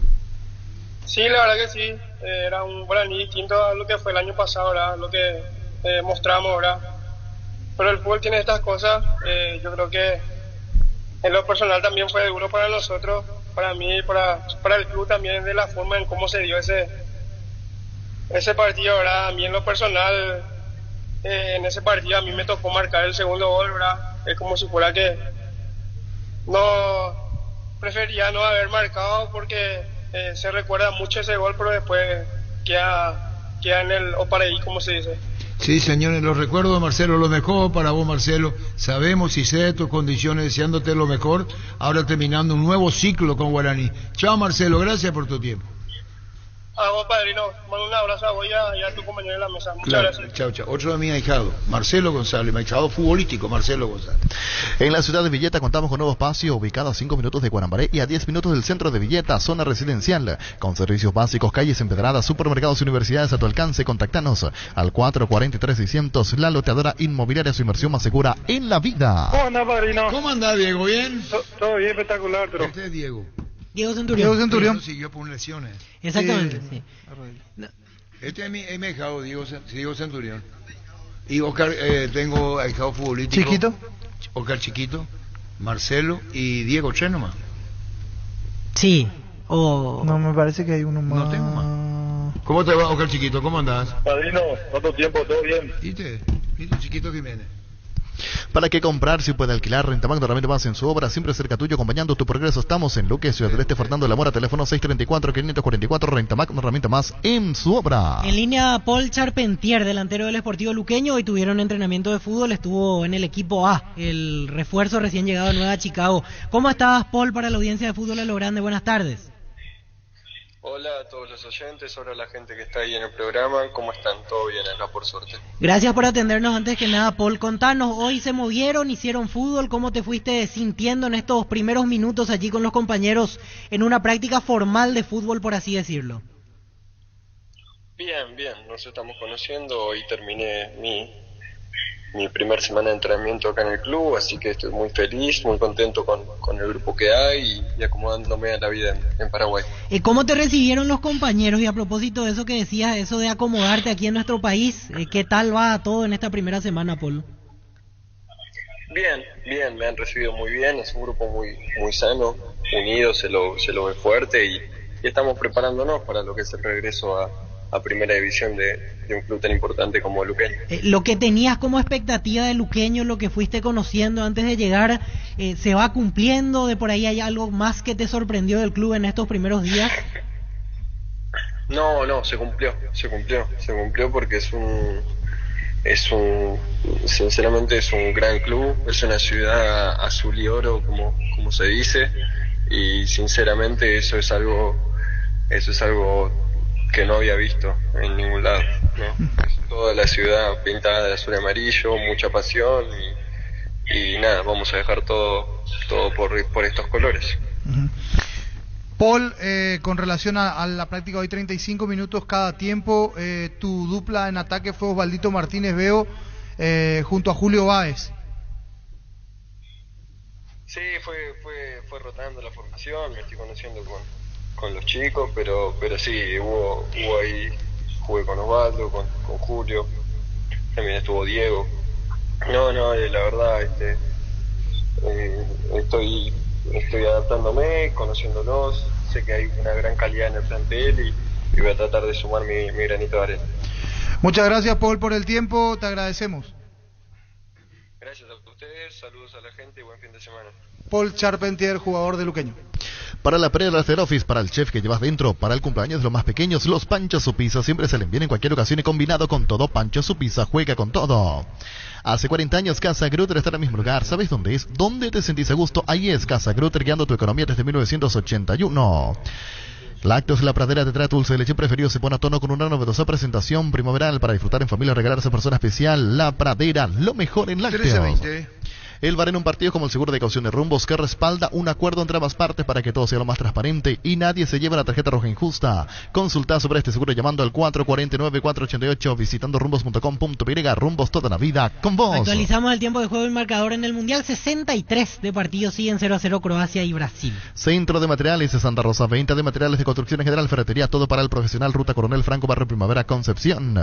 Sí, la verdad que sí, era un guaraní distinto a lo que fue el año pasado, ¿verdad? Lo que mostramos, ¿verdad? Pero el fútbol tiene estas cosas, yo creo que en lo personal también fue duro para nosotros, para mí, para el club también, de la forma en cómo se dio ese partido, ¿verdad? A mí en lo personal, en ese partido a mí me tocó marcar el segundo gol, ¿verdad? Es como si fuera que prefería no haber marcado porque se recuerda mucho ese gol, pero después queda en el oparedí, como se dice.
Sí, señores, los recuerdo, Marcelo, lo mejor para vos, Marcelo. Sabemos y sé de tus condiciones, deseándote lo mejor, ahora terminando un nuevo ciclo con Guaraní. Chao, Marcelo, gracias por tu tiempo.
a vos, padrino. Mando un abrazo a vos y a tu compañero de la mesa. Muchas gracias.
Chao, chao. Otro de mi ahijado, Marcelo González, mi ahijado futbolístico, Marcelo González.
En la ciudad de Villeta contamos con nuevo espacio ubicado a 5 minutos de Guanambaré y a 10 minutos del centro de Villeta, zona residencial, con servicios básicos, calles empedradas, supermercados y universidades a tu alcance. Contactanos al 443-600, la loteadora inmobiliaria, su inversión más segura en la vida.
¿Cómo anda, padrino?
¿Cómo anda, Diego? ¿Bien?
Todo bien, espectacular, pero...
Este es Diego.
Diego Centurión.
Siguió por lesiones.
Exactamente, sí.
Este es mi ahijado, Diego Centurión. Y Oscar, tengo ahijado futbolístico.
¿Chiquito?
Oscar Chiquito, Marcelo y Diego, tres nomás.
Sí.
No, me parece que hay uno más.
No tengo más. ¿Cómo te va, Oscar Chiquito? ¿Cómo andás?
Padrino, ¿cuánto tiempo? ¿Todo bien?
¿Y tu Chiquito Jiménez?
¿Para qué comprar si puede alquilar? Rentamac Herramienta Más en su obra, siempre cerca tuyo, acompañando tu progreso. Estamos en Luque, Ciudad del Este, Fernando de la Mora, teléfono 634-544, Rentamac Herramienta Más en su obra.
En línea, Paul Charpentier, delantero del Sportivo Luqueño. Hoy tuvieron entrenamiento de fútbol, estuvo en el equipo A, el refuerzo recién llegado de Nueva Chicago. ¿Cómo estás, Paul, para la audiencia de Fútbol a lo Grande? Buenas tardes.
Hola a todos los oyentes, hola a la gente que está ahí en el programa, ¿cómo están? ¿Todo bien acá, por suerte?
Gracias por atendernos. Antes que nada, Paul, contanos, hoy se movieron, hicieron fútbol, ¿cómo te fuiste sintiendo en estos primeros minutos allí con los compañeros en una práctica formal de fútbol, por así decirlo?
Bien, nos estamos conociendo, hoy terminé mi primer semana de entrenamiento acá en el club, así que estoy muy feliz, muy contento con el grupo que hay y acomodándome a la vida en Paraguay.
¿Cómo te recibieron los compañeros? Y a propósito de eso que decías, eso de acomodarte aquí en nuestro país, ¿qué tal va todo en esta primera semana, Paul?
Bien, me han recibido muy bien, es un grupo muy sano, unido, se lo ve fuerte y estamos preparándonos para lo que es el regreso a primera división de un club tan importante como Luqueño.
Lo que tenías como expectativa de Luqueño, lo que fuiste conociendo antes de llegar, ¿se va cumpliendo? ¿De por ahí hay algo más que te sorprendió del club en estos primeros días?
No, se cumplió porque sinceramente es un gran club, es una ciudad azul y oro como se dice, y sinceramente eso es algo que no había visto en ningún lado, ¿no? Toda la ciudad pintada de azul y amarillo, mucha pasión y nada, vamos a dejar todo por estos colores.
Paul, con relación a la práctica, hoy 35 minutos cada tiempo, tu dupla en ataque fue Osvaldito Martínez Veo junto a Julio Báez.
Sí, fue rotando la formación, me estoy conociendo con los chicos, pero sí, hubo ahí, jugué con Osvaldo, con Julio, también estuvo Diego. No, la verdad, estoy adaptándome, conociéndolos, sé que hay una gran calidad en el plantel y voy a tratar de sumar mi granito de arena.
Muchas gracias, Paul, por el tiempo, te agradecemos.
Gracias a ustedes, saludos a la gente y buen fin de semana.
Paul Charpentier, jugador de Luqueño.
Para la previa del Office, para el chef que llevas dentro, para el cumpleaños de los más pequeños, los Panchos Su Pizza siempre se le envían en cualquier ocasión y combinado con todo. Pancho Su Pizza juega con todo. Hace 40 años Casa Grutter está en el mismo lugar. ¿Sabes dónde es? ¿Dónde te sentís a gusto? Ahí es Casa Grutter, guiando tu economía desde 1981. Lácteos La Pradera te trae dulce de leche preferido, se pone a tono con una novedosa presentación primaveral para disfrutar en familia, regalarse a persona especial. La Pradera, lo mejor en lácteos. El VAR en un partido como el seguro de caución de Rumbos, que respalda un acuerdo entre ambas partes para que todo sea lo más transparente y nadie se lleve la tarjeta roja injusta. Consulta sobre este seguro llamando al 449-488, visitando rumbos.com.py. Rumbos, toda la vida con vos.
Actualizamos el tiempo de juego y marcador en el Mundial. 63 de partidos, siguen 0-0 Croacia y Brasil.
Centro de Materiales de Santa Rosa, venta de materiales de construcción en general, ferretería, todo para el profesional. Ruta Coronel Franco, Barrio Primavera, Concepción.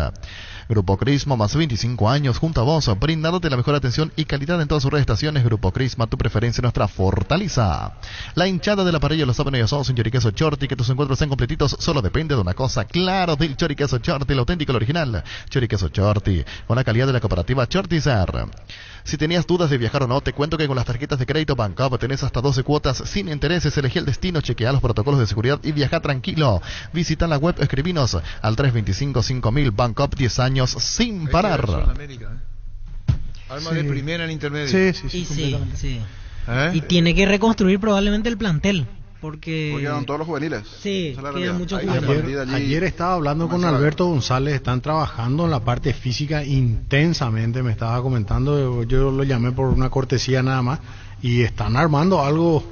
Grupo Crisma, más de 25 años junto a vos, brindándote la mejor atención y calidad en todas sus redes. Grupo Crisma, tu preferencia, nuestra fortaleza. La hinchada de la parrilla lo saben ellos, son un choriqueso Chorti, que tus encuentros sean completitos, solo depende de una cosa, claro, del choriqueso Chorti, el auténtico, el original. Choriqueso Chorti, con la calidad de la cooperativa Chortizar. Si tenías dudas de viajar o no, te cuento que con las tarjetas de crédito Bancopp tenés hasta 12 cuotas sin intereses. Elegí el destino, chequea los protocolos de seguridad y viaja tranquilo. Visita la web, escribinos al 325-5000. Bancopp, 10 años sin parar.
Alma de primera en intermedio.
Sí.
Sí. Y tiene que reconstruir probablemente el plantel. Porque
quedan todos los juveniles.
Sí, quedan muchos
juveniles. Ayer estaba hablando con Alberto González, están trabajando en la parte física intensamente, me estaba comentando, yo lo llamé por una cortesía nada más, y están armando algo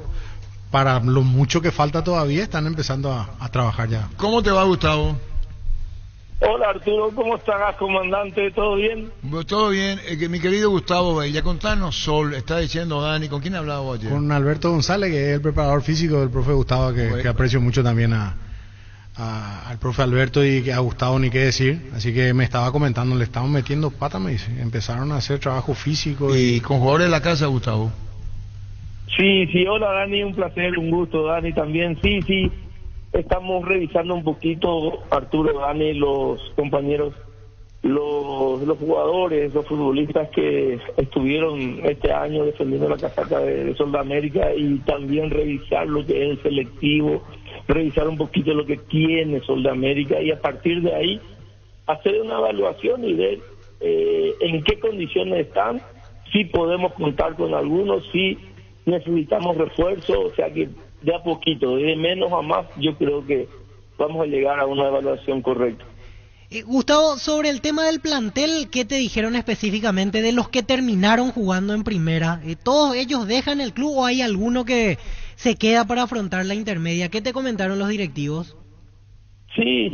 para lo mucho que falta todavía, están empezando a trabajar ya.
¿Cómo te va, Gustavo?
Hola Arturo, ¿cómo estás, comandante? ¿Todo bien?
Todo bien, mi querido Gustavo Bella, contanos Sol, está diciendo Dani, ¿con quién hablaba vos ayer?
Con Alberto González, que es el preparador físico del profe Gustavo, que aprecio mucho también al profe Alberto y que a Gustavo ni qué decir, así que me estaba comentando, le estaban metiendo pata, me dice, empezaron a hacer trabajo físico.
¿Y con jugadores de la casa, Gustavo?
Sí, hola Dani, un placer, un gusto, Dani también, sí. Estamos revisando un poquito, Arturo, Dani, los compañeros, los jugadores, los futbolistas que estuvieron este año defendiendo la casaca de Sol de América, y también revisar lo que es el selectivo, revisar un poquito lo que tiene Sol de América, y a partir de ahí hacer una evaluación y ver en qué condiciones están, si podemos contar con algunos, si necesitamos refuerzo, o sea que de a poquito, de menos a más, yo creo que vamos a llegar a una evaluación correcta.
Gustavo, sobre el tema del plantel, ¿qué te dijeron específicamente de los que terminaron jugando en primera? ¿Todos ellos dejan el club o hay alguno que se queda para afrontar la intermedia? ¿Qué te comentaron los directivos?
Sí,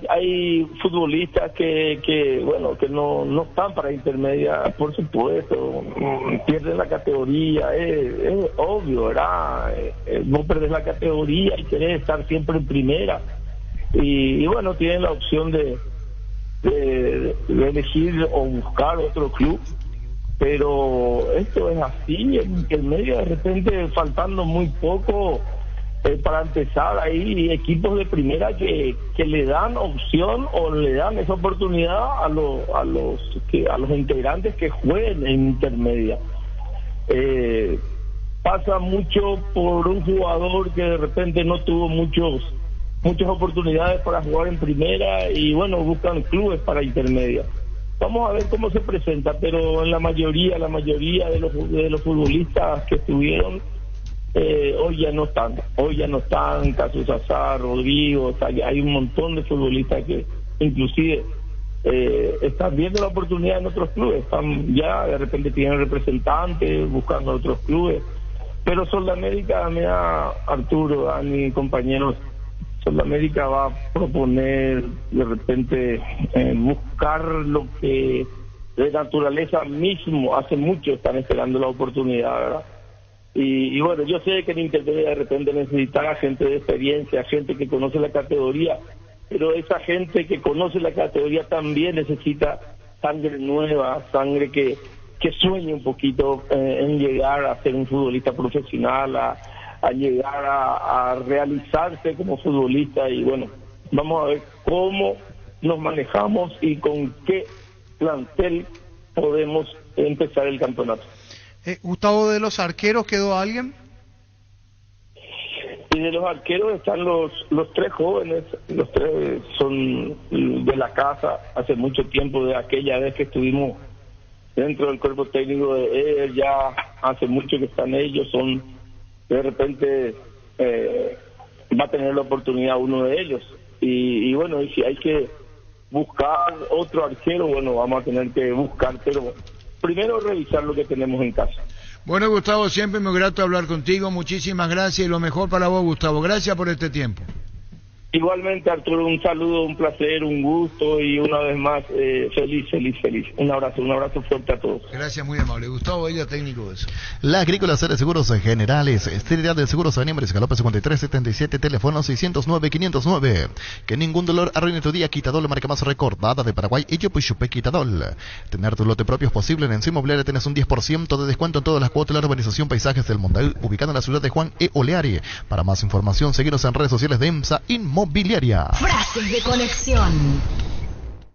hay futbolistas que no están para intermedia, por supuesto, pierden la categoría, es obvio, ¿verdad? Vos perdés la categoría y querés estar siempre en primera, y bueno, tienen la opción de elegir o buscar otro club, pero esto es así, en intermedia de repente faltando muy poco. Para empezar, hay equipos de primera que le dan opción o le dan esa oportunidad a los integrantes que jueguen en intermedia. Pasa mucho por un jugador que de repente no tuvo muchas oportunidades para jugar en primera y bueno, buscan clubes para intermedia. Vamos a ver cómo se presenta, pero en la mayoría de los futbolistas que estuvieron hoy ya no están, Casus Azar, Rodrigo, o sea, hay un montón de futbolistas que inclusive están viendo la oportunidad en otros clubes, están ya de repente tienen representantes buscando otros clubes, pero Sol de América, mira Arturo, Dani, compañeros, Sol de América va a proponer de repente buscar lo que de naturaleza mismo hace mucho están esperando la oportunidad, ¿verdad? Y bueno, yo sé que en intermedia de repente necesitará gente de experiencia, gente que conoce la categoría, pero esa gente que conoce la categoría también necesita sangre nueva, sangre que sueñe un poquito en llegar a ser un futbolista profesional, a llegar a realizarse como futbolista. Y bueno, vamos a ver cómo nos manejamos y con qué plantel podemos empezar el campeonato.
Gustavo, ¿de los arqueros quedó alguien?
Y de los arqueros están los tres jóvenes, los tres son de la casa, hace mucho tiempo, de aquella vez que estuvimos dentro del cuerpo técnico de él, ya hace mucho que están ellos, son de repente va a tener la oportunidad uno de ellos, y bueno, y si hay que buscar otro arquero, bueno, vamos a tener que buscar, pero primero revisar lo que tenemos en casa.
Bueno, Gustavo, siempre muy grato hablar contigo, muchísimas gracias y lo mejor para vos, Gustavo, gracias por este tiempo.
Igualmente, Arturo, un saludo, un placer, un gusto y una vez más, feliz. Un abrazo fuerte a todos.
Gracias, muy amable. Gustavo Bella, técnico de eso.
La Agrícola Sede Seguros Generales, Seriedad de Seguros Animales, Galope 5377, teléfono 609-509. Que ningún dolor arruine tu día. Quitadol, la marca más recordada de Paraguay, y Yopuchupe Quitadol. Tener tu lote propio es posible. En Encima Inmobiliaria tenés un 10% de descuento en todas las cuotas de la urbanización Paisajes del Montal, ubicada en la ciudad de Juan E. Oleari. Para más información, seguinos en redes sociales de EMSA Inmobiliaria.
Frases de conexión.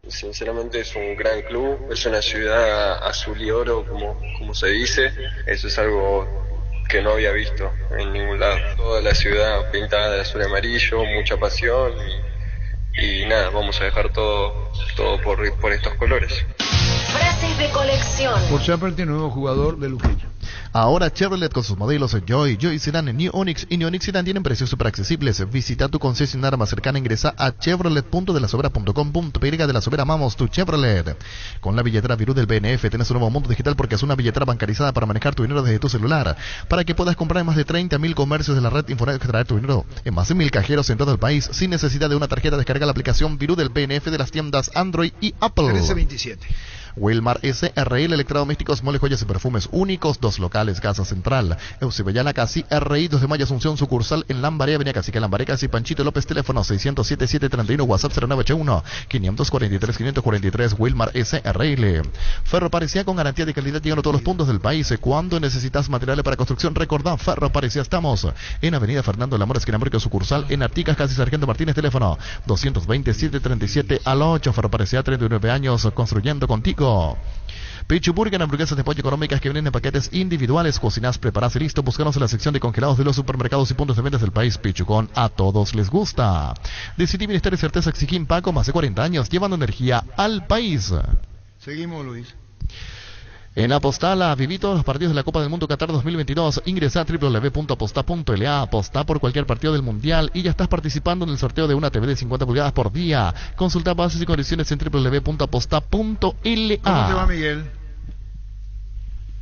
Sinceramente es un gran club, es una ciudad azul y oro, como se dice. Eso es algo que no había visto en ningún lado. Toda la ciudad pintada de azul y amarillo, mucha pasión y nada, vamos a dejar todo por estos colores.
Frases de colección.
Por ser parte nuevo jugador de Luqueño.
Ahora Chevrolet con sus modelos Joy Sedan, New Onix y New Onix Sedan tienen precios súper accesibles. Visita tu concesionaria más cercana, ingresa a chevrolet.delasobera.com.py. De la Sobera amamos tu Chevrolet. Con la billetera Virú del BNF tenés un nuevo mundo digital porque es una billetera bancarizada para manejar tu dinero desde tu celular, para que puedas comprar en más de 30.000 comercios de la red Infonet, extraer tu dinero en más de 1.000 cajeros en todo el país sin necesidad de una tarjeta. Descarga la aplicación Virú del BNF de las tiendas Android y Apple.
1327.
Wilmar SRL, electrodomésticos, mole, joyas y perfumes únicos, 2 locales, Casa Central, Eusebellana Casi, RI, 2 de Mayo, Asunción, sucursal en Lambaré, Avenida Cacique, Lambaré, Casi, Panchito López, teléfono 607-731, WhatsApp 0981-543-543, Wilmar SRL. Ferro Parecía con garantía de calidad, llegando a todos los puntos del país. Cuando necesitas materiales para construcción, recordá, Ferro Parecía, estamos en Avenida Fernando Lamora, esquina América, sucursal en Articas, Casi Sargento Martínez, teléfono 220-737-al8, Ferro Parecía, 39 años, construyendo contigo. Pichu Burger, hamburguesas de pollo económicas que vienen en paquetes individuales, cocinas, preparas y listo. Búscanos en la sección de congelados de los supermercados y puntos de ventas del país. Pichucón, a todos les gusta. Decidí Ministerio de Certeza Exijín Paco, más de 40 años, llevando energía al país.
Seguimos, Luis.
En Apostala, viví todos los partidos de la Copa del Mundo Qatar 2022. Ingresa a www.aposta.la. Apostá por cualquier partido del Mundial y ya estás participando en el sorteo de una TV de 50 pulgadas por día. Consulta bases y condiciones en www.aposta.la.
¿Cómo te va, Miguel?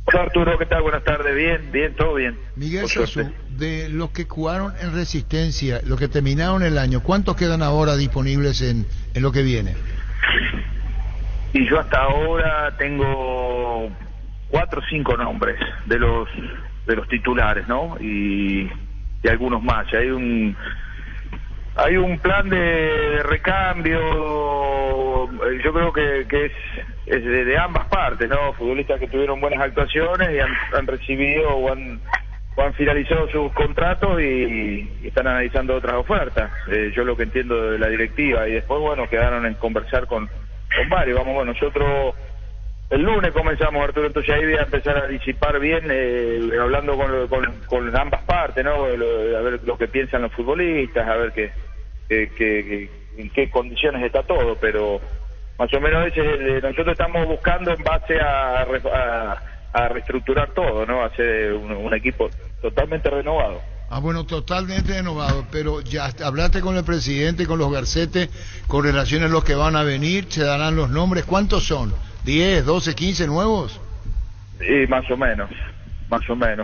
Hola, Arturo, ¿qué tal? Buenas tardes. Bien, todo bien.
Miguel Sasú, de los que jugaron en Resistencia, los que terminaron el año, ¿cuántos quedan ahora disponibles en lo que viene?
Y yo hasta ahora tengo 4 o 5 nombres de los titulares, ¿no? Y algunos más. Hay un plan de recambio. Yo creo que es de ambas partes, ¿no? Futbolistas que tuvieron buenas actuaciones y han recibido o han finalizado sus contratos y están analizando otras ofertas. Yo lo que entiendo de la directiva, y después, bueno, quedaron en conversar con varios. Bueno, nosotros el lunes comenzamos, Arturo, entonces ahí voy a empezar a disipar bien, hablando con ambas partes, ¿no? A ver lo que piensan los futbolistas, a ver en qué condiciones está todo, pero más o menos nosotros estamos buscando en base a reestructurar todo, ¿no? Hacer un equipo totalmente renovado.
Bueno, totalmente renovado, pero ya hablaste con el presidente, con los Garcetes, con relación a los que van a venir, se darán los nombres. ¿Cuántos son? ¿10, 12, 15 nuevos?
Sí, más o menos,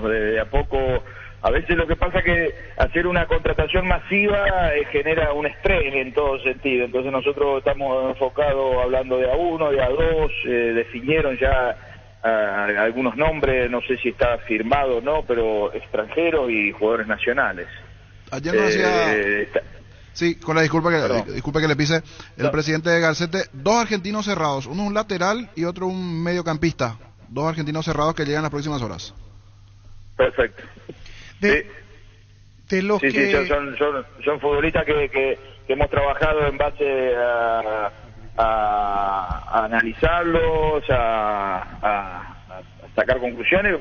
de a poco. A veces lo que pasa es que hacer una contratación masiva genera un estrés en todo sentido, entonces nosotros estamos enfocados hablando de a uno, de a dos, definieron ya algunos nombres, no sé si está firmado o no, pero extranjeros y jugadores nacionales.
Ayer no hacía... Sí, con la disculpa que le pise, el presidente de Garcete, 2 argentinos cerrados, uno un lateral y otro un mediocampista, 2 argentinos cerrados que llegan las próximas horas.
Perfecto.
De los
sí,
que...
son futbolistas que hemos trabajado en base a analizarlos, a sacar conclusiones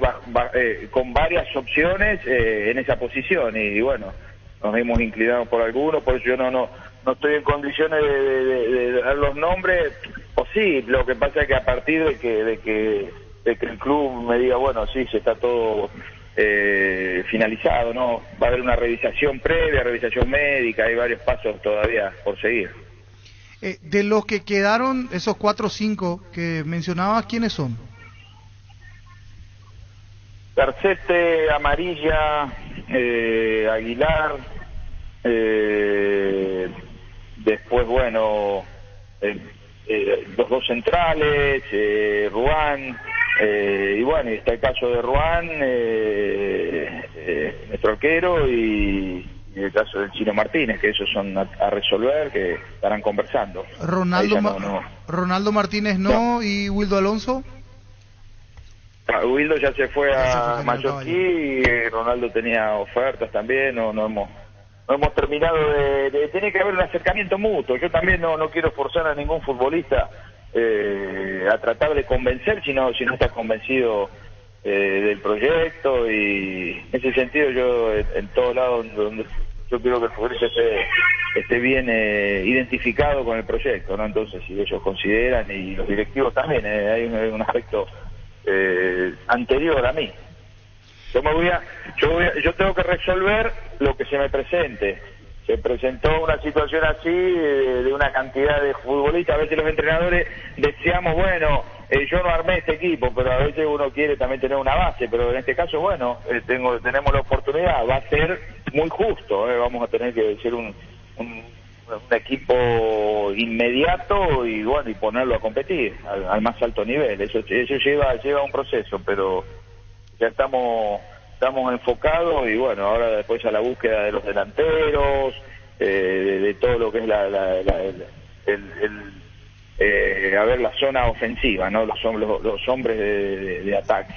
con varias opciones en esa posición, y bueno, nos hemos inclinado por algunos, por eso yo no estoy en condiciones de dar los nombres, o sí, lo que pasa es que a partir de que el club me diga, bueno, sí, se está todo finalizado, ¿no? Va a haber una revisación previa, revisación médica, hay varios pasos todavía por seguir.
De los que quedaron, esos 4 o 5 que mencionabas, ¿quiénes son?
Garcete, Amarilla, Aguilar, después, bueno, los 2 centrales, Ruán, y bueno, está el caso de Ruán, nuestro arquero, y el caso del Chino Martínez, que esos son a resolver, que estarán conversando.
Ronaldo Martínez no, y Wildo Alonso.
Wildo ya se fue a Mallorquí, y Ronaldo tenía ofertas también, no hemos terminado tiene que haber un acercamiento mutuo. Yo también no quiero forzar a ningún futbolista a tratar de convencer si no está convencido del proyecto, y en ese sentido yo en todos lados donde yo quiero que el futbolista esté bien identificado con el proyecto, ¿no? Entonces, si ellos consideran, y los directivos también, hay un aspecto anterior a mí. Yo tengo que resolver lo que se me presente. Se presentó una situación así de una cantidad de futbolistas. A veces los entrenadores deseamos, yo no armé este equipo, pero a veces uno quiere también tener una base, pero en este caso, tenemos la oportunidad. Va a ser muy justo, vamos a tener que ser un equipo inmediato y ponerlo a competir al más alto nivel. Eso lleva un proceso, pero ya estamos enfocados y ahora después a la búsqueda de los delanteros, de todo lo que es la zona ofensiva, ¿no? Los hombres de ataque.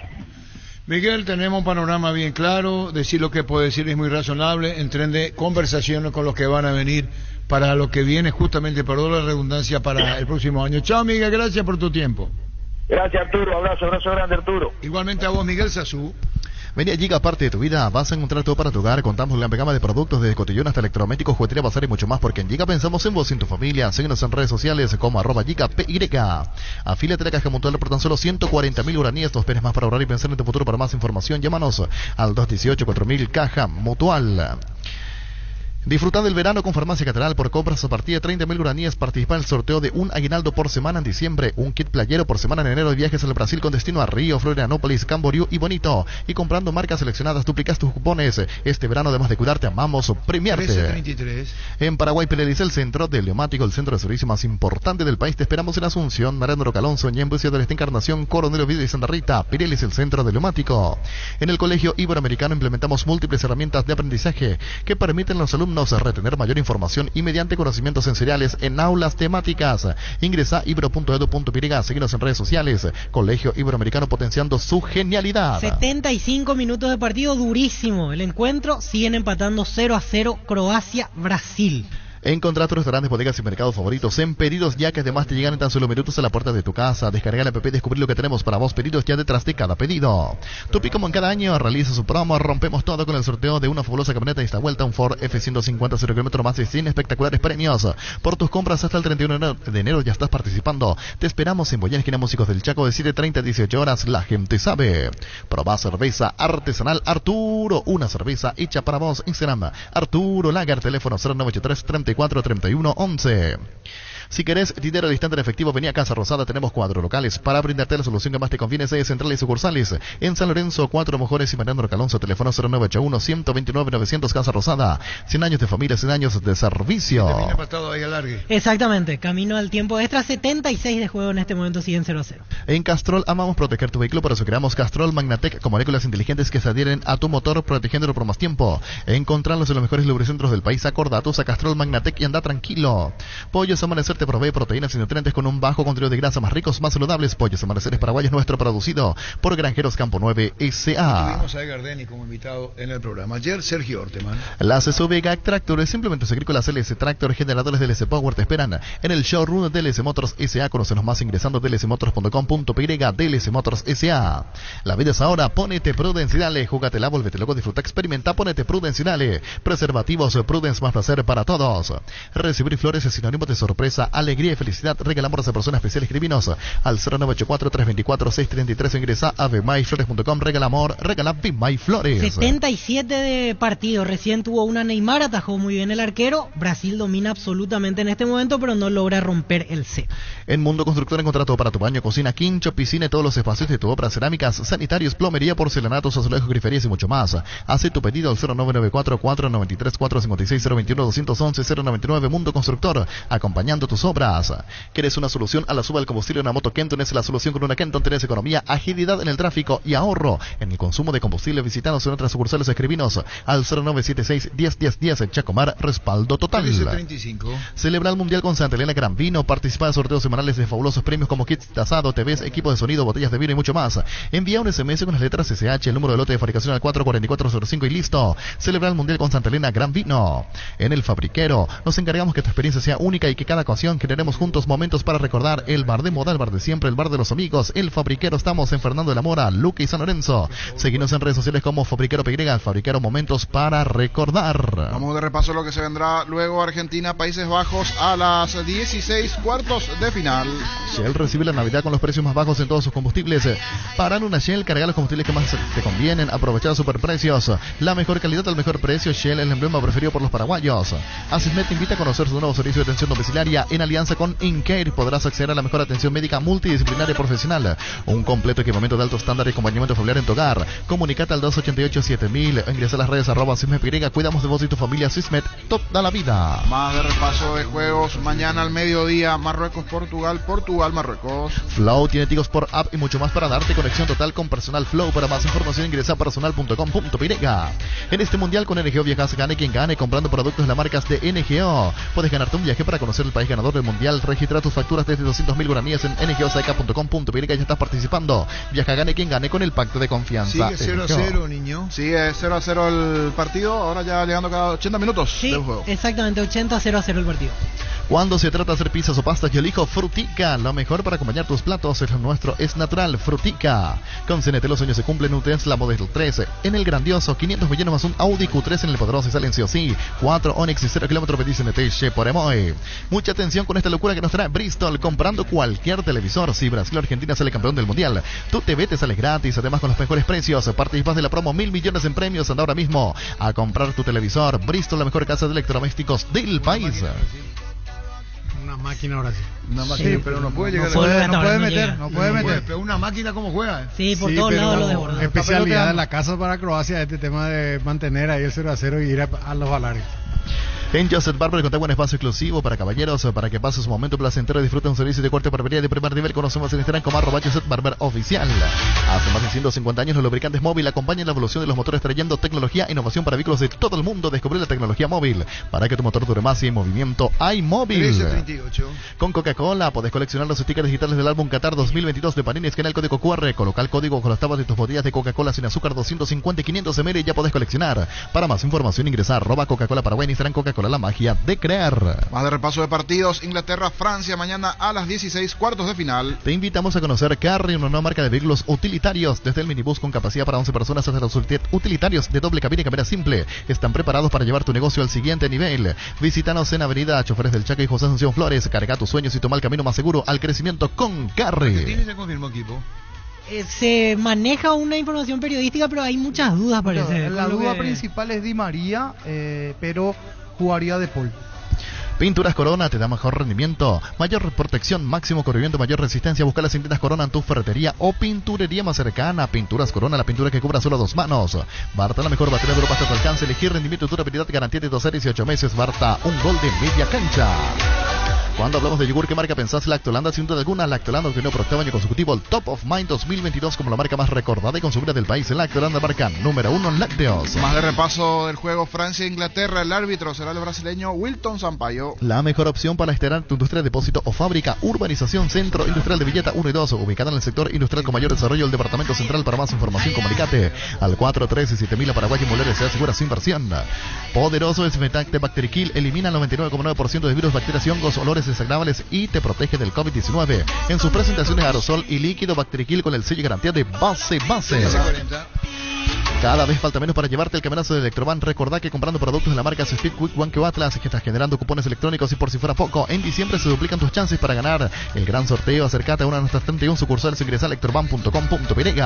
Miguel, tenemos un panorama bien claro, decir lo que puedo decir es muy razonable, entrene conversaciones con los que van a venir para lo que viene justamente, perdón la redundancia, para el próximo año. Chao, Miguel, gracias por tu tiempo.
Gracias, Arturo, abrazo grande, Arturo.
Igualmente a vos, Miguel Sazú.
Vení a Giga, parte de tu vida, vas a encontrar todo para tu hogar. Contamos con la gama de productos desde cotillón hasta electrodomésticos, juguetería, bazar y mucho más, porque en Giga pensamos en vos y en tu familia. Síguenos en redes sociales como @GigaPY. Afíliate a la Caja Mutual por tan solo 140.000 guaraníes. No esperes más para ahorrar y pensar en tu futuro. Para más información, llámanos al 218-4000 Caja Mutual. Disfrutando el verano con Farmacia Catedral. Por compras a partir de 30.000 guaraníes, participa en el sorteo de un aguinaldo por semana en diciembre, un kit playero por semana en enero de viajes al Brasil con destino a Río, Florianópolis, Camboriú y Bonito. Y comprando marcas seleccionadas, duplicas tus cupones. Este verano, además de cuidarte, amamos premiarte.
1333.
En Paraguay, Pelelice, el centro del Neumático, el centro de servicio más importante del país. Te esperamos en Asunción, Mariano Rocalonso, Ñembo, Ciudad del Este, Encarnación, Coronel Oviedo y Santa Rita. Pirelis, el centro del Neumático. En el Colegio Iberoamericano implementamos múltiples herramientas de aprendizaje que permiten a los alumnos retener mayor información y mediante conocimientos sensoriales en aulas temáticas. Ingresa a ibero.edu.py, seguinos en redes sociales. Colegio Iberoamericano, potenciando su genialidad.
75 minutos de partido durísimo. El encuentro siguen empatando 0-0 Croacia-Brasil.
Encontrá tus restaurantes, bodegas y mercados favoritos en Pedidos Ya, que además te llegan en tan solo minutos a la puerta de tu casa. Descarga la app y descubrir lo que tenemos para vos. Pedidos Ya, detrás de cada pedido. Tupi, como en cada año, realiza su promo. Rompemos todo con el sorteo de una fabulosa camioneta de esta vuelta, un Ford F-150 0 km más de 100 espectaculares premios. Por tus compras hasta el 31 de enero ya estás participando. Te esperamos en Boyán, esquina Músicos del Chaco, de 7:30 a 18 horas. La gente sabe. Probá cerveza artesanal Arturo, una cerveza hecha para vos. Instagram, Arturo Lager, teléfono 0983 34 31 11. Si querés dinero al instante en efectivo, vení a Casa Rosada. Tenemos 4 locales para brindarte la solución que más te conviene. 6 centrales y sucursales. En San Lorenzo, 4 Mejores y Mariano Rocalonso. Teléfono 0981-129-900. Casa Rosada. 100 años de familia, 100 años de servicio.
Exactamente. Camino al tiempo extra. 76 de juego en este momento. Siguen 0-0.
En Castrol amamos proteger tu vehículo. Por eso creamos Castrol Magnatec con moléculas inteligentes que se adhieren a tu motor, protegiéndolo por más tiempo. Encontrarlos en los mejores lubricentros del país. Acordate, usa Castrol Magnatec y anda tranquilo. Pollos Amanecer te provee proteínas y nutrientes con un bajo contenido de grasa, más ricos, más saludables. Pollos Amaneceres Paraguayos, nuestro producido por Granjeros Campo 9 S.A.
Tuvimos a Edgar Deni como invitado en el programa. Ayer Sergio Orteman.
Las SUV GAC Tractores, simplemente agrícolas LS Tractor, generadores de LS Power te esperan en el showroom de LS Motors S.A. Conocenos más ingresando a dlsmotors.com.py. DLS Motors S.A. La vida es ahora, ponete Prudence y dale, júgatela, volvete loco, disfruta, experimenta, ponete Prudence y dale. Preservativos Prudence, más placer para todos. Recibir flores es sinónimo de sorpresa, alegría y felicidad. Regalamos a personas especiales. Escribinos al 0984-324-633. Ingresa a bemyflores.com. Regala amor, regala Be My Flores.
77 de partido. Recién tuvo una Neymar, atajó muy bien el arquero. Brasil domina absolutamente en este momento, pero no logra romper el C.
En Mundo Constructor encontrá todo para tu baño, cocina, quincho, piscina y todos los espacios de tu obra. Cerámicas, sanitarios, plomería, porcelanatos, azulejos, griferías y mucho más. Hace tu pedido al 0994-493-456-021-211-099. Mundo Constructor, acompañando tus obras. ¿Quieres una solución a la suba del combustible en una moto Kenton? Es la solución. Con una Kenton tenés economía, agilidad en el tráfico y ahorro en el consumo de combustible. Visitanos en otras sucursales. Escribinos al 0976-101010. Chacomar, respaldo total.
35.
Celebra el Mundial con Santa Elena Gran Vino. Participa en sorteos semanales de fabulosos premios como kits de asado, TVs, equipos de sonido, botellas de vino y mucho más. Envía un SMS con las letras SH, el número de lote de fabricación al 44405 y listo. Celebra el Mundial con Santa Elena Gran Vino. En El Fabriquero nos encargamos que tu experiencia sea única y que cada ocasión información. Generemos juntos momentos para recordar. El bar de moda, el bar de siempre, el bar de los amigos, el Fabriquero. Estamos en Fernando de la Mora, Luque y San Lorenzo. Seguimos en redes sociales como Fabriquero PY, el Fabriquero, momentos para recordar.
Vamos de repaso lo que se vendrá luego. Argentina, Países Bajos a las 16 cuartos de final.
Shell recibe la Navidad con los precios más bajos en todos sus combustibles. Para una Shell, carga los combustibles que más te convienen, aprovechar superprecios, la mejor calidad al mejor precio. Shell, el emblema preferido por los paraguayos. Asismet te invita a conocer su nuevo servicio de atención domiciliaria en alianza con InCare. Podrás acceder a la mejor atención médica multidisciplinaria y profesional, un completo equipamiento de alto estándar y acompañamiento familiar en tu hogar. Comunicate al 288-7000 o ingresa a las redes @SismetPY. Cuidamos de vos y tu familia. Sismet, toda la vida.
Más de repaso de juegos mañana al mediodía. Marruecos, Portugal, Portugal, Marruecos.
Flow tiene Tigo Sport App y mucho más para darte conexión total con personal Flow. Para más información ingresa a personal.com.py. En este mundial con NGO viajas, gane quien gane comprando productos de las marcas de NGO. Puedes ganarte un viaje para conocer el país ganador del mundial. Registra tus facturas desde 200.000 guaraníes en ngosaika.com.py. Ya estás participando. Viaja, gane quien gane con el pacto de confianza.
Sigue 0-0, niño.
Sigue 0-0 el partido. Ahora ya llegando cada 80 minutos del juego.
Exactamente, 80-0 el partido.
Cuando se trata de hacer pizzas o pastas, yo elijo Frutica. Lo mejor para acompañar tus platos, el nuestro es natural. Frutica. Con CNT los sueños se cumplen. Un Tesla Model 3 en el grandioso, 500 millones más un Audi Q3 en el poderoso y salen sí o sí. 4 Onix y 0 kilómetros pedí CNT por Emoe. Mucha atención con esta locura que nos trae Bristol. Comprando cualquier televisor, si Brasil o Argentina sale campeón del mundial, tu TV te sale gratis, además con los mejores precios. Participas de la promo 1.000 millones en premios. Anda ahora mismo a comprar tu televisor. Bristol, la mejor casa de electrodomésticos del país.
Una máquina ahora sí.
Una máquina, sí, pero no puede llegar.
No puede meter.
Pero una máquina, ¿cómo juega?
Sí, por todos lados lo desborda.
Especialidad de la casa para Croacia, este tema de mantener ahí el 0-0 y ir a los balares.
En Joseph Barber contamos un espacio exclusivo para caballeros, para que pases un momento placentero y disfruten un servicio de corte de barbería de primer nivel. Conocemos en Instagram como @Joseph Barber Oficial. Hace más de 150 años los lubricantes móvil acompañan la evolución de los motores, trayendo tecnología e innovación para vehículos de todo el mundo. Descubrir la tecnología móvil para que tu motor dure más y en movimiento hay móvil.
1338.
Con Coca-Cola podés coleccionar los stickers digitales del álbum Qatar 2022 de Panini. Escanea el código QR, coloca el código con las tapas de tus botellas de Coca-Cola sin azúcar 250 y 500 ml y ya podés coleccionar. Para más información ingresa a @Coca-Cola Paraguay en Instagram. Coca-Cola, la magia de crear.
Más de repaso de partidos. Inglaterra, Francia mañana a las 16 cuartos de final.
Te invitamos a conocer Carry, una nueva marca de vehículos utilitarios, desde el minibús con capacidad para 11 personas hasta los utilitarios de doble cabina y cámara simple. Están preparados para llevar tu negocio al siguiente nivel. Visítanos en Avenida Choferes del Chaco y José Asunción Flores. Carga tus sueños y toma el camino más seguro al crecimiento con Carry.
¿Quién se confirmó equipo?
Se maneja una información periodística, pero hay muchas dudas, parece.
La duda principal es Di María, pero jugaría de Paul.
Pinturas Corona te da mejor rendimiento, mayor protección, máximo corrimiento, mayor resistencia. Busca las tintas Corona en tu ferretería o pinturería más cercana. Pinturas Corona, la pintura que cubra solo 2 manos. Barta, la mejor batería de Europa hasta tu alcance. Elegir rendimiento y durabilidad, garantía de 12 y 8 meses. Barta, un gol de media cancha. Cuando hablamos de yogur, ¿qué marca pensás? Lactolanda, sin duda alguna. Lactolanda obtiene por 8º año consecutivo el Top of Mind 2022 como la marca más recordada y consumida del país. Lactolanda, marca número 1 en lácteos.
Más de repaso del juego Francia-Inglaterra. El árbitro será el brasileño Wilton Sampaio.
La mejor opción para instalar tu industria de depósito o fábrica. Urbanización Centro Industrial de Villeta 1 y 2, ubicada en el sector industrial con mayor desarrollo del Departamento Central. Para más información, comunicate al 413-7000 Paraguay. Inmobiliaria se asegura su inversión. Poderoso desinfectante Bacterikill elimina el 99,9% de virus, bacterias y hongos, olores desagradables y te protege del COVID-19. En sus presentaciones aerosol y líquido, Bacterikill con el sello y garantía de base. Cada vez falta menos para llevarte el camionazo de Electroban. Recordá que comprando productos de la marca Speed Quick One que Atlas, que estás generando cupones electrónicos y por si fuera poco, en diciembre se duplican tus chances para ganar el gran sorteo. Acércate a una de nuestras 31 sucursales o ingresa a electroban.com.py.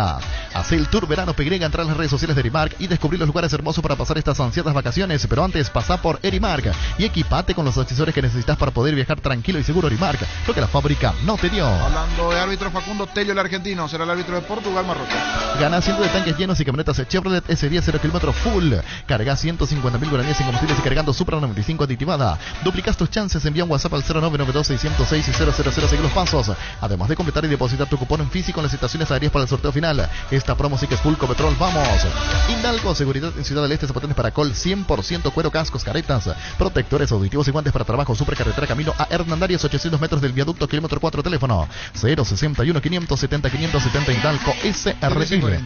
Hacé el tour verano PY, entra a las redes sociales de Erimark y descubrir los lugares hermosos para pasar estas ansiadas vacaciones. Pero antes, pasá por Erimark y equipate con los accesorios que necesitas para poder viajar tranquilo y seguro. Erimark, lo que la fábrica no te dio.
Hablando de árbitro, Facundo Tello, el argentino, será el árbitro de Portugal, Marruecos.
Gana cientos de tanques llenos y camionetas Chevrolet S10 0 km full. Carga 150.000 guaraníes en combustibles y cargando Supra 95 aditivada. Duplicas tus chances, envía un WhatsApp al 0992-606 y 000. Sigue los pasos. Además de completar y depositar tu cupón en físico en las estaciones aéreas para el sorteo final. Esta promo sí que es full Copetrol. ¡Vamos! Indalco, seguridad en Ciudad del Este, zapatones para col 100% cuero, cascos, caretas, protectores auditivos y guantes para trabajo. Supercarretera camino a Hernandarias, 800 metros del viaducto, kilómetro 4, teléfono 061-570-570. Indalco SRL.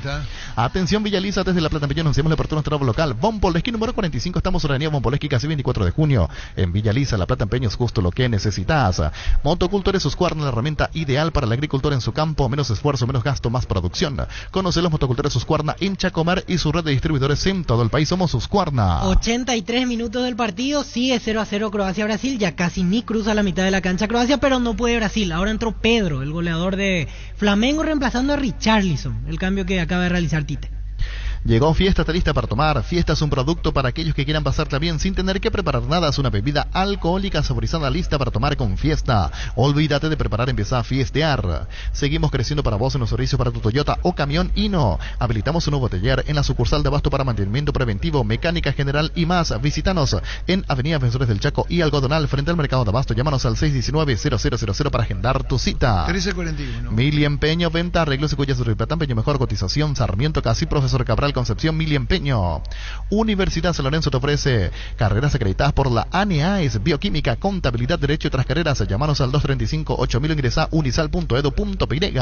Atención, Villaliza, desde La Plata Peñón anunciamos la apertura de nuestro nuevo local, Bomboleski número 45, estamos en la avenida Bomboleski, casi 24 de junio, en Villa Lisa, La Plata Peñón, es justo lo que necesitas. Motocultores Husqvarna, la herramienta ideal para el agricultor en su campo, menos esfuerzo, menos gasto, más producción. Conoce los motocultores Husqvarna en Chacomar y su red de distribuidores en todo el país. Somos Husqvarna.
83 minutos del partido, sigue 0-0 Croacia-Brasil, ya casi ni cruza la mitad de la cancha Croacia, pero no puede Brasil. Ahora entró Pedro, el goleador de Flamengo, reemplazando a Richarlison, el cambio que acaba de realizar Tite.
Llegó Fiesta, está lista para tomar. Fiesta es un producto para aquellos que quieran pasarla bien sin tener que preparar nada. Es una bebida alcohólica saborizada lista para tomar con Fiesta. Olvídate de preparar, empieza a fiestear. Seguimos creciendo para vos en los servicios para tu Toyota o camión Hino. Habilitamos un nuevo taller en la sucursal de Abasto para mantenimiento preventivo, mecánica general y más. Visítanos en Avenida Defensores del Chaco y Algodonal frente al mercado de Abasto. Llámanos al 619-0000 para agendar tu cita.
1341.
Mili Empeño, venta, arreglos y cuellas de Plata Empeño, mejor cotización. Sarmiento Casi, Profesor Cabral Concepción, Mili Empeño. Universidad San Lorenzo te ofrece carreras acreditadas por la ANEAES, Bioquímica, Contabilidad, Derecho y otras carreras. Llámanos al 235-8000, ingresa unisal.edu.py.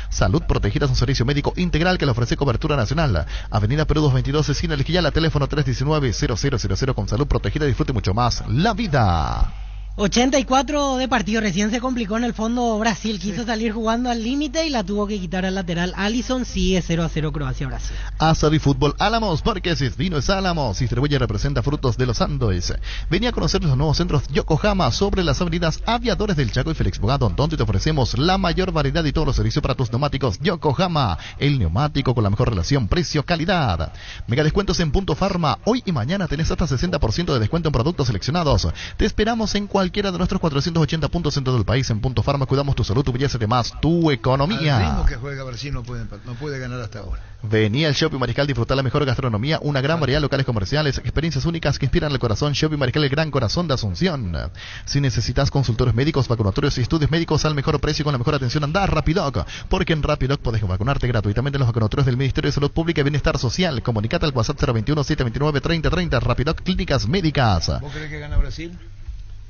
Salud Protegida es un servicio médico integral que le ofrece cobertura nacional. Avenida Perú 222, esquina El Quillala, teléfono 319-0000. Con Salud Protegida disfrute mucho más la vida.
84 de partido, recién se complicó en el fondo Brasil, quiso salir jugando al límite y la tuvo que quitar al lateral Alisson. Sigue 0-0 Croacia-Brasil.
Asadi Fútbol Álamos, porque si es vino es Álamos, distribuye y representa frutos de los Andes. Venía a conocer los nuevos centros Yokohama sobre las avenidas Aviadores del Chaco y Félix Bogado, donde te ofrecemos la mayor variedad y todos los servicios para tus neumáticos. Yokohama, el neumático con la mejor relación precio-calidad. Mega descuentos en Punto Farma, hoy y mañana tenés hasta 60% de descuento en productos seleccionados. Te esperamos en cualquiera de nuestros 480 puntos en todo el país. En Punto Farma cuidamos tu salud, tu belleza y demás, tu economía.
Al ritmo que juega Brasil no puede ganar hasta ahora.
Venía al Shopping Mariscal, disfrutar la mejor gastronomía, una gran variedad de locales comerciales, experiencias únicas que inspiran el corazón. Shopping Mariscal, el gran corazón de Asunción. Si necesitas consultores médicos, vacunatorios y estudios médicos al mejor precio y con la mejor atención, anda a Rapidoc, porque en Rapidoc podés vacunarte gratuitamente en los vacunatorios del Ministerio de Salud Pública y Bienestar Social. Comunicate al WhatsApp 021-729-3030. Rapidoc Clínicas Médicas.
¿Vos crees que gana Brasil?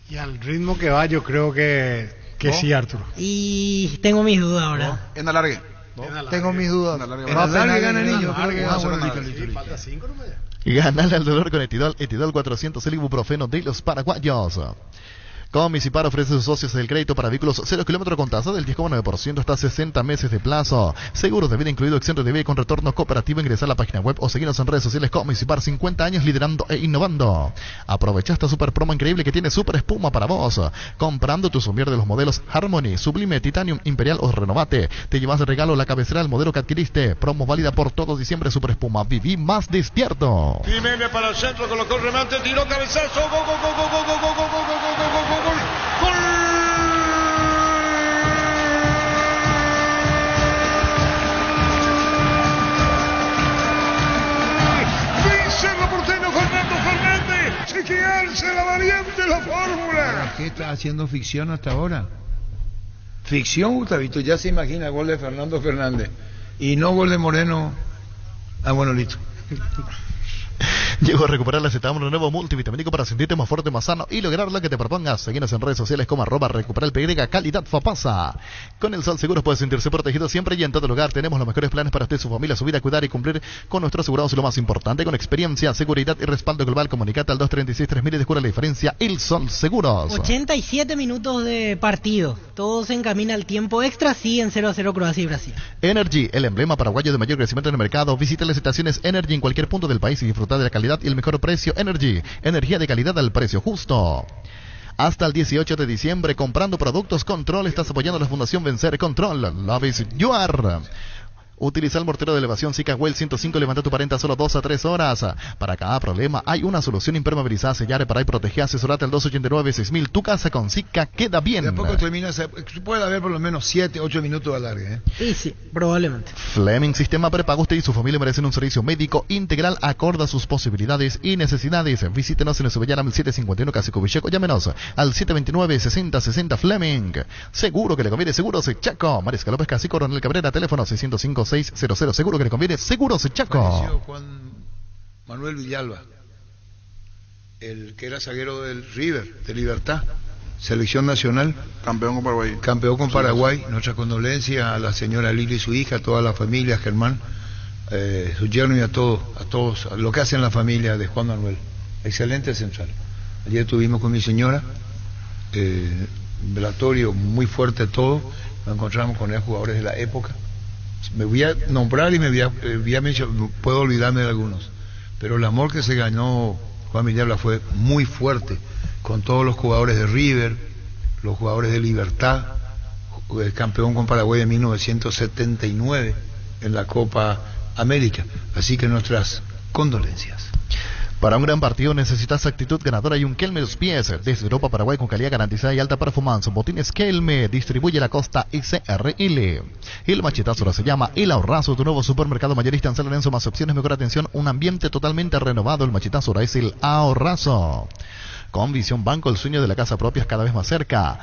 Y al ritmo que va, yo creo que sí, Arturo.
Y tengo mis dudas ahora.
En alargue.
Tengo mis dudas.
En alargue gana el niño. Creo que gana.
Falta 5 nomás ya.
Y ganale al dolor con Etidol 400, el ibuprofeno de los paraguayos. Comisipar ofrece a sus socios el crédito para vehículos 0 kilómetros con tasa del 10,9% hasta 60 meses de plazo. Seguros de vida incluido, exento de vida y con retorno cooperativo. Ingresar a la página web o seguirnos en redes sociales. Comisipar, 50 años liderando e innovando. Aprovecha esta super promo increíble que tiene super espuma para vos. Comprando tu somier de los modelos Harmony, Sublime, Titanium, Imperial o Renovate, te llevas de regalo la cabecera del modelo que adquiriste. Promo válida por todo diciembre. Super espuma, viví más despierto.
Jiménez para el centro, colocó el remate, tiró cabezazo, gol, gol, gol, gol, gol, gol, gol, gol, gol, gol, gol, gol, gol. Dice el portero Fernando Fernández, chequearse la variante, la fórmula.
¿Qué está haciendo ficción hasta ahora? Ficción, Gustavito, ya se imagina gol de Fernando Fernández y no gol de Moreno. Ah, bueno, listo.
Llegó a recuperar la acetamol, un nuevo multivitamínico para sentirte más fuerte, más sano y lograr lo que te propongas. Seguinos en redes sociales como @recuperar el PY, calidad Fapasa. Con el Sol Seguros puede sentirse protegido siempre y en todo lugar. Tenemos los mejores planes para usted, su familia, su vida, cuidar y cumplir con nuestros asegurados. Y lo más importante, con experiencia, seguridad y respaldo global. Comunicate al 236-3000 y descubre la diferencia. El Sol Seguros.
87 minutos de partido. Todo se encamina al tiempo extra. Sí, en 0-0 Croacia y Brasil.
Energy, el emblema paraguayo de mayor crecimiento en el mercado. Visita las estaciones Energy en cualquier punto del país y disfrutar de la calidad y el mejor precio. Energy, energía de calidad al precio justo. Hasta el 18 de diciembre, comprando productos Control, estás apoyando a la Fundación Vencer Control. Love is you are. Utiliza el mortero de elevación Zika Well 105, levanta tu parenta solo 2 a 3 horas. Para cada problema hay una solución: impermeabilizada, sellar, reparar y proteger. Asesorate al 289-6000. Tu casa con Zika queda bien.
De poco termina, puede haber por lo menos 7, 8 minutos de alargue.
Sí, sí, probablemente.
Fleming Sistema Prepago. Usted y su familia merecen un servicio médico integral acorde a sus posibilidades y necesidades. Visítenos en el Subellaram 751 Casico Vicheco. Llámenos al 729-6060 Fleming. Seguro que le conviene. Seguros Chaco. Mariscal López Casico, Coronel Cabrera, teléfono 605-600. Seguro que le conviene. Seguros Chaco.
Falleció Juan Manuel Villalba, el que era zaguero del River, de Libertad, selección nacional.
Campeón con Paraguay.
Campeón con Paraguay. Nuestra condolencia a la señora Lili y su hija, a toda la familia, Germán, su yerno y a todos, a lo que hacen la familia de Juan Manuel. Excelente central. Ayer estuvimos con mi señora, velatorio muy fuerte todo, nos encontramos con los jugadores de la época. Me voy a nombrar y me voy a mencionar, puedo olvidarme de algunos, pero el amor que se ganó Juan Villalba fue muy fuerte, con todos los jugadores de River, los jugadores de Libertad, el campeón con Paraguay en 1979 en la Copa América, así que nuestras condolencias.
Para un gran partido necesitas actitud ganadora y un Kelme 2 pies. Desde Europa, Paraguay, con calidad garantizada y alta performance. Botines Kelme, distribuye la Costa SRL. El machetazo ahora se llama El Ahorrazo, tu nuevo supermercado mayorista en San Lorenzo. Más opciones, mejor atención, un ambiente totalmente renovado. El machetazo ahora es El Ahorrazo. Con Visión Banco, el sueño de la casa propia es cada vez más cerca.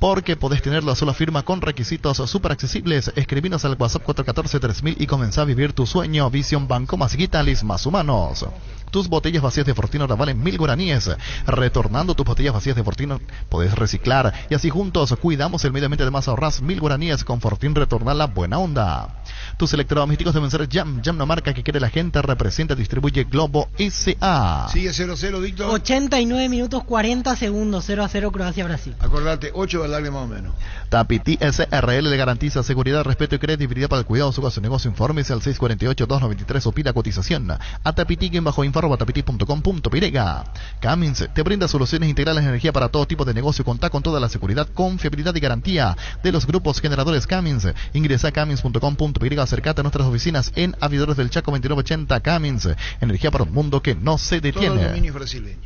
Porque podés tenerlo a sola firma con requisitos súper accesibles. Escribinos al WhatsApp 414-3000 y comenzá a vivir tu sueño. Visión Banco, más digitales, más humanos. Tus botellas vacías de Fortino ahora valen 1000 guaraníes. Retornando tus botellas vacías de Fortino podés reciclar. Y así juntos cuidamos el medio ambiente. Además ahorrás 1000 guaraníes con Fortín. Retorna la buena onda. Tus electrodomésticos deben ser Jam. Jam, la marca que quiere la gente. Representa, distribuye Globo S.A.
Sigue 0-0, Víctor.
89 minutos 40 segundos. 0-0 Croacia-Brasil.
Acordate, 8 va a darle más o menos.
Tapiti SRL le garantiza seguridad, respeto y credibilidad para el cuidado de su negocio. Infórmese al 648-293 o pida cotización. A tapiti-info.tapiti.com.pirega. Cummins te brinda soluciones integrales de energía para todo tipo de negocio. Contá con toda la seguridad, confiabilidad y garantía de los grupos generadores Cummins. Ingresa a cummins.com.pirega. Acercate a nuestras oficinas en Avidores del Chaco 2980. Cummins, energía para un mundo que no se detiene.
Todo dominio brasileño.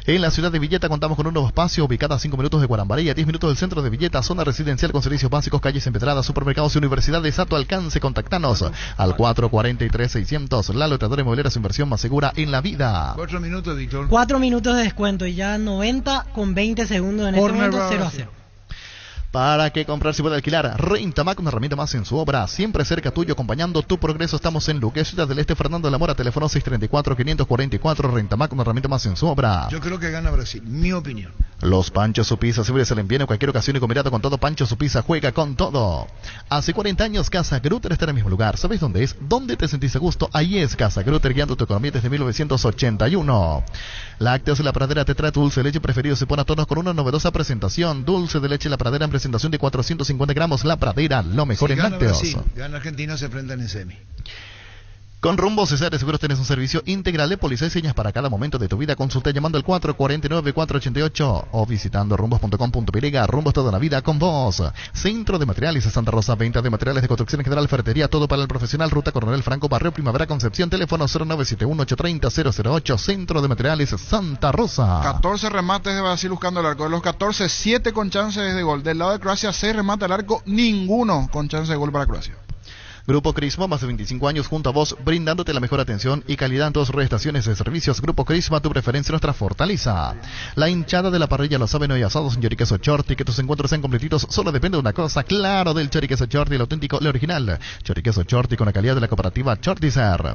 En la ciudad de Villeta contamos con un nuevo espacio ubicado a 5 minutos de Guarambaré y a 10 minutos del centro de Villeta, zona residencial con servicios básicos, calles empedradas, supermercados y universidades a tu alcance. Contactanos al 443-600. La Lotadora Inmobiliaria, su inversión más segura en la vida.
4 minutos, Víctor.
4 minutos de descuento y ya 90 con 20 segundos en este momento, 0-0.
¿Para qué comprar si puede alquilar? Rentamac, una herramienta más en su obra, siempre cerca tuyo, acompañando tu progreso. Estamos en Luque, Ciudad del Este, Fernando de la Mora, teléfono 634-544. Rentamac, una herramienta más en su obra.
Yo creo que gana Brasil, mi opinión.
Los Panchos Supisa siempre se le envían en cualquier ocasión y combinado con todo. Pancho Supisa juega con todo. Hace 40 años Casa Grutter está en el mismo lugar. ¿Sabes dónde es? ¿Dónde te sentís a gusto? Ahí es Casa Grutter, guiando tu economía desde 1981. Lácteos La Pradera te trae tu dulce de leche preferido. Se pone a tono con una novedosa presentación. Dulce de leche La Pradera en presentación de 450 gramos. La Pradera, lo mejor en lácteos.
Brasil, gana Argentina, se enfrentan en semi.
Con Rumbo César de Seguros tienes un servicio integral de póliza y señas para cada momento de tu vida. Consulta llamando al 449-488 o visitando rumbos.com.pirega. Rumbos toda la vida con vos. Centro de Materiales de Santa Rosa. Venta de materiales de construcción en general, ferretería, todo para el profesional. Ruta Coronel Franco, Barrio Primavera, Concepción. Teléfono 0971-830-008. Centro de Materiales Santa Rosa.
14 remates de Brasil buscando el arco. De los 14, 7 con chances de gol. Del lado de Croacia, 6 remates al arco. Ninguno con chance de gol para Croacia.
Grupo Crisma, más de 25 años junto a vos, brindándote la mejor atención y calidad en todas sus estaciones de servicios. Grupo Crisma, tu preferencia, nuestra fortaleza. La hinchada de la parrilla lo saben hoy, asados en Choriqueso Chorti, que tus encuentros sean completitos. Solo depende de una cosa, claro, del Choriqueso Chorti, el auténtico, el original. Choriqueso Chorti con la calidad de la cooperativa Chortizer.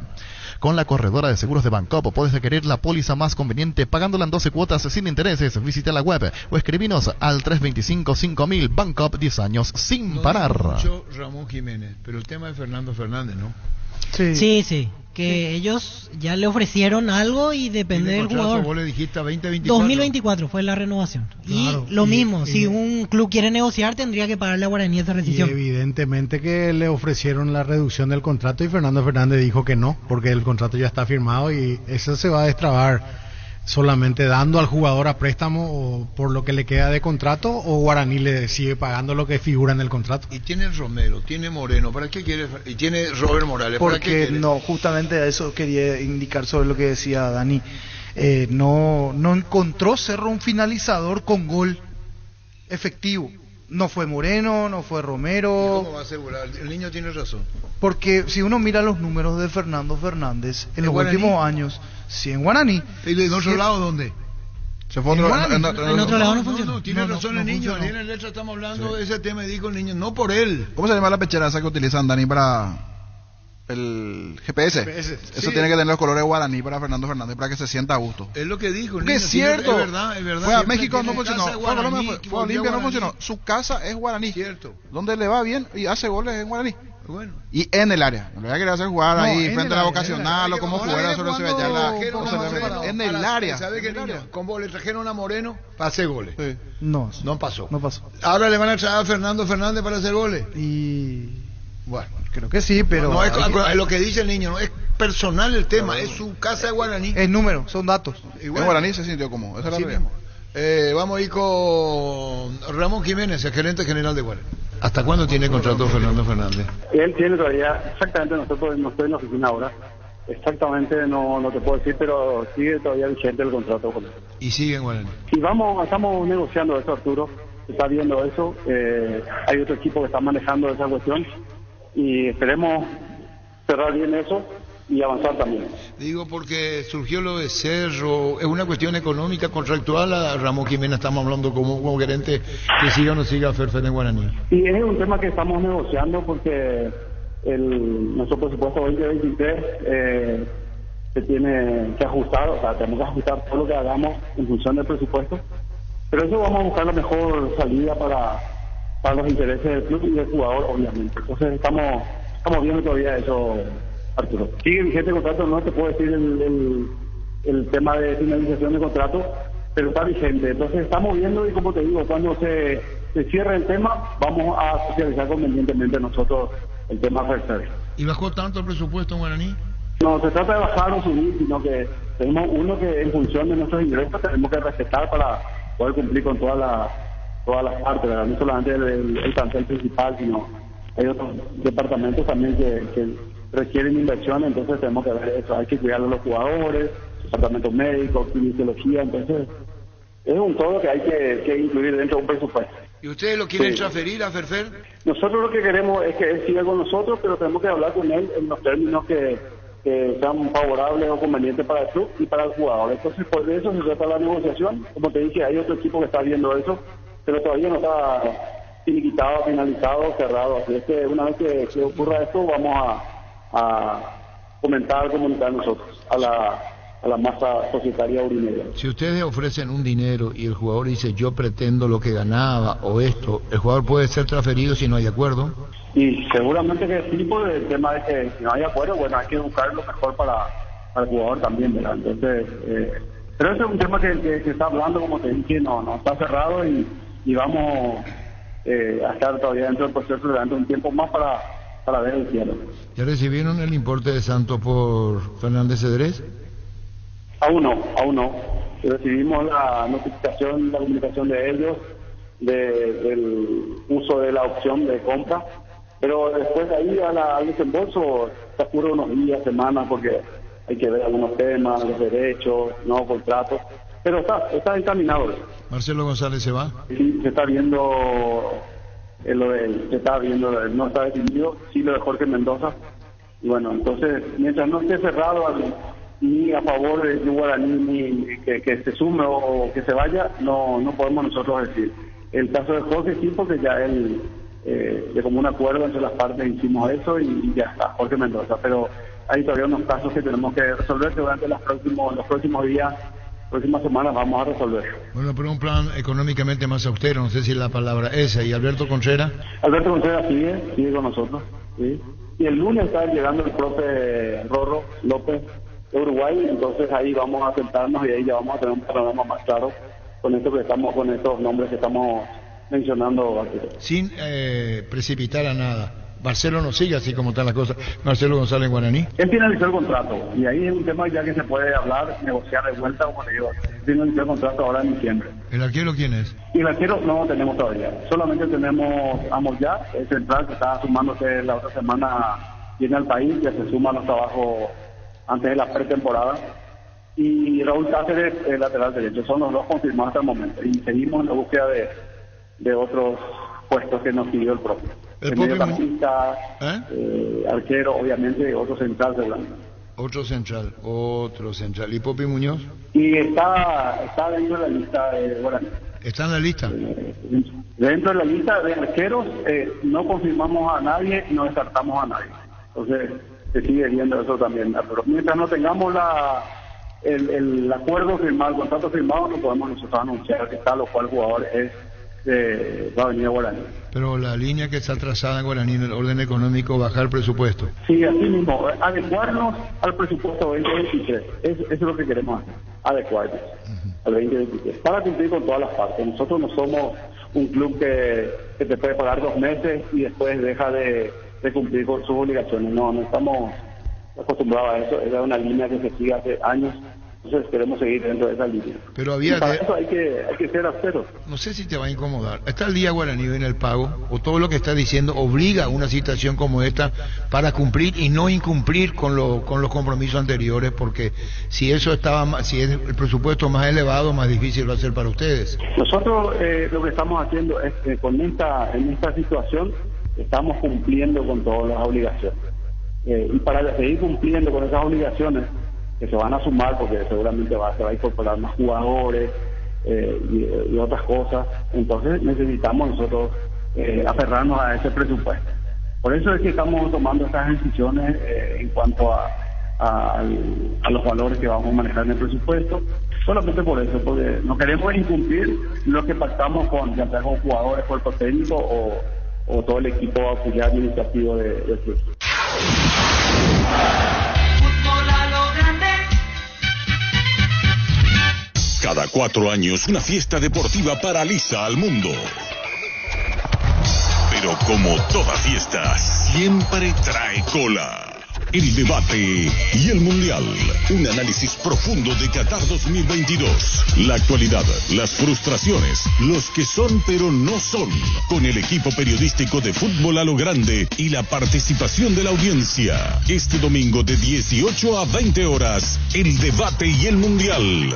Con la corredora de seguros de Bancopo puedes adquirir la póliza más conveniente pagándola en 12 cuotas sin intereses. Visita la web o escribinos al 325-5000. Bancop, 10 años sin parar.
Mucho Ramón Jiménez, pero el tema de Fernando Fernández, ¿no?
Sí. Que ellos ya le ofrecieron algo y depende del jugador.
Vos le dijiste a 2024.
2024 fue la renovación. Claro, y lo mismo, si un club quiere negociar tendría que pagarle a Guaraní esa rescisión.
Y evidentemente que le ofrecieron la reducción del contrato y Fernando Fernández dijo que no, porque el contrato ya está firmado y eso se va a destrabar solamente dando al jugador a préstamo o por lo que le queda de contrato, o Guaraní le sigue pagando lo que figura en el contrato.
Y tiene Romero, tiene Moreno, ¿para qué quiere? Y tiene Robert Morales, ¿para qué quiere?
No, justamente a eso quería indicar sobre lo que decía Dani. No encontró Cerro un finalizador con gol efectivo. No fue Moreno, no fue Romero.
¿Y cómo va a asegurar? El niño tiene razón.
Porque si uno mira los números de Fernando Fernández en los últimos años, sí, en Guaraní.
¿Y de otro lado dónde?
Se fue en
otro lado no funciona.
No, tiene razón el niño. En la letra estamos hablando de ese tema, dijo el niño, no por él.
¿Cómo se llama la pecheraza que utilizan, Dani, para el GPS.
GPS,
Eso
sí.
tiene que tener los colores guaraní para Fernando Fernández para que se sienta a gusto.
Es lo que dijo.
Que es cierto.
Es verdad.
Fue a
Siempre
México, no
tiene
funcionó.
casa
Fue a Colombia,
guaraní,
fue a Olimpia, no
guaraní.
funcionó. Su casa es guaraní.
Cierto.
Donde le va bien y hace goles en guaraní.
Bueno.
Y en el área. No le voy a querer hacer jugar
No,
ahí
en
frente
el
a la
área,
vocacional o como
Ahora
fuera
viene
sobre
jugando
Ceballala.
trajeron a Moreno
En el
para-
área.
¿Sabe qué,
En el
niño?
área.
Como le trajeron a Moreno para hacer goles.
Sí.
No
pasó.
No pasó.
Ahora le van a traer a Fernando Fernández para hacer goles.
Y
bueno,
creo que sí, pero
no es
hay que-
es lo que dice el niño, no es personal el tema, es su casa de guaraní.
es número, son datos.
Y
En
bueno,
guaraní se sintió como. Esa es la
así
realidad.
mismo. Vamos a ir con Ramón Jiménez, el gerente general de Guaraní. ¿Hasta cuándo tiene contrato Fernando Fernández?
Él tiene todavía, exactamente, nosotros no estoy en la oficina ahora, exactamente no te puedo decir, pero sigue todavía vigente el contrato con él.
Y sigue en Guaraní.
Y estamos negociando eso, Arturo, se está viendo eso, hay otro equipo que está manejando esa cuestión y esperemos cerrar bien eso y avanzar también.
Digo porque surgió lo de Cerro, es una cuestión económica, contractual. A Ramón Jiménez estamos hablando como gerente, que siga o no siga Ferfer en Guaraní.
Y es un tema que estamos negociando porque nuestro presupuesto 2023 se tiene que ajustar, o sea, tenemos que ajustar todo lo que hagamos en función del presupuesto, pero eso vamos a buscar la mejor salida para los intereses del club y del jugador, obviamente. Entonces estamos viendo todavía eso, Arturo. Sigue vigente el contrato, no te puedo decir el tema de finalización de contrato, pero está vigente. Entonces estamos viendo y como te digo, cuando se cierre el tema, vamos a socializar convenientemente nosotros el tema Ferfer.
¿Y bajó tanto el presupuesto en Guaraní?
No se trata de bajar o subir, sino que tenemos uno que en función de nuestros ingresos tenemos que respetar para poder cumplir con todas las partes, ¿verdad? No solamente el plantel principal, sino hay otros departamentos también que requieren inversión, entonces tenemos que ver eso, hay que cuidar a los jugadores, departamento médico, kinesiología, entonces es un todo que hay que incluir dentro de un presupuesto.
¿Y ustedes lo quieren
Sí.
transferir a Ferfer?
Nosotros lo que queremos es que él siga con nosotros, pero tenemos que hablar con él en los términos que sean favorables o convenientes para el club y para el jugador. Entonces, por eso se trata la negociación. Como te dije, hay otro equipo que está viendo eso, pero todavía no está finiquitado, finalizado, cerrado. Así es que una vez que ocurra esto, vamos a comunicar nosotros a la masa societaria urinera.
Si ustedes ofrecen un dinero y el jugador dice yo pretendo lo que ganaba o esto, ¿el jugador puede ser transferido si no hay acuerdo?
Y seguramente que sí, por el tema de que si no hay acuerdo, bueno, hay que buscar lo mejor para el jugador también, ¿verdad? Entonces, pero ese es un tema que se está hablando, como te dije, no está cerrado y vamos a estar todavía dentro del proceso durante un tiempo más para ver el cielo.
¿Ya recibieron el importe de Santos por Fernández Cedrés?
Aún no. Recibimos la notificación, la comunicación de ellos del uso de la opción de compra, pero después de ahí al desembolso se ocurre unos días, semanas, porque hay que ver algunos temas, los derechos, nuevos contratos, pero está encaminado.
¿Marcelo González se va?
Sí, se está viendo no está definido, sí lo de Jorge Mendoza, y bueno, entonces mientras no esté cerrado ni a favor de Guaraní ni que se sume o que se vaya, no podemos nosotros decir. El caso de Jorge sí, porque ya él de común acuerdo entre las partes hicimos eso y ya está, Jorge Mendoza, pero hay todavía unos casos que tenemos que resolver que durante los próximos días, próximas semanas vamos a resolver.
Bueno, pero un plan económicamente más austero, no sé si es la palabra esa. ¿Y Alberto Contreras?
Alberto Contreras sigue con nosotros, ¿sí? Y el lunes está llegando el profe Rorro López de Uruguay, entonces ahí vamos a sentarnos y ahí ya vamos a tener un panorama más claro con estos nombres que estamos mencionando aquí.
Sin precipitar a nada. Marcelo no sigue así como están las cosas. Marcelo González en Guaraní.
Él finalizó el contrato y ahí es un tema ya que se puede hablar, negociar de vuelta, como le digo. Él finalizó el contrato ahora en diciembre.
¿El arquero quién es?
Y el arquero no lo tenemos todavía. Solamente tenemos a Moyá, el central que está sumándose la otra semana, viene al país, que se suma a los trabajos antes de la pretemporada. Y Raúl Cáceres, el lateral derecho. Son los dos confirmados hasta el momento. Y seguimos en la búsqueda de otros puestos que nos pidió el propio. El mediocampista, arquero, obviamente, otro central de Blanca.
Otro central. ¿Y Popi Muñoz?
Y está dentro de la lista de Guaraní.
¿Está en la lista?
Dentro de la lista de arqueros no confirmamos a nadie y no descartamos a nadie. Entonces, se sigue viendo eso también. Pero mientras no tengamos el acuerdo firmado, el contrato firmado, no podemos nosotros anunciar que tal o cual jugador va a venir a Guaraní.
Pero la línea que está trazada en Guaraní en el orden económico, bajar el presupuesto.
Sí, así mismo, adecuarnos al presupuesto 2023. Eso es lo que queremos hacer, adecuarnos al 2023, para cumplir con todas las partes. Nosotros no somos un club que te puede pagar 2 meses y después deja de cumplir con sus obligaciones. No estamos acostumbrados a eso. Era una línea que se sigue hace años. Entonces queremos seguir dentro de esa línea.
Pero había
para eso hay que ser austeros.
No sé si te va a incomodar. ¿Está el día Guaraní en el pago? ¿O todo lo que está diciendo obliga a una situación como esta para cumplir y no incumplir con los compromisos anteriores? Porque si eso si es el presupuesto más elevado, más difícil va a ser para ustedes.
Nosotros lo que estamos haciendo es que en esta situación estamos cumpliendo con todas las obligaciones. Y para seguir cumpliendo con esas obligaciones, que se van a sumar porque seguramente se va a incorporar más jugadores y otras cosas, entonces necesitamos nosotros aferrarnos a ese presupuesto. Por eso es que estamos tomando estas decisiones en cuanto a los valores que vamos a manejar en el presupuesto, solamente por eso, porque no queremos incumplir lo que pactamos ya sea con jugadores, cuerpo técnico o todo el equipo auxiliar administrativo del club.
Cada 4 años una fiesta deportiva paraliza al mundo. Pero como toda fiesta, siempre trae cola. El debate y el mundial. Un análisis profundo de Qatar 2022. La actualidad, las frustraciones, los que son pero no son. Con el equipo periodístico de Fútbol a lo Grande y la participación de la audiencia. Este domingo de 18 a 20 horas, el debate y el mundial.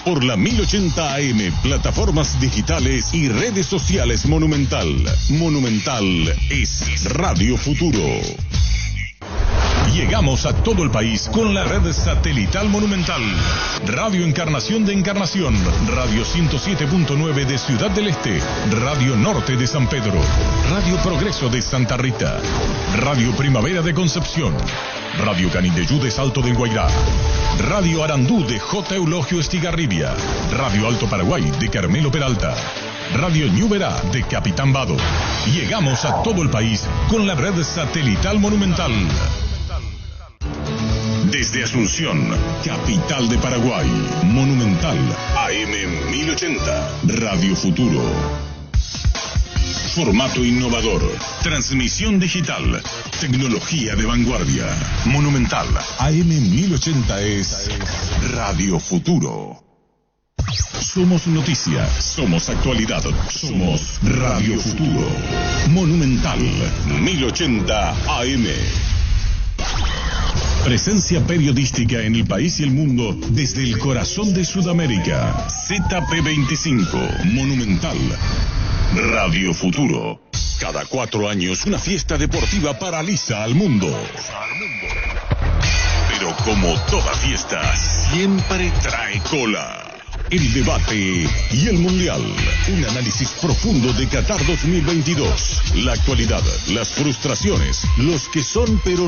Por la 1080 AM, plataformas digitales y redes sociales Monumental. Monumental es Radio Futuro. Llegamos a todo el país con la red satelital Monumental. Radio Encarnación de Encarnación, Radio 107.9 de Ciudad del Este, Radio Norte de San Pedro, Radio Progreso de Santa Rita, Radio Primavera de Concepción, Radio Canindeyú de Salto del Guairá, Radio Arandú de J. Eulogio Estigarribia, Radio Alto Paraguay de Carmelo Peralta, Radio Ñuberá de Capitán Vado. Llegamos a todo el país con la red satelital Monumental. Desde Asunción, capital de Paraguay, Monumental AM 1080, Radio Futuro. Formato innovador, transmisión digital, tecnología de vanguardia. Monumental AM 1080 es Radio Futuro. Somos noticia, somos actualidad, somos Radio Futuro. Monumental 1080 AM. Presencia periodística en el país y el mundo desde el corazón de Sudamérica. ZP25, Monumental, Radio Futuro. Cada 4 años una fiesta deportiva paraliza al mundo. Pero como toda fiesta, siempre trae cola. El debate y el mundial. Un análisis profundo de Qatar 2022. La actualidad, las frustraciones, los que son pero no.